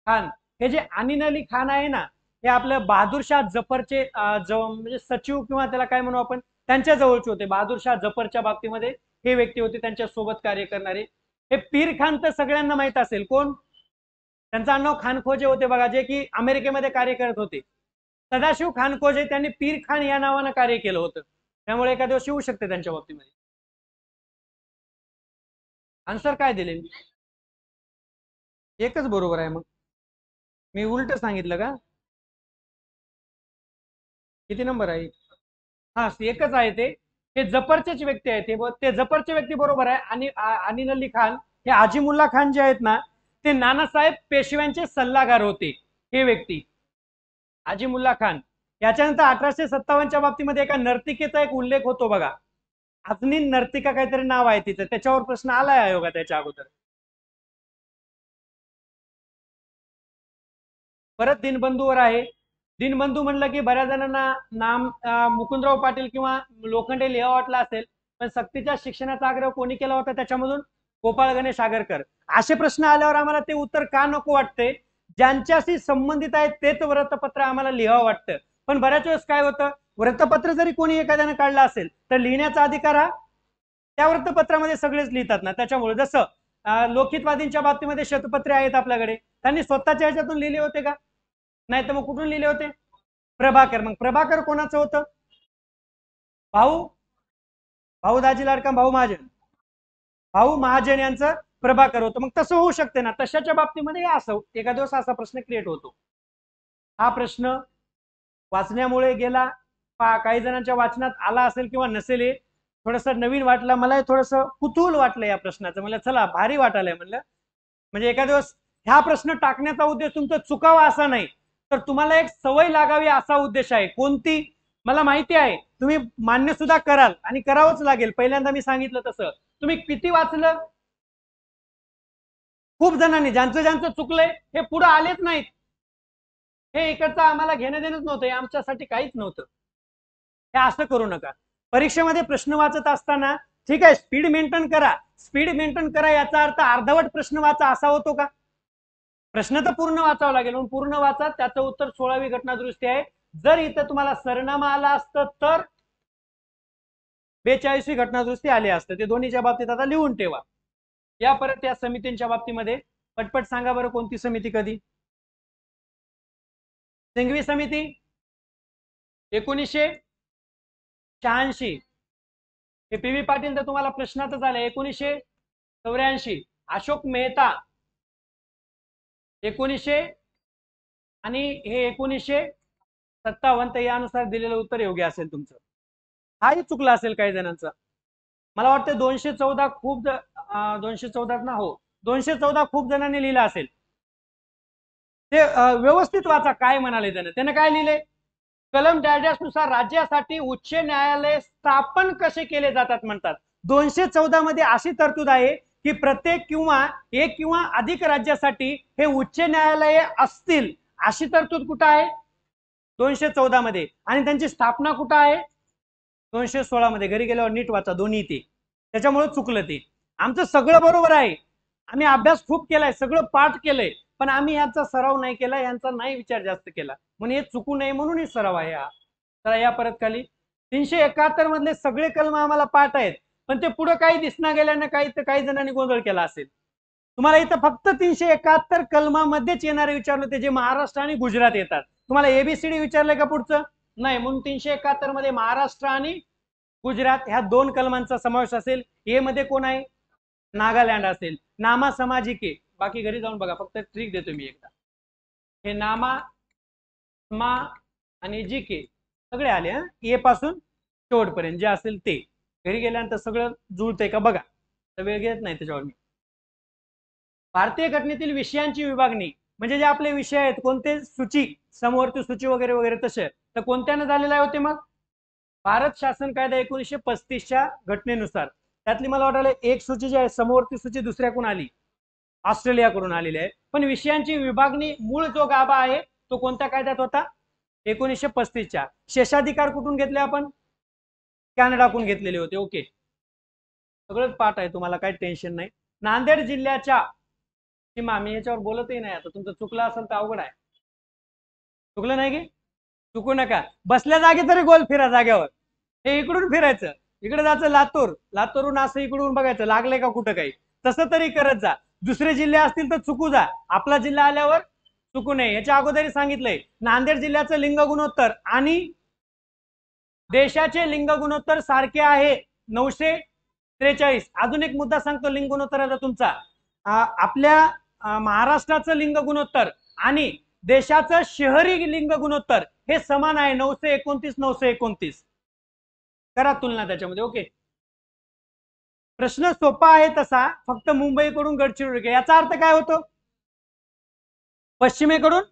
खान. हे जे अनिन अली खान आहे ना, हे आपलं बहादूरशाह जफरचे म्हणजे सचिव किंवा त्याला काय म्हणू आपण, त्यांच्या जवळचे होते. बहादूरशाह जफरच्या बाबतीमध्ये हे व्यक्ती होते, त्यांच्या सोबत कार्य करणारे. हे पीर खान तर सगळ्यांना माहित असेल, कोण? त्यांचं आडनाव खानखोजे होते बघा, जे की अमेरिकेमध्ये कार्य करत होते. सदाशिव खानखोजे, त्यांनी पीर खान या नावानं कार्य केलं होतं. त्यामुळे एखाद्या दिवशी येऊ शकते त्यांच्या बाबतीमध्ये. आन्सर काय दिले? एकच बरोबर आहे. मग मी उलट सांगितलं का? किती नंबर आहे? हा, एकच आहे ते. हे जफरचेच व्यक्ती आहेत, ते जफरचे व्यक्ती बरोबर आहे. आणि अनिन अली खान हे अजीमुल्ला खान जे आहेत ना, ते नानासाहेब पेशव्यांचे सल्लागार होते. हे व्यक्ती अजीमुल्ला खान. याच्यानंतर 1857च्या बाबतीमध्ये एका नर्तिकेचा एक उल्लेख होतो बघा, अजनीन नर्तिका काहीतरी नाव आहे तिचं, त्याच्यावर प्रश्न आलाय आयोगा त्याच्या अगोदर. परत दीनबंधूवर आहे. दीनबंधू म्हणलं की बऱ्याच जणांना नाम मुकुंदराव पाटील किंवा लोखंडे लिहा वाटला असेल, पण सक्तीच्या शिक्षणाचा आग्रह कोणी केला होता त्याच्यामधून? गोपाळ गणेश आगरकर. असे प्रश्न आल्यावर आम्हाला ते उत्तर का नको वाटते? ज्यांच्याशी संबंधित आहे तेच वृत्तपत्र आम्हाला लिहावं वाटतं. पण बऱ्याच वेळेस काय होतं, वृत्तपत्र जरी कोणी एखाद्याने काढलं असेल तर लिहिण्याचा अधिकार हा त्या वृत्तपत्रामध्ये सगळेच लिहितात ना. त्याच्यामुळे जसं लोकहितवादींच्या बाबतीमध्ये शतपत्रे आहेत आपल्याकडे, त्यांनी स्वतःच्या ह्याच्यातून लिहिले होते का? नाही तर मग कुठून लिहिले होते? प्रभाकर. मग प्रभाकर कोणाचं होतं? भाऊ भाऊ दाजी लाडका भाऊ महाजन. भाऊ महाजन यांचं प्रभाकर होतं. मग तसं होऊ शकते ना. तशाच्या बाबतीमध्ये असं एका दिवस असा प्रश्न क्रिएट होतो. हा प्रश्न वाचण्यामुळे गेला, काही जणांच्या वाचनात आला असेल किंवा नसेल, थोडस नवीन वाटलं मला, थोडस कुतूहल वाटलं या प्रश्नाचं. मला चला भारी वाटायलंय म्हणलं. म्हणजे एका दिवस ह्या प्रश्न टाकण्याचा उद्देश तुमचा चुकावा असा नाही, तर तुम्हाला एक सवय लागावी असा उद्देश आहे. कोणती? मला माहिती आहे तुम्ही मान्य सुद्धा कराल आणि करावंच लागेल. पहिल्यांदा मी सांगितलं तसं तुम्ही किती वाचलं? खूप जणांनी ज्यांचं ज्यांचं चुकलंय हे पुढे आलेच नाहीत. हे इकडचं आम्हाला घेणं देणंच नव्हतं, हे आमच्यासाठी काहीच नव्हतं. हे असं करू नका. परीक्षेमध्ये प्रश्न वाचत असताना ठीक आहे, स्पीड मेंटेन करा. स्पीड मेंटेन करा याचा अर्थ अर्धवट प्रश्न वाचा असा होतो का? प्रश्न तर पूर्ण वाचावा लागेल. म्हणून पूर्ण वाचा. त्याचं उत्तर 16वी घटना दुरुस्ती आहे. जर इथं तुम्हाला सरनामा आला असतं तर 42वी घटना दुरुस्ती आली असतं. ते दोन्हीच्या बाबतीत आता लिहून ठेवा. या परत या समितींच्या बाबतीमध्ये पटपट सांगा बरं, कोणती समिती कधी? सिंघवी समिती 1986. हे पी व्ही पाटील तर तुम्हाला प्रश्नातच आले. 1984. अशोक मेहता 1900 आणि हे 1957. यानुसार दिलेलं उत्तर योग्य असेल तुमचं. हाही चुकला असेल काही जणांचा. मला वाटतं 214 खूप 214 ना, हो 214 खूप जणांनी लिहिलं असेल. ते व्यवस्थित वाचा काय म्हणाले त्यानं काय लिहिले. कलम नुसार राज्यासाठी उच्च न्यायालय स्थापन कसे केले जातात म्हणतात. 214 मध्ये अशी तरतूद आहे की प्रत्येक किंवा एक किंवा अधिक राज्यासाठी हे उच्च न्यायालय असतील अशी तरतूद कुठं आहे? 214 मध्ये. आणि त्यांची स्थापना कुठं आहे? 216 मध्ये. घरी गेल्यावर नीट वाचा दोन्ही ते. त्याच्यामुळे चुकलं ते. आमचं सगळं बरोबर आहे, आम्ही अभ्यास खूप केलाय, सगळं पाठ केलंय, पण आम्ही यांचा सराव नाही केला, यांचा नाही विचार जास्त केला, म्हणून हे चुकू नये म्हणून हे सराव आहे हा. तर या परत खाली 371 मधले सगळे कलम आम्हाला पाठ आहेत, पण ते पुढे काही दिसना गेल्याने काही जणांनी गोंधळ केला असेल. तुम्हाला इथं फक्त 371 कलमामध्येच येणारे विचारले ते जे महाराष्ट्र आणि गुजरात येतात. तुम्हाला एबीसीडी विचारलंय का पुढचं? नाही. म्हणून 371 मध्ये महाराष्ट्र आणि गुजरात ह्या 2 कलमांचा समावेश असेल. ए मध्ये कोण आहे? नागालँड असेल. नामा समाजिके, बाकी घरी जाऊन बघा, फक्त ट्रिक देतो मी एकदा. हे नामा, स्मा आणि जी के सगळे आले हा, ए पासून शेवटपर्यंत जे असेल ते. घरी गेल्यानंतर सगळं जुळतंय का बघा, तर वेळ घेत नाही त्याच्यावर मी. भारतीय घटनेतील विषयांची विभागणी म्हणजे जे आपले विषय आहेत कोणते, सूची, समवर्ती सूची वगैरे वगैरे तसे, तर कोणत्यानं झालेले होते मग? भारत शासन कायदा 1935च्या घटनेनुसार. त्यातली मला वाटलं एक सूची जी आहे समवर्ती सूची दुसऱ्याकडून आली, ऑस्ट्रेलियाकडून आलेली आहे. पण विषयांची विभागणी मूळ जो गाभा आहे तो कोणत्या कायद्यात होता? 1935च्या. शेषाधिकार कुठून घेतले आपण? कॅनडाकडून घेतलेले होते. ओके, सगळंच पाठ आहे तुम्हाला, काही टेन्शन नाही. नांदेड जिल्ह्याच्या सीमा, मी याच्यावर बोलतही नाही आता, तुमचं चुकलं असेल तर अवघड आहे. चुकलं नाही की चुकू नका, बसल्या जागी तरी गोल फिरा जाग्यावर. हे इकडून फिरायचं, इकडे जायचं लातूर, लातूरून असं इकडून बघायचं लागले का कुठं काही, तसं तरी करत जा. दुसरे जिल्हे असतील तर चुकू जा, आपला जिल्हा आल्यावर चुकू नये. याच्या अगोदरही सांगितलंय, नांदेड जिल्ह्याचं लिंग गुणोत्तर आणि देशाचे लिंग गुणोत्तर सारखे आहे 943. अजून एक मुद्दा सांगतो लिंग गुणोत्तराचा तुमचा. आपल्या महाराष्ट्राचं लिंग गुणोत्तर आणि देशाचं शहरी लिंग गुणोत्तर हे समान आहे, 929 929. करा तुलना त्याच्यामध्ये. ओके, प्रश्न सोपा आहे तसा, फक्त मुंबईकडून गडचिरोली. याचा अर्थ काय होतो? पश्चिमेकडून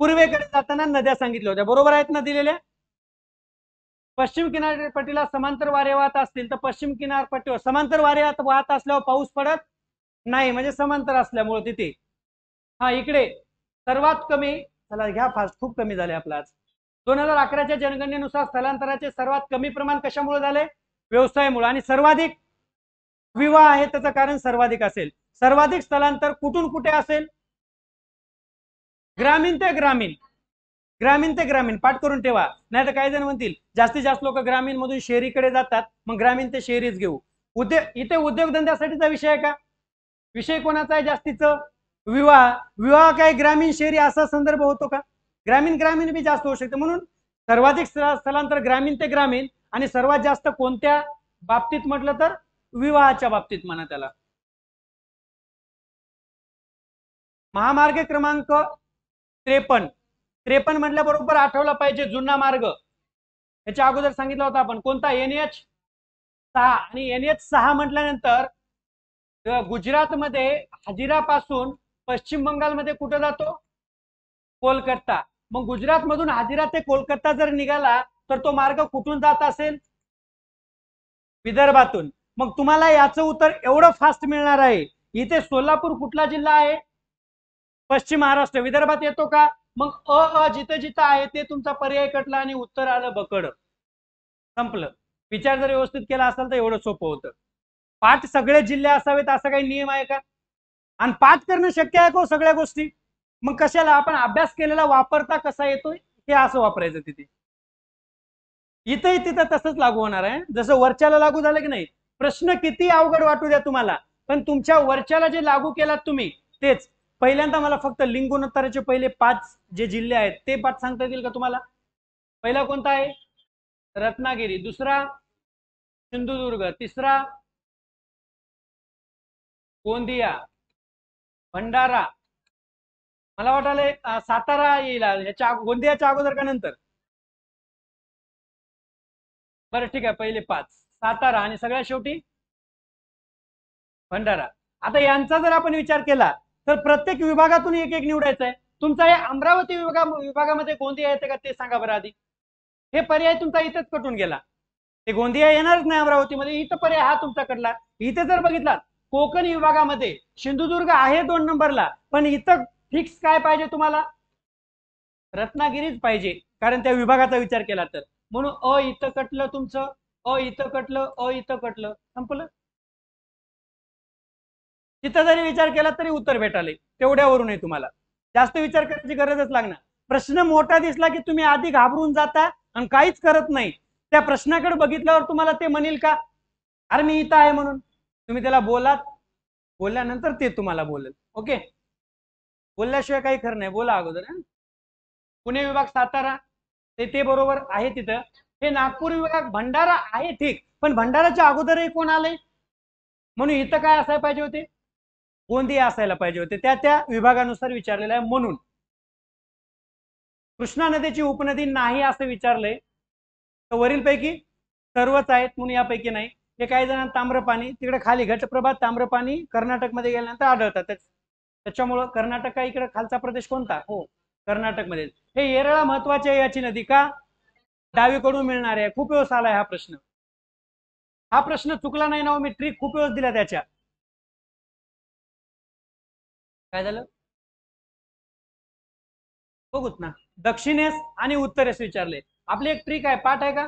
पूर्वेकडे जाताना नद्या सांगितल्या होत्या, बरोबर आहेत ना दिलेल्या? पश्चिम किनारपट्टीला समांतर वारे वाहत असतील तर पश्चिम किनारपट्टीवर समांतर वारे वाहत असल्यावर पाऊस पडत नाही, म्हणजे समांतर असल्यामुळे तिथे. हा, इकडे सर्वात कमी, चला घ्या फास्ट, खूप कमी झाले आपला आज. 2011च्या जनगणनेनुसार स्थलांतराचे सर्वात कमी प्रमाण कशामुळे झाले? व्यवसायामुळे. आणि सर्वाधिक विवाह आहे त्याचं कारण सर्वाधिक असेल. सर्वाधिक स्थलांतर कुठून कुठे असेल? ग्रामीण ते ग्रामीण, ग्रामीण ते ग्रामीण, पाठ करून ठेवा. नाही तर काही जण म्हणतील जास्तीत जास्त लोक ग्रामीण मधून शहरीकडे जातात, मग ग्रामीण ते शहरीच घेऊ. इथे उद्योगधंद्यासाठीचा विषय आहे का? विषय कोणाचा आहे जास्तीचं? विवाह. विवाह काय ग्रामीण शहरी असा संदर्भ होतो का? ग्रामीण ग्रामीण बी जास्त होऊ शकते. म्हणून सर्वाधिक स्थलांतर ग्रामीण ते ग्रामीण, आणि सर्वात जास्त कोणत्या बाबतीत म्हटलं तर विवाहाच्या बाबतीत म्हणा त्याला. महामार्ग क्रमांक 53 म्हटल्याबरोबर आठवला पाहिजे जुना मार्ग. याच्या अगोदर सांगितलं होतं आपण कोणता? NH6. आणि NH6 म्हटल्यानंतर गुजरातमध्ये हजिरापासून पश्चिम बंगालमध्ये कुठं जातो? कोलकाता. मग गुजरात मधून हजिरा ते कोलकाता जर निघाला तर तो मार्ग कुठून जात असेल? विदर्भातून. मग तुम्हाला याचं उत्तर एवढं फास्ट मिळणार आहे. इथे सोलापूर कुठला जिल्हा आहे? पश्चिम महाराष्ट्र. विदर्भात येतो का? मग जिथं जिथं आहे ते तुमचा पर्याय कटला आणि उत्तर आलं बकड. संपलं. विचार जर व्यवस्थित केला असेल तर एवढं सोपं होतं. पाठ सगळे जिल्हे असावेत असा काही नियम आहे का? आणि पाठ करणं शक्य आहे का सगळ्या गोष्टी? मग कशाला आपण अभ्यास केलेला वापरता कसा येतोय हे असं वापरायचं तिथे. इथंही तिथं तसंच लागू होणार आहे. जसं वरच्याला लागू झालं की नाही, प्रश्न किती अवघड वाटू द्या तुम्हाला, पण तुमच्या वरच्याला जे लागू केलात तुम्ही तेच. पहिल्यांदा मला फक्त लिंग गुणोत्तराचे पहिले 5 जे जिल्हे आहेत ते पाठ सांगता येतील का तुम्हाला? पहिला कोणता आहे? रत्नागिरी. दुसरा सिंधुदुर्ग. तिसरा गोंदिया. भंडारा. मला वाटलं सातारा येईल याच्या गोंदियाच्या अगोदर का नंतर? बरं ठीक आहे, पहिले 5 सातारा आणि सगळ्यात शेवटी भंडारा. आता यांचा जर आपण विचार केला तर प्रत्येक विभागातून एक एक निवडायचं आहे. तुमचा हे अमरावती विभागामध्ये गोंदिया येते का ते सांगा बरं आधी. हे पर्याय तुमचा इथेच कटून गेला. ते गोंदिया येणारच नाही अमरावतीमध्ये. इथं पर्याय हा तुमचा कटला. इथे जर बघितला कोकण विभागामध्ये सिंधुदुर्ग आहे 2 नंबरला, पण इथं फिक्स काय पाहिजे तुम्हाला? रत्नागिरीच पाहिजे, कारण त्या विभागाचा विचार केला तर. म्हणून इथं कटलं तुमचं, इथं कटलं, इथं कटलं, संपलं. तिथं जरी विचार केला तरी उत्तर भेटाले तेवढ्यावरूनही तुम्हाला जास्त विचार करायची गरजच लागणार. प्रश्न मोठा दिसला की तुम्ही आधी घाबरून जाता आणि काहीच करत नाही. त्या प्रश्नाकडे बघितल्यावर तुम्हाला ते म्हणेल का अरे मी इथं आहे म्हणून? तुम्ही त्याला बोलात, बोलल्यानंतर ते तुम्हाला बोलेल. ओके, बोलल्याशिवाय काही खरं नाही. बोला अगोदर. पुणे विभाग सातारा ते बरोबर आहे तिथं. हे नागपूर विभाग भंडारा आहे ठीक, पण भंडाराच्या अगोदरही कोण आले, म्हणून इथं काय असायला पाहिजे होते, गोंदिया असायला पाहिजे होते, त्या त्या विभागानुसार विचारलेलं आहे म्हणून. कृष्णा नदीची उपनदी नाही असं विचारलंय, तर वरीलपैकी सर्वच आहेत म्हणून यापैकी नाही. हे काही जण ताम्रपाणी तिकडे खाली घटप्रभा ताम्रपाणी कर्नाटकमध्ये गेल्यानंतर आढळतात, त्याच्यामुळं कर्नाटक का इकडे खालचा प्रदेश कोणता, हो कर्नाटकमध्ये. हे येरळा महत्वाची आहे याची नदी का, डावीकडून मिळणार आहे. खूप वेळेस आलाय हा प्रश्न, हा प्रश्न चुकला नाही ना, मी ट्रिक खूप वेळेस दिल्या त्याच्या. काय झालं बघूत ना, दक्षिणेस आणि उत्तरेस विचारले. आपली एक ट्रिक आहे, पाठ आहे का,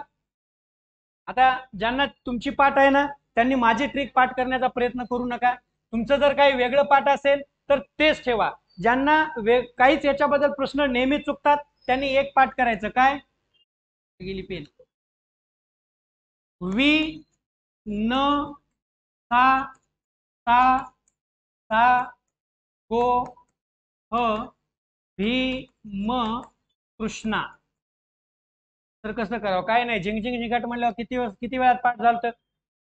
आता ज्यांना तुमची पाठ आहे ना त्यांनी माझी ट्रिक पाठ करण्याचा प्रयत्न करू नका. तुमचं जर काही वेगळं पाठ असेल तर तेच ठेवा. ज्यांना काहीच याच्याबद्दल प्रश्न नेहमी चुकतात त्यांनी एक पाठ करायचं, काय गेली पेन, वि न सा सा सा गो ह भी म कृष्णा. तर कसं करावं, काय नाही, झिंग झिंग झिंगाट म्हणल्यावर किती वेळात पाठ झालं,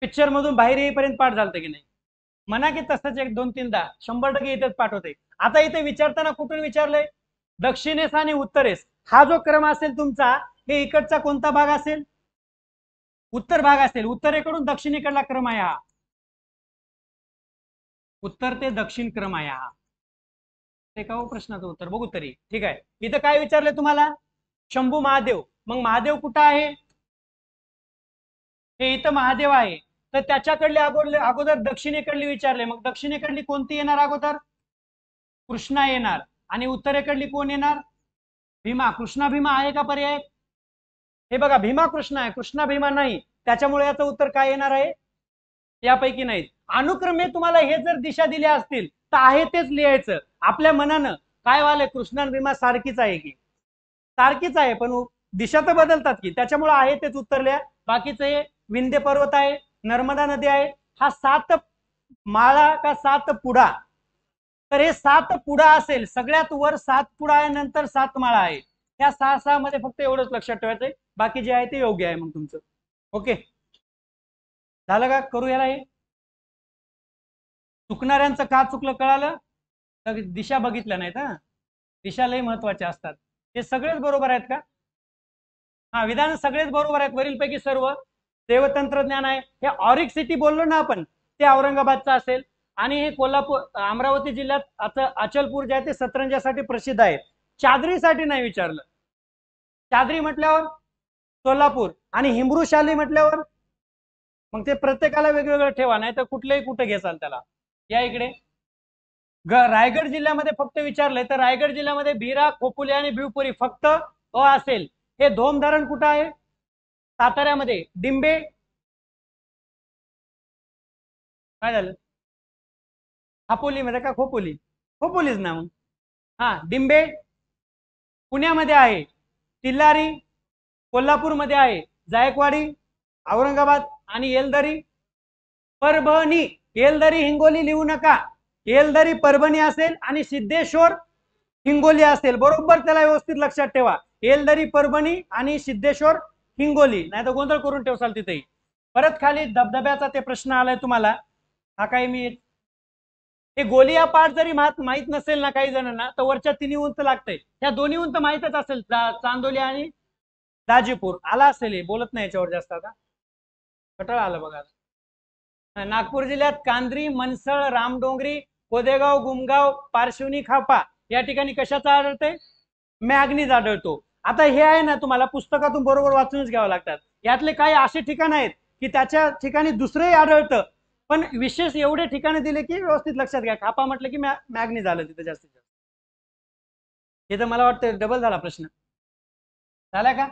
पिक्चर मधून बाहेर येईपर्यंत पाठ झालं की नाही, म्हणा की तसंच एक 2-3दा 100% इथेच पाठ होते. आता इथे विचारताना कुठून विचारलंय, दक्षिणेस आणि उत्तरेस. हा जो क्रम असेल तुमचा, हे इकडचा कोणता भाग असेल, उत्तर भाग असेल. उत्तरेकडून दक्षिणेकडला क्रम आहे हा, उत्तर ते दक्षिण क्रम आहे हा. ते का प्रश्नाचं उत्तर बघू तरी, ठीक आहे. इथं काय विचारलंय तुम्हाला, शंभू महादेव, मग महादेव कुठं आहे, हे इथं महादेव आहे, तर त्याच्याकडले अगोदर दक्षिणेकडली विचारले, मग दक्षिणेकडली कोणती येणार अगोदर, कृष्णा येणार, आणि उत्तरेकडली कोण येणार, भीमा. कृष्णा भीमा आहे का पर्याय, हे बघा भीमा कृष्णा आहे, कृष्णा भीमा नाही, त्याच्यामुळे याचं उत्तर काय येणार आहे, यापैकी नाही. अनुक्रमे तुम्हाला हे जर दिशा दिल्या असतील तर आहे तेच लिहायचं. आपल्या मनानं काय वाले, कृष्णा भीमा सारखीच आहे की, सारखीच आहे, पण दिशा तर बदलतात की, त्याच्यामुळे आहे तेच उत्तर लिहा. बाकीचं हे विंध्य पर्वत आहे, नर्मदा नदी आहे, हा 7 माळा का 7 पुढा, तर हे 7 पुढा असेल, सगळ्यात वर 7 पुढा आहे, नंतर 7 माळा आहे. त्या 6 मध्ये फक्त एवढंच लक्षात ठेवायचंय, बाकी जे आहे ते योग्य आहे मग तुमचं. ओके झालं का, करू याला हे. चुकणाऱ्यांचं का चुकलं कळालं, तर दिशा बघितल्या नाहीत, हा दिशा लय महत्वाच्या असतात. हे सगळेच बरोबर आहेत का, हा विधान सगळेच बरोबर आहेत वरीलपैकी सर्व. देवतंत्रज्ञान आहे, हे ऑरिक सिटी बोललो ना आपण, ते औरंगाबादचं असेल. आणि हे कोल्हापूर अमरावती जिल्ह्यात आता अचलपूर जे आहे ते सतरंजासाठी प्रसिद्ध आहे. चादरीसाठी नाही विचारलं, चादरी म्हटल्यावर सोलापूर, आणि हिमरूशाली म्हटल्यावर मग ते प्रत्येकाला वेगवेगळं ठेवा, नाही तर कुठलेही कुठे घेसाल त्याला. या इकडे, रायगड जिल्ह्यामध्ये फक्त विचारलंय, तर रायगड जिल्ह्यामध्ये भिरा, खोपोली आणि भिवपुरी फक्त अ असेल. हे धोम धरण कुठं आहे, साताऱ्यामध्ये. डिंबे काय झालं, खापोलीमध्ये का खोपोली, खोपोलीच ना मग, हा डिंबे पुण्यामध्ये आहे, तिल्लारी कोल्हापूरमध्ये आहे, जायकवाडी औरंगाबाद, आणि येलदरी परभणी. येलदरी हिंगोली लिहू नका, येलदरी परभणी असेल आणि सिद्धेश्वर हिंगोली असेल, बरोबर त्याला व्यवस्थित लक्षात ठेवा. येलदरी परभणी आणि सिद्धेश्वर हिंगोली, नाही तर गोंधळ करून ठेवसाल तिथेही. परत खाली धबधब्याचा ते प्रश्न आलाय तुम्हाला, हा काही मी, हे गोलिया पाठ जरी माहित नसेल ना काही जणांना, तर वरच्या 3 उंच लागतंय, त्या 2 उंच माहितच असेल, चांदोली आणि दाजीपूर. आला असेल, बोलत नाही याच्यावर जास्त, आता कटाळा आलं बघा. नागपूर जिल्ह्यात कांद्री, मनसळ, रामडोंगरी, कोदेगाव, गुमगाव, पारशिवनी, खापा या ठिकाणी कशाचा आढळतंय, मॅग्नीज आढळतो. आता हे आहे ना, तुम्हाला पुस्तकातून बरोबर वाचूनच घ्यावं लागतात. यातले काही असे ठिकाण आहेत की त्याच्या ठिकाणी दुसरंही आढळतं, पण विशेष एवढे ठिकाणे दिले की व्यवस्थित लक्षात घ्या. खापा म्हटलं की मॅग्नीज आलं तिथे जास्तीत जास्त. हे तर मला वाटतं डबल झाला प्रश्न, झाला का.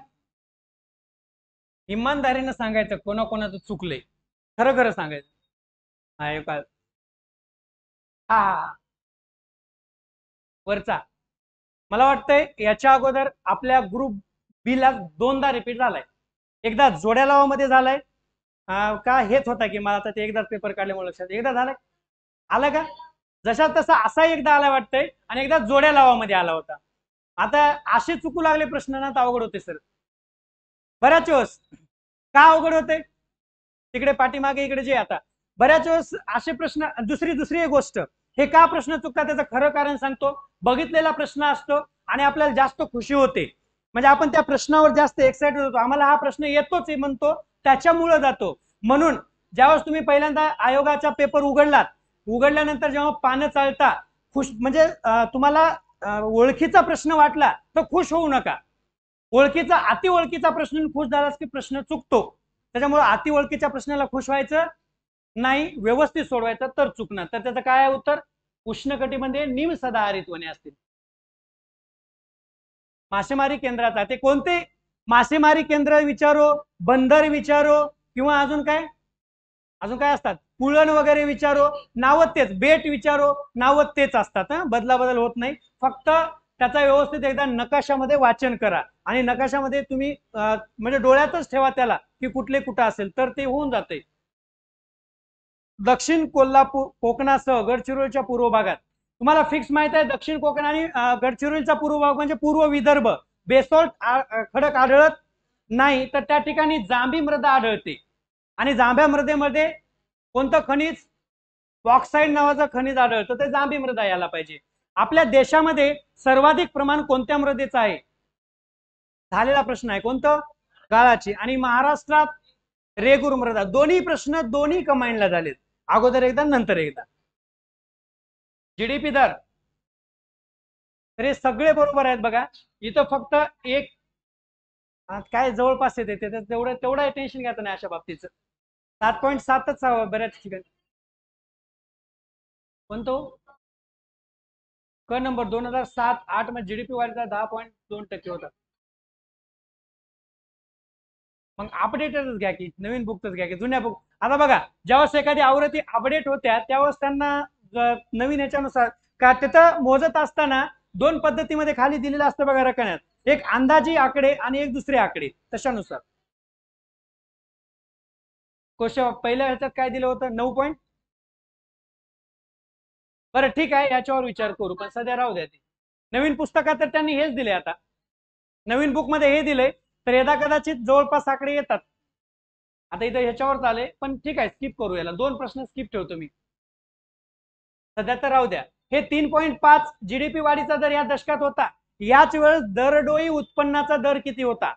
इमानदारीनं सांगायचं कोणाकोणाचं चुकलंय, खरं खरं सांगायचं. हा काय, हा वरचा मला वाटतंय याच्या अगोदर आपल्या ग्रुप बी ला 2दा रिपीट झालाय, एकदा जोड्या लावामध्ये झालाय, का हेच होता की मला आता ते एकदाच पेपर काढल्यामुळे लक्षात, एकदा झालाय, आलं का, जशा तसा असा एकदा आला वाटतंय, आणि एकदा जोड्या लावामध्ये आला होता. आता असे चुकू लागले प्रश्न ना तर अवघड होते सर. बऱ्याच वेळेस का अवघड होते, तिकडे पाठीमागे इकडे जे आता बऱ्याच वेळेस असे प्रश्न, दुसरी दुसरी एक गोष्ट, हे का प्रश्न चुकतात त्याचं खरं कारण सांगतो. बघितलेला प्रश्न असतो आणि आपल्याला जास्त खुशी होते, म्हणजे आपण त्या प्रश्नावर जास्त एक्साइटेड होतो, आम्हाला हा प्रश्न येतोच म्हणतो, त्याच्यामुळे जातो. म्हणून ज्यावेळेस तुम्ही पहिल्यांदा आयोगाचा पेपर उघडलात, उघडल्यानंतर जेव्हा पानं चालता खुश, म्हणजे तुम्हाला ओळखीचा प्रश्न वाटला तर खुश होऊ नका. ओळखीचा अति ओळखीचा प्रश्न खुश झालास की प्रश्न चुकतो. त्याच्यामुळे अति ओळखीच्या प्रश्नाला खुश व्हायचं नाही, व्यवस्थित सोडवायचं तर चुकणार. तर त्याचं काय आहे उत्तर, उष्णकटिबंधीय निम सदाहरित वने असतील. मासेमारी केंद्राचा ते कोणते, मासेमारी केंद्र विचारो, बंदर विचारो, किंवा अजून काय असतात, पुळण वगैरे विचारो, नावं तेच, बेट विचारो, नावं तेच असतात. बदला बदल होत नाही. फक्त त्याचा व्यवस्थित एकदा नकाशामध्ये वाचन करा आणि नकाशामध्ये तुम्ही म्हणजे डोळ्यातच ठेवा त्याला की कुठले कुठं असेल, तर ते होऊन जाते. दक्षिण कोल्हापूर कोकणासह गडचिरोलीच्या पूर्व भागात, तुम्हाला फिक्स माहित आहे दक्षिण कोकण आणि गडचिरोलीचा पूर्व भाग म्हणजे पूर्व विदर्भ, बेसॉल्ट खडक आढळत नाही, तर त्या ठिकाणी जांभी मृदा आढळते. आणि जांभ्या मृदेमध्ये कोणतं खनिज, बॉक्साईड नावाचं खनिज आढळतं, ते जांभी मृदा यायला पाहिजे. आपल्या देशामध्ये सर्वाधिक प्रमाण कोणत्या मृदेचं आहे, झालेला प्रश्न आहे, कोणतं, गाळाची. आणि महाराष्ट्रात रेगुर मृदा. दोन्ही प्रश्न दोन्ही कंबाईनला झालेत, अगोदर एकदा नंतर एकदा. जीडीपी दर, तर हे सगळे बरोबर आहेत बघा. इथं फक्त एक काय जवळपास येते, तेवढं तेवढं टेन्शन घ्यायचं नाही अशा बाबतीचं. 7.7च बऱ्याच ठिकाणी. कोणतो क नंबर 2007-8 मध्ये जीडीपी वाढीचा 10.2% होता. मग अपडेटच घ्या की, नवीन बुकच घ्या की, जुन्या बुक. आता बघा, ज्यावेळेस एखादी आवृत्ती अपडेट होत्या त्यावेळेस त्यांना नवीन ह्याच्यानुसार का तिथं मोजत असताना दोन पद्धतीमध्ये खाली दिलेलं असतं बघा रकान्यात, एक अंदाजी आकडे आणि एक दुसरे आकडे, तशानुसार. क्वेश्चन पहिल्या ह्याच्यात काय दिलं होतं, 9 बरं ठीक आहे, याच्यावर विचार करू, पण सध्या राहू द्या. ते नवीन पुस्तकात तर त्यांनी हेच दिले, आता नवीन बुक मध्ये हे दिले, तर यदा कदाचित जवळपास आकडे येतात. आता इथं ह्याच्यावर आले, पण ठीक आहे, स्किप करू, याला 2 प्रश्न स्किप ठेवतो मी, सध्या तर राहू द्या. हे 3.5 जीडीपी वाढीचा दर या दशकात होता. याच वेळेस दरडोई उत्पन्नाचा दर किती होता,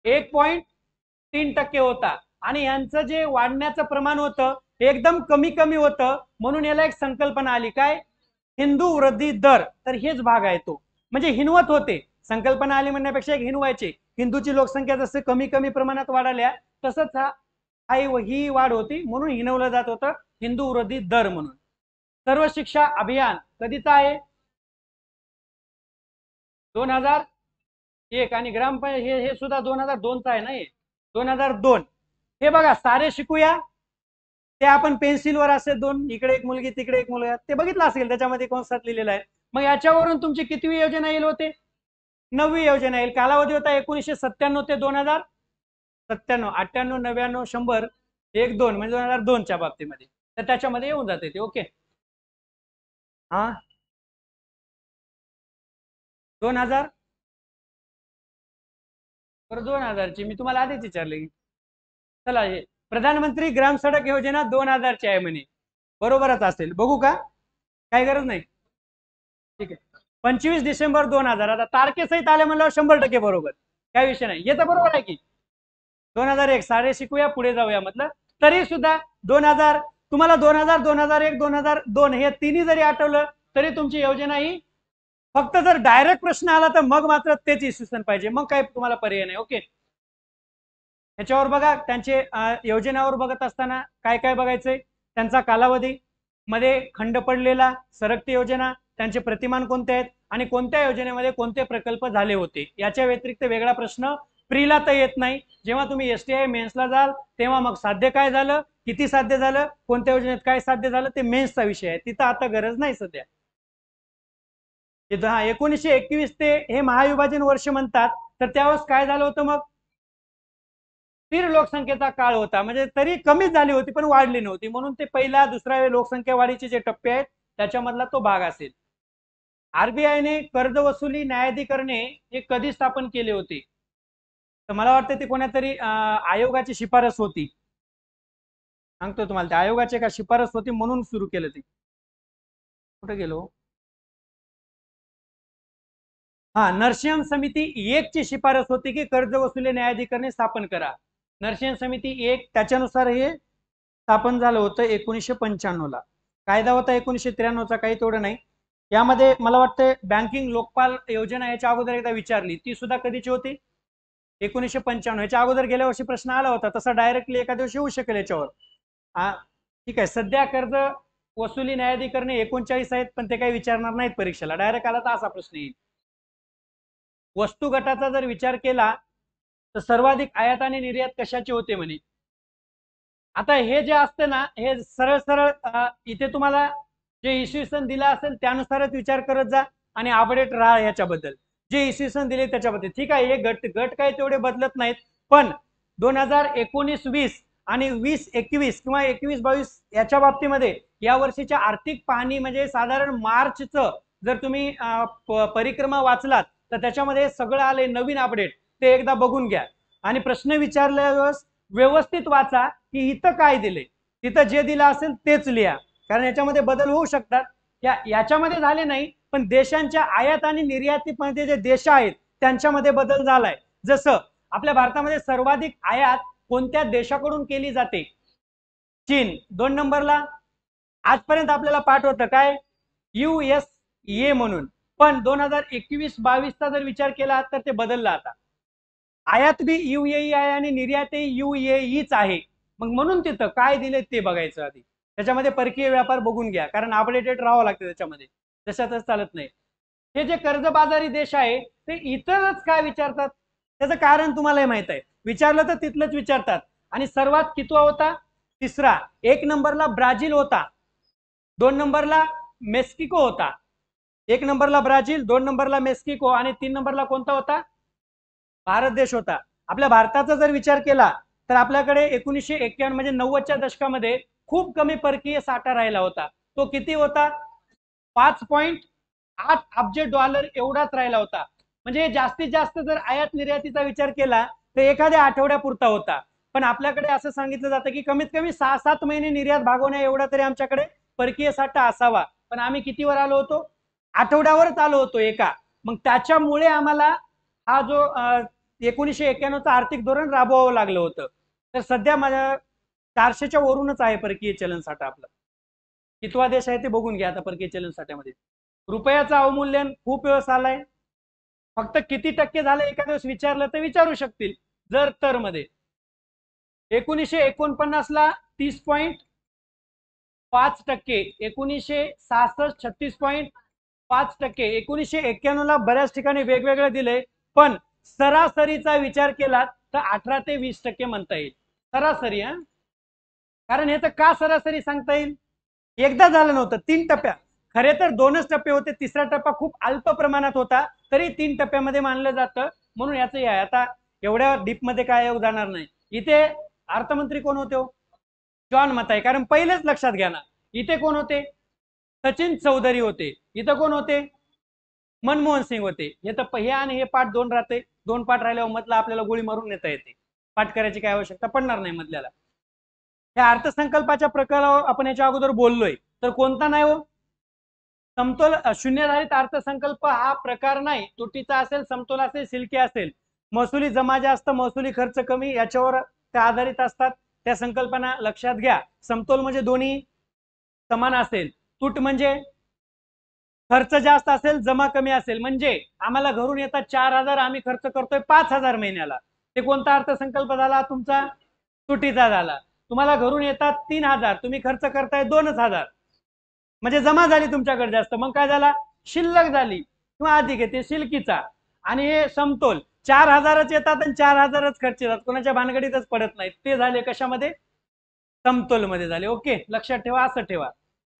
1.3% होता. आणि यांचं जे वाढण्याचं प्रमाण होतं एकदम कमी कमी होतं, म्हणून याला एक संकल्पना आली, काय, हिंदू वृद्धी दर. तर हेच भाग आहे तो, म्हणजे हिनवत होते, संकल्पना आली म्हणण्यापेक्षा एक हिनवायचे. हिंदूची लोकसंख्या जसं कमी कमी प्रमाणात वाढाल्या तसंच ही वाढ होती, म्हणून हिनवलं जात होतं हिंदू वृद्धी दर म्हणून. सर्व शिक्षा अभियान कधीचा आहे, 2001. आणि ग्रामपंचायत हे सुद्धा 2002चा आहे ना, 2002. हे बघा, सारे शिकूया, ते आपण पेन्सिलवर असे दोन, इकडे एक मुलगी तिकडे एक मुलगा, ते बघितलं असेल, त्याच्यामध्ये कंसात लिहिलेलं आहे. मग याच्यावरून तुमची कितवी योजना येईल होते, 9वी योजना येईल. कालावधी होता 1997 ते 2097, 98, 99, 100, 1, 2 म्हणजे 2002च्या बाबतीमध्ये, तर त्याच्यामध्ये येऊन जाते ते. ओके, हा 2000, बरं 2000ची मी तुम्हाला आधीच विचारले. चला, हे प्रधानमंत्री ग्राम सडक योजना 2000ची आहे म्हणे, बरोबरच असेल, बघू का, काही गरज नाही. ठीक आहे, 25 डिसेंबर 2000. आता तारखेसहित आले म्हणल्यावर 100% बरोबर, काही विषय नाही, येतं बरोबर आहे की. 2001 सारे शिकूया, पुढे जाऊया म्हटलं, तरी सुद्धा 2000, तुम्हाला 2000, 2001, 2002 हे तिन्ही जरी आठवलं तरी तुमची योजना ही, फक्त जर डायरेक्ट प्रश्न आला तर मग मात्र तेच इसवी पाहिजे, मग काही तुम्हाला पर्याय नाही. ओके, ह्याच्यावर बघा, त्यांचे योजनावर बघत असताना काय काय बघायचंय, त्यांचा कालावधी, मध्ये खंड पडलेला, सरकती योजना, त्यांचे प्रतिमान कोणते आहेत आणि कोणत्या योजनेमध्ये कोणते प्रकल्प झाले होते. याच्या व्यतिरिक्त वेगळा प्रश्न प्रीला तर येत नाही. जेव्हा तुम्ही STI मेन्सला जाल तेव्हा मग साध्य काय झालं, किती साध्य झालं, कोणत्या योजनेत काय साध्य झालं, ते मेन्सचा विषय आहे, तिथं आता गरज नाही सध्या. 1921 ते हे महाविभाजन वर्ष म्हणतात, तर त्यावेळेस काय झालं होतं, मग स्थिर लोकसंख्येचा काळ होता, म्हणजे तरी कमीच झाली होती पण वाढली नव्हती, म्हणून ते पहिला दुसरा लोकसंख्या वाढीचे जे टप्पे आहेत त्याच्यामधला तो भाग असेल. RBI ने कर्ज वसुली न्यायाधिकरणे हे कधी स्थापन केले होते, तर मला वाटतं ती कोणातरी आयोगाची शिफारस होती. सांगतो तुम्हाला, त्या आयोगाची का शिफारस होती म्हणून सुरू केलं ते. कुठे गेलो? हा, नरसिंह समिती एक ची शिफारस होती की कर्ज वसुली न्यायाधिकरणी स्थापन करा. नरसिंह समिती एक, त्याच्यानुसार हे स्थापन झालं होतं 1995 ला. कायदा होता 1993 चा, काही तेवढं नाही. यामध्ये मला वाटतं बँकिंग लोकपाल योजना याच्या अगोदर एकदा विचारली, ती सुद्धा कधीची होती? 1995. याच्या अगोदर गेल्या वर्षी प्रश्न आला होता, तसा डायरेक्टली एका दिवशी येऊ शकेल याच्यावर. ठीक आहे. सध्या कर्ज वसुली न्यायाधिकरणे 39 आहेत, पण ते काही विचारणार नाहीत परीक्षेला. डायरेक्ट आला तर असा प्रश्न येईल. वस्तू गटाचा जर विचार केला तर सर्वाधिक आयात आणि निर्यात कशाचे होते म्हणे. आता हे जे असते ना, हे सरळ सरळ इथे तुम्हाला जे इसवी सन दिला असेल त्यानुसारच विचार करत जा आणि अपडेट राहा याच्याबद्दल. जे इसवी सन दिले त्याच्याबद्दल. ठीक आहे, हे गट गट काही तेवढे बदलत नाहीत, पण 2019-20 आणि 20-21 किंवा 21-22 याच्या बाबतीमध्ये या वर्षीच्या आर्थिक पाहणी म्हणजे साधारण मार्चचं जर तुम्ही परिक्रमा वाचलात तर त्याच्यामध्ये सगळं आले नवीन अपडेट, ते एकदा बघून घ्या आणि प्रश्न विचारल्यावर व्यवस्थित वाचा की इथं काय दिले, तिथं जे दिलं असेल तेच लिहा, कारण याच्यामध्ये बदल होऊ शकतात. याच्यामध्ये झाले नाही, पण देशांच्या आयात आणि निर्यातीमध्ये जे देश आहेत त्यांच्यामध्ये बदल झालाय. जसं आपल्या भारतामध्ये सर्वाधिक आयात कोणत्या देशाकडून केली जाते? चीन 2 नंबरला. आजपर्यंत आपल्याला पाठ होतं काय? USA म्हणून. पण 2021-22 चा जर विचार केला तर ते बदललं. आता आयात बी UAE आहे आणि निर्यातही UAEच आहे. मग म्हणून तिथं काय दिले ते बघायचं आधी. त्याच्यामध्ये परकीय व्यापार बघून घ्या, कारण अपडेटेड राहावं लागतं त्याच्यामध्ये, तशातच चालत नाही. हे जे कर्जबाजारी देश आहे ते इतरच काय विचारतात, त्याचं कारण तुम्हाला माहित आहे. विचारलं तर तिथलंच विचारतात. आणि सर्वात कितवा होता? तिसरा. 1 नंबरला ब्राझील होता, 2 नंबरला मेक्सिको होता. 1 नंबरला ब्राझील, 2 नंबरला मेक्सिको आणि 3 नंबरला कोणता होता? भारत देश होता. आपल्या भारताचा जर विचार केला तर आपल्याकडे 1991 म्हणजे 90च्या दशकामध्ये खूप कमी परकीय साठा राहिला होता. तो किती होता? 5.8 अब्ज डॉलर एवढाच राहिला होता. म्हणजे जास्तीत जास्त जर आयात निर्यातीचा विचार केला तर एखाद्या आठवड्यापुरता होता. पण आपल्याकडे असं सांगितलं जातं की कमीत कमी 6-7 महिने निर्यात भागवण्या एवढा तरी आमच्याकडे परकीय साठा असावा. पण आम्ही कितीवर आलो होतो? आठवड्यावरच आलो होतो एका. मग त्याच्यामुळे आम्हाला हा जो 1991चा आर्थिक धोरण राबवावं लागलं होतं. तर सध्या माझ्या 400च्या वरूनच आहे परकीय चलन साठा आपला. कितवा देश आहे ते बघून घ्या आता परकीय चलन साठ्यामध्ये. रुपयाचं अवमूल्यन खूप वेळेस आलंय. फक्त किती टक्के झालं एका दिवस विचारलं तर विचारू शकतील जर तर मध्ये. 1949 ला 30.5%, 1966 36.5%, 1991 ला बऱ्याच ठिकाणी वेगवेगळे दिले, पण सरासरीचा विचार केला तर 18 ते 20% म्हणता येईल. सरासरी. कारण ह्याचं का सरासरी सांगता येईल? एकदा झालं नव्हतं, 3 टप्प्या. खरे तर 2च टप्पे होते, तिसरा टप्पा खूप अल्प प्रमाणात होता, तरी 3 टप्प्यामध्ये मानलं जातं. म्हणून याचं आहे. आता एवढ्या डीप मध्ये काय जाणार नाही. इथे अर्थमंत्री कोण होते? जॉन मताई. कारण पहिलेच लक्षात घ्या ना, इथे कोण होते? सचिन चौधरी होते. इथं कोण होते? मनमोहन सिंग होते. हे तर हे आणि हे पाठ 2 राहते. 2 पाठ राहिल्यावर मधला आपल्याला गोळी मारून नेता येते. पाठ करायची काय आवश्यकता पडणार नाही मधल्याला. या अर्थसंकल्पाच्या प्रकारावर आपण याच्या अगोदर बोललोय, तर कोणता नाही हो? समतोल शून्यधारित अर्थसंकल्प हा प्रकार नाही. तुटीचा असेल, समतोल असेल, सिल्की असेल. महसुली जमा जास्त, महसुली खर्च कमी याच्यावर त्या आधारित असतात. त्या संकल्पना लक्षात घ्या. समतोल म्हणजे दोन्ही समान असेल. तूट म्हणजे खर्च जास्त असेल, जमा कमी असेल. म्हणजे आम्हाला घरून येतात 4,000, आम्ही खर्च करतोय 5,000 महिन्याला. ते कोणता अर्थसंकल्प झाला तुमचा? तुटीचा झाला. तुम्हाला घरून येतात 3,000, तुम्ही खर्च करताय 2,000, म्हणजे जमा झाली तुमच्याकडे जास्त. मग काय झाला? शिल्लक झाली किंवा अधिक येते, शिल्कीचा. आणि हे समतोल 4,000च येतात आणि 4,000च खर्च येतात, कोणाच्या भानगडीतच पडत नाहीत. ते झाले कशामध्ये? समतोल मध्ये झाले. ओके, लक्षात ठेवा. असं ठेवा.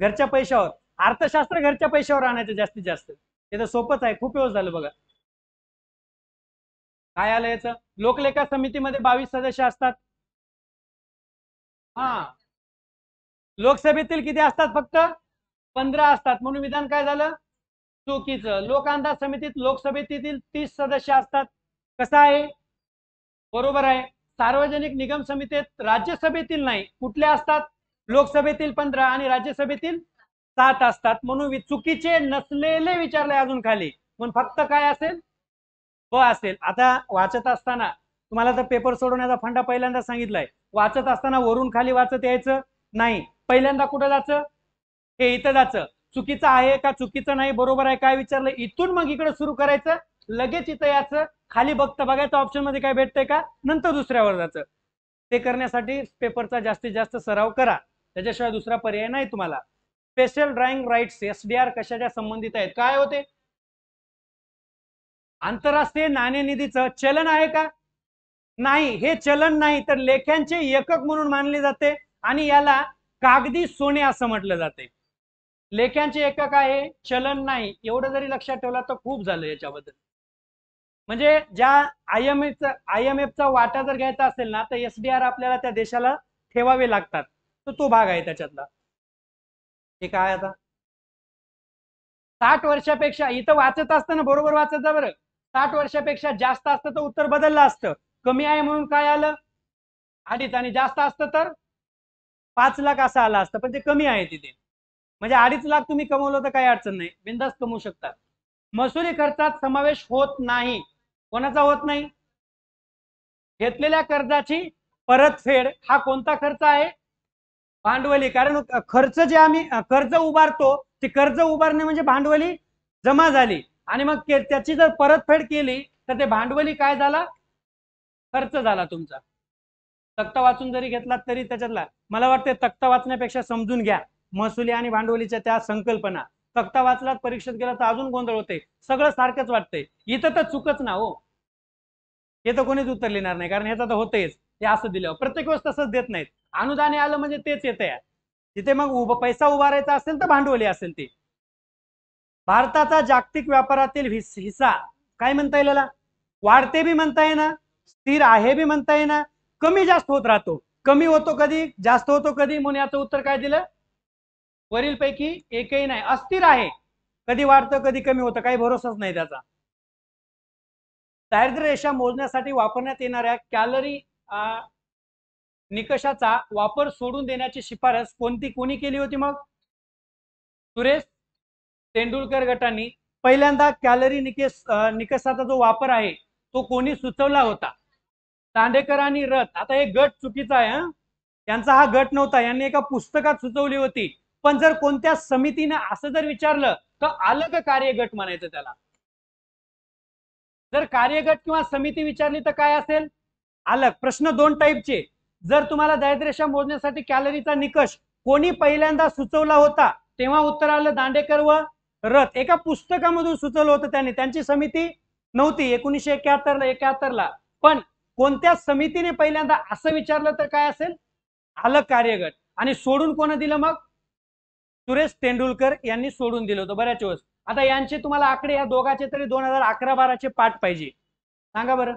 घरच्या पैशावर अर्थशास्त्र घरच्या पैशावर आणायचं जास्तीत जास्त. हे तर सोपंच आहे. खूप वेळ झालं बघा. काय आलं याचं? लोकलेखा समितीमध्ये 22 सदस्य असतात. हा, लोकसभेतील किती असतात? फक्त 15 असतात. म्हणून विधान काय झालं? चुकीचं. लोक अंदाज समितीत लोकसभेतील 30 सदस्य असतात. कसं आहे? बरोबर आहे. सार्वजनिक निगम समितीत राज्यसभेतील नाही, कुठल्या असतात? लोकसभेतील 15 आणि राज्यसभेतील 7 असतात. म्हणून चुकीचे नसलेले विचारले अजून खाली, म्हणून फक्त काय असेल? ब असेल. आता वाचत असताना तुम्हाला तर पेपर सोडवण्याचा फंडा पहिल्यांदा सांगितलाय. वाचत असताना वरून खाली वाचत यायचं नाही. पहिल्यांदा कुठं जायचं? हे इथं जायचं. चुकीचं आहे का चुकीचं नाही, बरोबर आहे काय विचारलं, इथून मग इकडे सुरू करायचं. लगेच इथं याचं, खाली बघायचं ऑप्शन मध्ये काय भेटतंय का, नंतर दुसऱ्यावर जायचं. ते करण्यासाठी पेपरचा जास्तीत जास्त सराव करा, त्याच्याशिवाय दुसरा पर्याय नाही तुम्हाला. स्पेशल ड्रॉइंग राईट्स एसडीआर कशाच्या संबंधित आहेत? काय होते? आंतरराष्ट्रीय नाणेनिधीचं चलन आहे का? नाही, हे चलन नाही तर लेख्यांचे एकक म्हणून मानले जाते आणि याला कागदी सोने असं म्हटलं जाते. लेख्यांचे एकक आहे, चलन नाही. एवढं जरी लक्षात ठेवला तर खूप झालं याच्याबद्दल. म्हणजे ज्या आयएमएफचा वाटा जर घ्यायचा असेल ना, तर एसडीआर आपल्याला त्या देशाला ठेवावे लागतात. तर तो भाग आहे त्याच्यातला. हे काय आता 60 वर्षापेक्षा, इथं वाचत असताना बरोबर वाचत जा बरं. 60 वर्षापेक्षा जास्त असतं तर उत्तर बदललं असतं. कमी आहे म्हणून काय आलं? अडीच. आणि जास्त असतं तर 5 लाख असं आलं असतं, पण ते कमी आहे तिथे. म्हणजे 2.5 लाख तुम्ही कमवलं तर काही अडचण नाही, बिंदास कमवू शकता. महसुली खर्चात समावेश होत नाही. कोणाचा होत नाही? घेतलेल्या कर्जाची परतफेड हा कोणता खर्च आहे? भांडवली. कारण खर्च जे आम्ही कर्ज उभारतो, ते कर्ज उभारणे म्हणजे भांडवली जमा झाली आणि मग त्याची जर परतफेड केली तर ते भांडवली काय झाला? खर्च झाला तुमचा. तक्ता वाचून जरी घेतला तरी त्याच्यातला, मला वाटते तक्ता वाचण्यापेक्षा समजून घ्या महसुली आणि भांडवलीच्या त्या संकल्पना. तक्ता वाचलात परीक्षेत गेला तर अजून गोंधळ होते, सगळं सारखंच वाटतंय. इथं तर चुकच ना हो, हे तर कोणीच उत्तर लिहिणार नाही, कारण ह्याचं तर होतेच. हे असं दिलं प्रत्येक वेळेस तसंच देत नाहीत. अनुदाने आलं म्हणजे तेच येतं या. तिथे मग पैसा उभारायचा असेल तर भांडवली असेल ते. भारताचा जागतिक व्यापारातील हिस्सा काय म्हणता येईल? वाढते बी म्हणता येईना, स्थिर आहे बी म्हणता येईना, कमी जास्त होत राहतो. कमी होतो कधी, जास्त होतो कधी, म्हणून याचं उत्तर काय दिलं? वरील पैकी एकही नाही. अस्थिर आहे, कधी वाढतं कधी कमी होतं, काही भरोसाच नाही त्याचा. दारिद्र्य रेषा मोजण्यासाठी वापरण्यात येणाऱ्या कॅलरी निकषाचा वापर सोडून देण्याची शिफारस कोणी केली होती? मग सुरेश तेंडुलकर गटाने पहिल्यांदा कॅलरी निकषाचा जो वापर आहे तो कोणी सुचवला होता? दांडेकर आणि रथ. आता हे गट चुकीचा आहे, त्यांचा हा गट नव्हता, यांनी एका पुस्तकात सुचवली होती. पण जर कोणत्या समितीने असं जर विचारलं तर अलग कार्यगट म्हणायचं त्याला. जर कार्यगट किंवा समिती विचारली तर काय असेल? अलग. प्रश्न दोन टाईपचे. जर तुम्हाला दारिद्र्यरेषा मोजण्यासाठी कॅलरीचा निकष कोणी पहिल्यांदा सुचवला होता, तेव्हा उत्तर आलं दांडेकर व रथ. एका पुस्तकामधून सुचवलं होतं त्यांनी, त्यांची समिती नव्हती 1971 ला. पण कोणत्या समितीने पहिल्यांदा असं विचारलं तर काय असेल? अलग कार्यगट. आणि सोडून कोण दिलं? मग सुरेश तेंडुलकर यांनी सोडून दिलं होतं बऱ्याच वेळेस. आता यांचे तुम्हाला आकडे या दोघांचे तरी 2011-12 पाठ पाहिजे. सांगा बरं.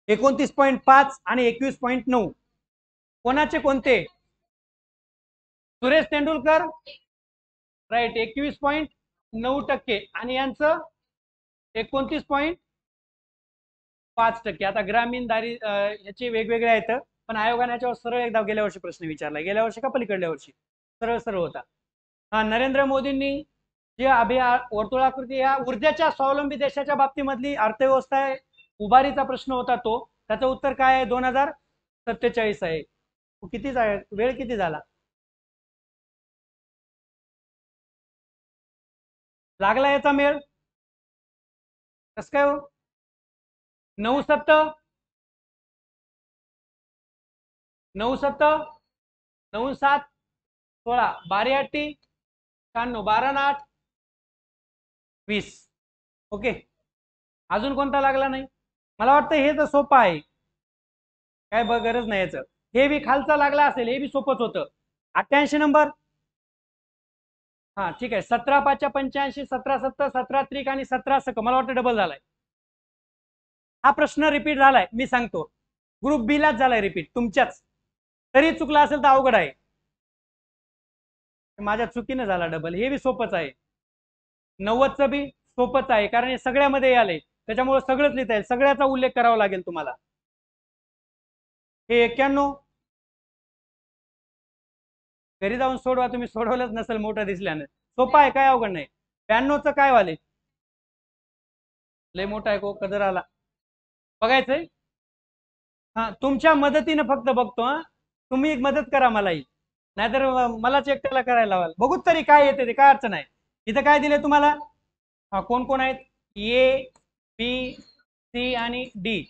29.5 आणि 21.9 कोणाचे कोणते? सुरेश तेंडुलकर राईट 21.9% आणि यांचं 29.5%. आता ग्रामीण ह्याचे वेगवेगळे आहेत, पण आयोगाने याच्यावर सरळ एकदा गेल्या वर्षी प्रश्न विचारला, गेल्या वर्षी का पलीकडल्या वर्षी, सरळ सरळ होता. हा, नरेंद्र मोदींनी जे वर्तुळाकृती या ऊर्जेच्या स्वावलंबी देशाच्या बाबतीमधली अर्थव्यवस्था आहे, उभारीचा प्रश्न होता तो. त्याचं उत्तर काय आहे? 2047 आहे. किती वेळ किती झाला? लागला याचा मेळ? कस काय हो? 9-7 9-7 9-7 16 12-8 96 12-8 20. ओके. अजून कोणता लागला नाही? मला वाटतं हे तर सोपं आहे, काय गरज नाही याचं. हे बी खालचा लागला असेल, हे बी सोपंच होतं. 88 नंबर. हा ठीक आहे. 17-5-85 17-7 17-3 आणि 17 मला वाटतं डबल झालाय. हा प्रश्न रिपीट झालाय, मी सांगतो. ग्रुप बी लाच झालाय रिपीट तुमच्याच. तरी चुकला असेल तर अवघड आहे. माझ्या चुकीने झाला डबल. हे बी सोपंच आहे. 90चं बी सोपंच आहे, कारण हे सगळ्यामध्ये आले, त्याच्यामुळे सगळंच लिहिता येईल, सगळ्याचा उल्लेख करावा लागेल तुम्हाला. हे 91. घरी जाऊन सोडवा, तुम्ही सोडवलंच नसेल मोठं दिसल्यानं. सोपा आहे, काय अवघड नाही. 92चं काय वाले, लय मोठा आहे को कदर आला, बघायचंय. हा, तुमच्या मदतीने फक्त बघतो. हा, तुम्ही एक मदत करा मलाही, नाहीतर मलाच एकट्याला करायला लावाल. बघूत तरी काय येते ते, काय अडचण आहे. इथं काय दिले तुम्हाला, हा कोण कोण आहेत, ए बी सी आणि D.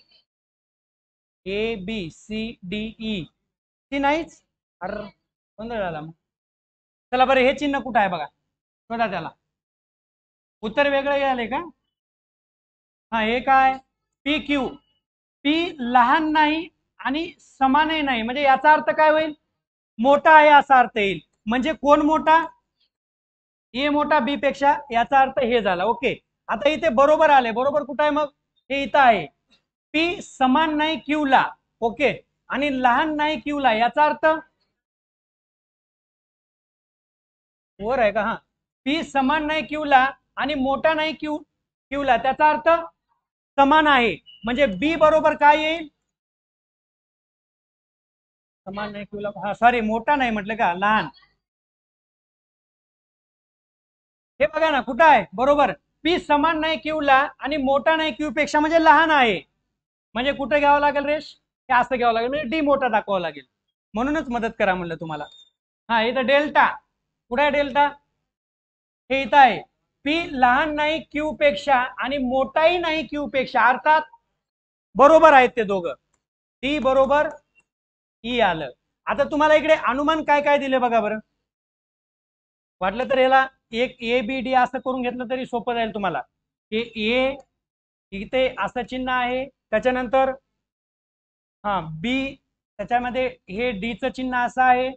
A B C D E, ती नाहीच. अरे गोंधळ झाला मग. चला बरं, हे चिन्ह कुठं आहे बघा, शोधा त्याला. उत्तर वेगळं आले का. हा, हे काय, पी क्यू. पी लहान नाही आणि समानही नाही, म्हणजे याचा अर्थ काय होईल, मोठा आहे असा अर्थ येईल. म्हणजे कोण मोठा, ए मोठा बी पेक्षा, याचा अर्थ हे झाला. ओके, आता इथे बरोबर आले. बरोबर कुठं आहे मग, हे इथं आहे. पी समान नाही क्यू ला, ओके, आणि लहान नाही क्यू ला, याचा अर्थ वर आहे का. हा, पी समान नाही क्यू ला आणि मोठा नाही क्यू ला, त्याचा अर्थ समान आहे. म्हणजे बी बरोबर काय येईल, समान नाही क्यू ला, हा सॉरी मोठा नाही म्हटलं का, लहान. हे बघा ना कुठं आहे बरोबर, पी समान नाही क्यू ला आणि मोठा नाही क्यू पेक्षा, म्हणजे लहान आहे. म्हणजे कुठे घ्यावं लागेल रेश, हे असं घ्यावं लागेल, म्हणजे डी मोठा दाखवावं लागेल. म्हणूनच मदत करा म्हणलं तुम्हाला. हा, इथं डेल्टा कुठे आहे, डेल्टा हे इथं आहे. पी लहान नाही क्यू पेक्षा आणि मोठाही नाही क्यू पेक्षा, अर्थात बरोबर आहेत ते दोघं. डी बरोबर ई आलं. आता तुम्हाला इकडे अनुमान काय काय दिले बघा बरं. वाटलं तर याला एक ए बी डी असं करून घेतलं तरी सोपं जाईल तुम्हाला. ए इथे असं चिन्ह आहे, त्याच्यानंतर हा बी, त्याच्यामध्ये हे डी चं चिन्ह असं आहे,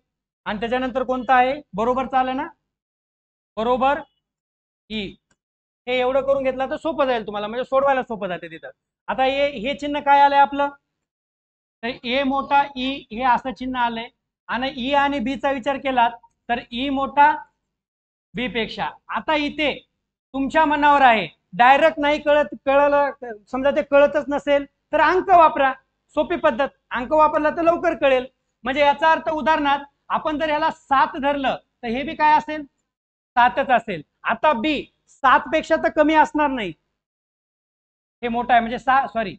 आणि त्याच्यानंतर कोणतं आहे, बरोबर चालेल ना, बरोबर ई. हे एवढं करून घेतलं तर सोपं जाईल तुम्हाला, म्हणजे सोडवायला सोपं जाते तिथं. आता हे चिन्ह काय आलंय आपलं, तर ए मोठा ई हे असं चिन्ह आलंय, आणि ई आणि बी चा विचार केलात तर ई मोठा बी पेक्षा. आता इथे तुमच्या मनावर आहे, डायरेक्ट नाही कळलं, समजा ते कळतच नसेल तर अंक वापरा, सोपी पद्धत. अंक वापरला तर लवकर कळेल. म्हणजे याचा अर्थ, उदाहरणार्थ आपण जर ह्याला 7 धरलं तर हे बी काय असेल, 7च असेल. आता बी 7 पेक्षा तर कमी असणार नाही, हे मोठा आहे म्हणजे सॉरी,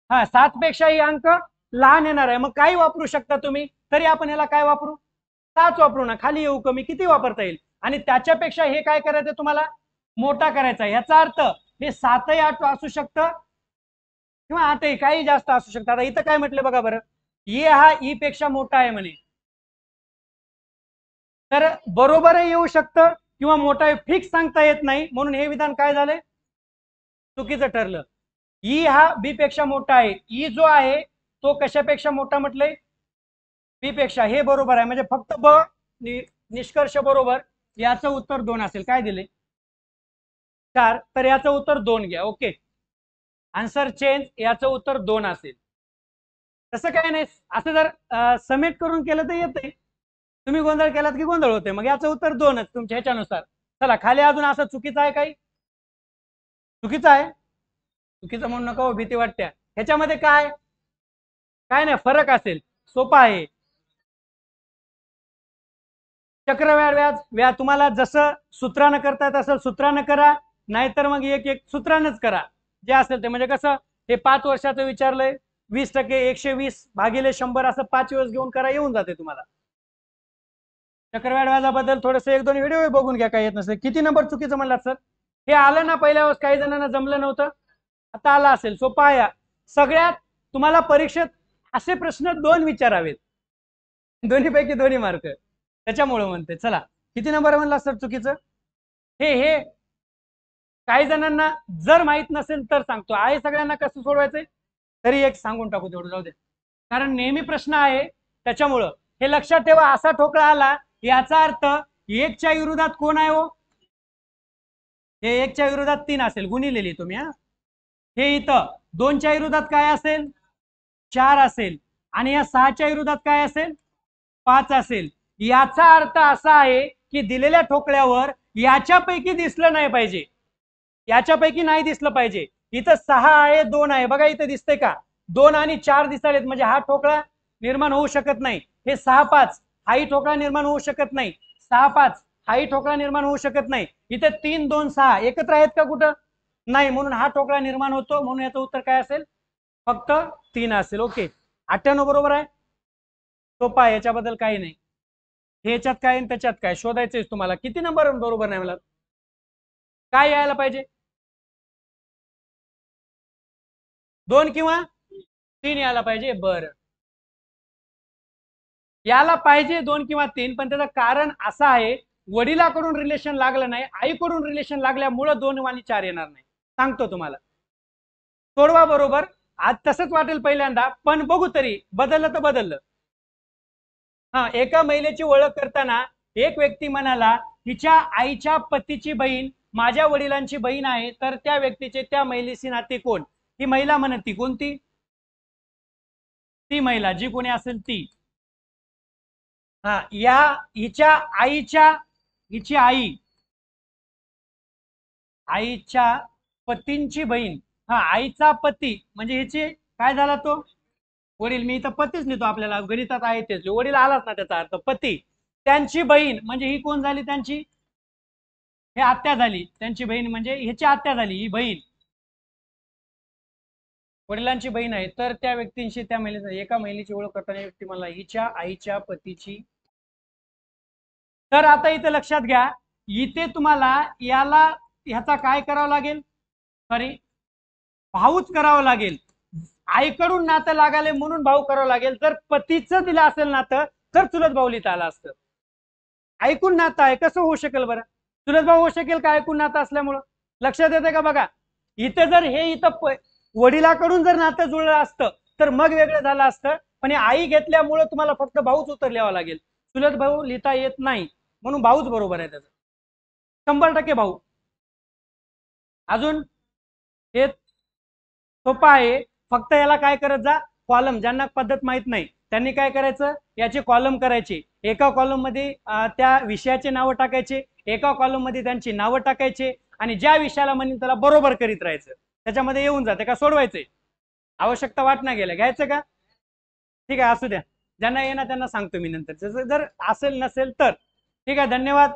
हा 7 पेक्षा ही अंक लहान येणार आहे. मग काही वापरू शकता तुम्ही, तरी आपण याला काय वापरू, 7 वापरू ना, खाली येऊ कमी किती वापरता येईल. आणि त्याच्यापेक्षा हे काय करायचं तुम्हाला, मोठा करायचा. याचा अर्थ हे 7ही 8 असू शकतं किंवा 8ही काही जास्त असू शकतं. आता इथं काय म्हटलं बघा बरं, ए हा ई पेक्षा मोठा आहे म्हणे, तर बरोबरही येऊ शकतं किंवा मोठा आहे, फिक्स सांगता येत नाही. म्हणून हे विधान काय झालंय, चुकीचं ठरलं. ई हा बी पेक्षा मोठा आहे, ई जो आहे तो कशापेक्षा मोठा म्हटलंय, बी पेक्षा. हे बरोबर आहे, म्हणजे फक्त ब निष्कर्ष बरोबर. याचं उत्तर 2 असेल. काय दिले, 4, तर याचं उत्तर 2 घ्या. ओके, आन्सर चेंज, याचं उत्तर 2 असेल. तसं काय नाही, असं जर सबमिट करून केलं तर येते, तुम्ही गोंधळ केलात की गोंधळ होते. मग याचं उत्तर 2च तुमच्या ह्याच्यानुसार. चला खाली अजून असं चुकीचं आहे, काही चुकीचं आहे, चुकीचं म्हणून नका, भीती वाटते. ह्याच्यामध्ये काय काय नाही, फरक असेल, सोपा आहे. चक्रव्याढ व्याज तुम्हाला जसं सूत्रानं करता तसं सूत्रानं करा, नाहीतर मग एक एक सूत्रानंच करा, जे असेल ते. म्हणजे कसं, हे 5 वर्षाचं विचारलंय, 20% 120 भागिले 100 असं 5 वेळेस घेऊन करा, येऊन जाते तुम्हाला. चक्रव्याढ व्याजाबद्दल थोडंसं 1-2 व्हिडिओ बघून घ्या, काय येत नसेल. किती नंबर चुकीचं म्हणलात सर, हे आलं ना पहिल्या वेळेस, काही जणांना जमलं नव्हतं, आता आला असेल. सोपा आहे. सगळ्यात तुम्हाला परीक्षेत असे प्रश्न 2 विचारावेत, दोन्हीपैकी 2 मार्क, त्याच्यामुळे म्हणते. चला, किती नंबर म्हणला सर चुकीचं, हे काही जणांना जर माहित नसेल तर सांगतो, आहे सगळ्यांना कसं सोडवायचंय, तरी एक सांगून टाकू, तेवढं जाऊ दे, कारण नेहमी प्रश्न आहे त्याच्यामुळं. हे लक्षात ठेवा, असा ठोकळा आला याचा अर्थ 1च्या विरोधात कोण आहे हो, हे 1च्या विरोधात 3 असेल, गुणिलेली तुम्ही. हा, हे इथं 2च्या विरोधात काय असेल, 4 असेल, आणि या 6च्या विरोधात काय असेल, 5 असेल. याचा अर्थ असा आहे की दिलेल्या ठोकळ्यावर याच्यापैकी दिसलं नाही पाहिजे, याच्यापैकी नाही दिसलं पाहिजे. इथं 6 आहे, 2 आहे, बघा इथं दिसतंय का, 2 आणि 4 दिसतायत, म्हणजे हा ठोकळा निर्माण होऊ शकत नाही. हे 6-5 हाही ठोकळा निर्माण होऊ शकत नाही. 6-5 हाही ठोकळा निर्माण होऊ शकत नाही. इथे 3 2 6 एकत्र आहेत का कुठं? नाही, म्हणून हा ठोकळा निर्माण होतो. म्हणून याचं उत्तर काय असेल? फक्त 3 असेल. ओके, 98 बरोबर आहे. सोपा आहे, याच्याबद्दल काही नाही. ह्याच्यात काय आणि त्याच्यात काय शोधायचंय तुम्हाला. किती नंबर बरोबर नाही मला काय यायला पाहिजे? 2 किंवा 3 यायला पाहिजे. बरं, याला पाहिजे 2 किंवा 3, पण त्याचं कारण असं आहे, वडिलाकडून रिलेशन लागलं नाही, आईकडून रिलेशन लागल्यामुळे 2 आणि 4 येणार नाही. सांगतो तुम्हाला, सोडवा बरोबर. आज तसंच वाटेल पहिल्यांदा, पण बघू तरी. बदललं तर बदललं. हा, एका महिलेची ओळख करताना एक व्यक्ती म्हणाला, तिच्या आईच्या पतीची बहीण माझ्या वडिलांची बहीण आहे, तर त्या व्यक्तीचे त्या महिलेशी नाते कोण? ही महिला म्हणती कोणती? ती महिला जी कोणी असेल ती. हा, या हिच्या आईच्या, हिची आई आईच्या पतींची बहीण. हा, आईचा पती म्हणजे हिची काय झाला तो? वडील. मी इथं पतीच नेतो, आपल्याला गणितात आहे तेच. वडील आलाच ना त्याचा अर्थ पती. त्यांची बहीण म्हणजे ही कोण झाली? त्यांची हे आत्या झाली. त्यांची बहीण म्हणजे ह्याची आत्या झाली, ही बहीण वडिलांची बहीण आहे. तर त्या व्यक्तींशी, त्या महिलेचा, एका महिलेची ओळख करताना व्यक्ती मला हिच्या आईच्या पतीची. तर आता इथे लक्षात घ्या, इथे तुम्हाला याला ह्याचा काय करावं लागेल? सॉरी, भाऊच करावं लागेल. आईकडून नातं लागाले म्हणून भाऊ करावं लागेल. जर पतीचं दिलं असेल नातं, तर चुलत भाऊ लिहिता आलं असतं. ऐकून नातं आहे, कसं होऊ शकेल बरं? चुलत भाऊ होऊ शकेल का ऐकून नातं असल्यामुळं? लक्षात येते का? बघा, इथं जर हे इथं वडिलाकडून जर नातं जुळलं असतं तर मग वेगळं झालं असतं. पण आई घेतल्यामुळे तुम्हाला फक्त भाऊच उत्तर लिहावं लागेल. चुलत भाऊ लिहिता येत नाही, म्हणून भाऊच बरोबर आहे त्याचं. 100% भाऊ. अजून हे सोपं आहे. फक्त याला काय करत जा, कॉलम. ज्यांना पद्धत माहित नाही त्यांनी काय करायचं, याचे कॉलम करायचे. एका कॉलम मध्ये त्या विषयाचे नावं टाकायचे, एका कॉलम मध्ये त्यांची नावं टाकायचे, आणि ज्या विषयाला म्हणेल त्याला बरोबर करीत राहायचं. त्याच्यामध्ये येऊन जाते का सोडवायचंय? आवश्यकता वाटणं गेलं, घ्यायचं का? ठीक आहे, असू द्या. ज्यांना येणार त्यांना सांगतो मी नंतर, जर असेल नसेल तर. ठीक आहे, धन्यवाद.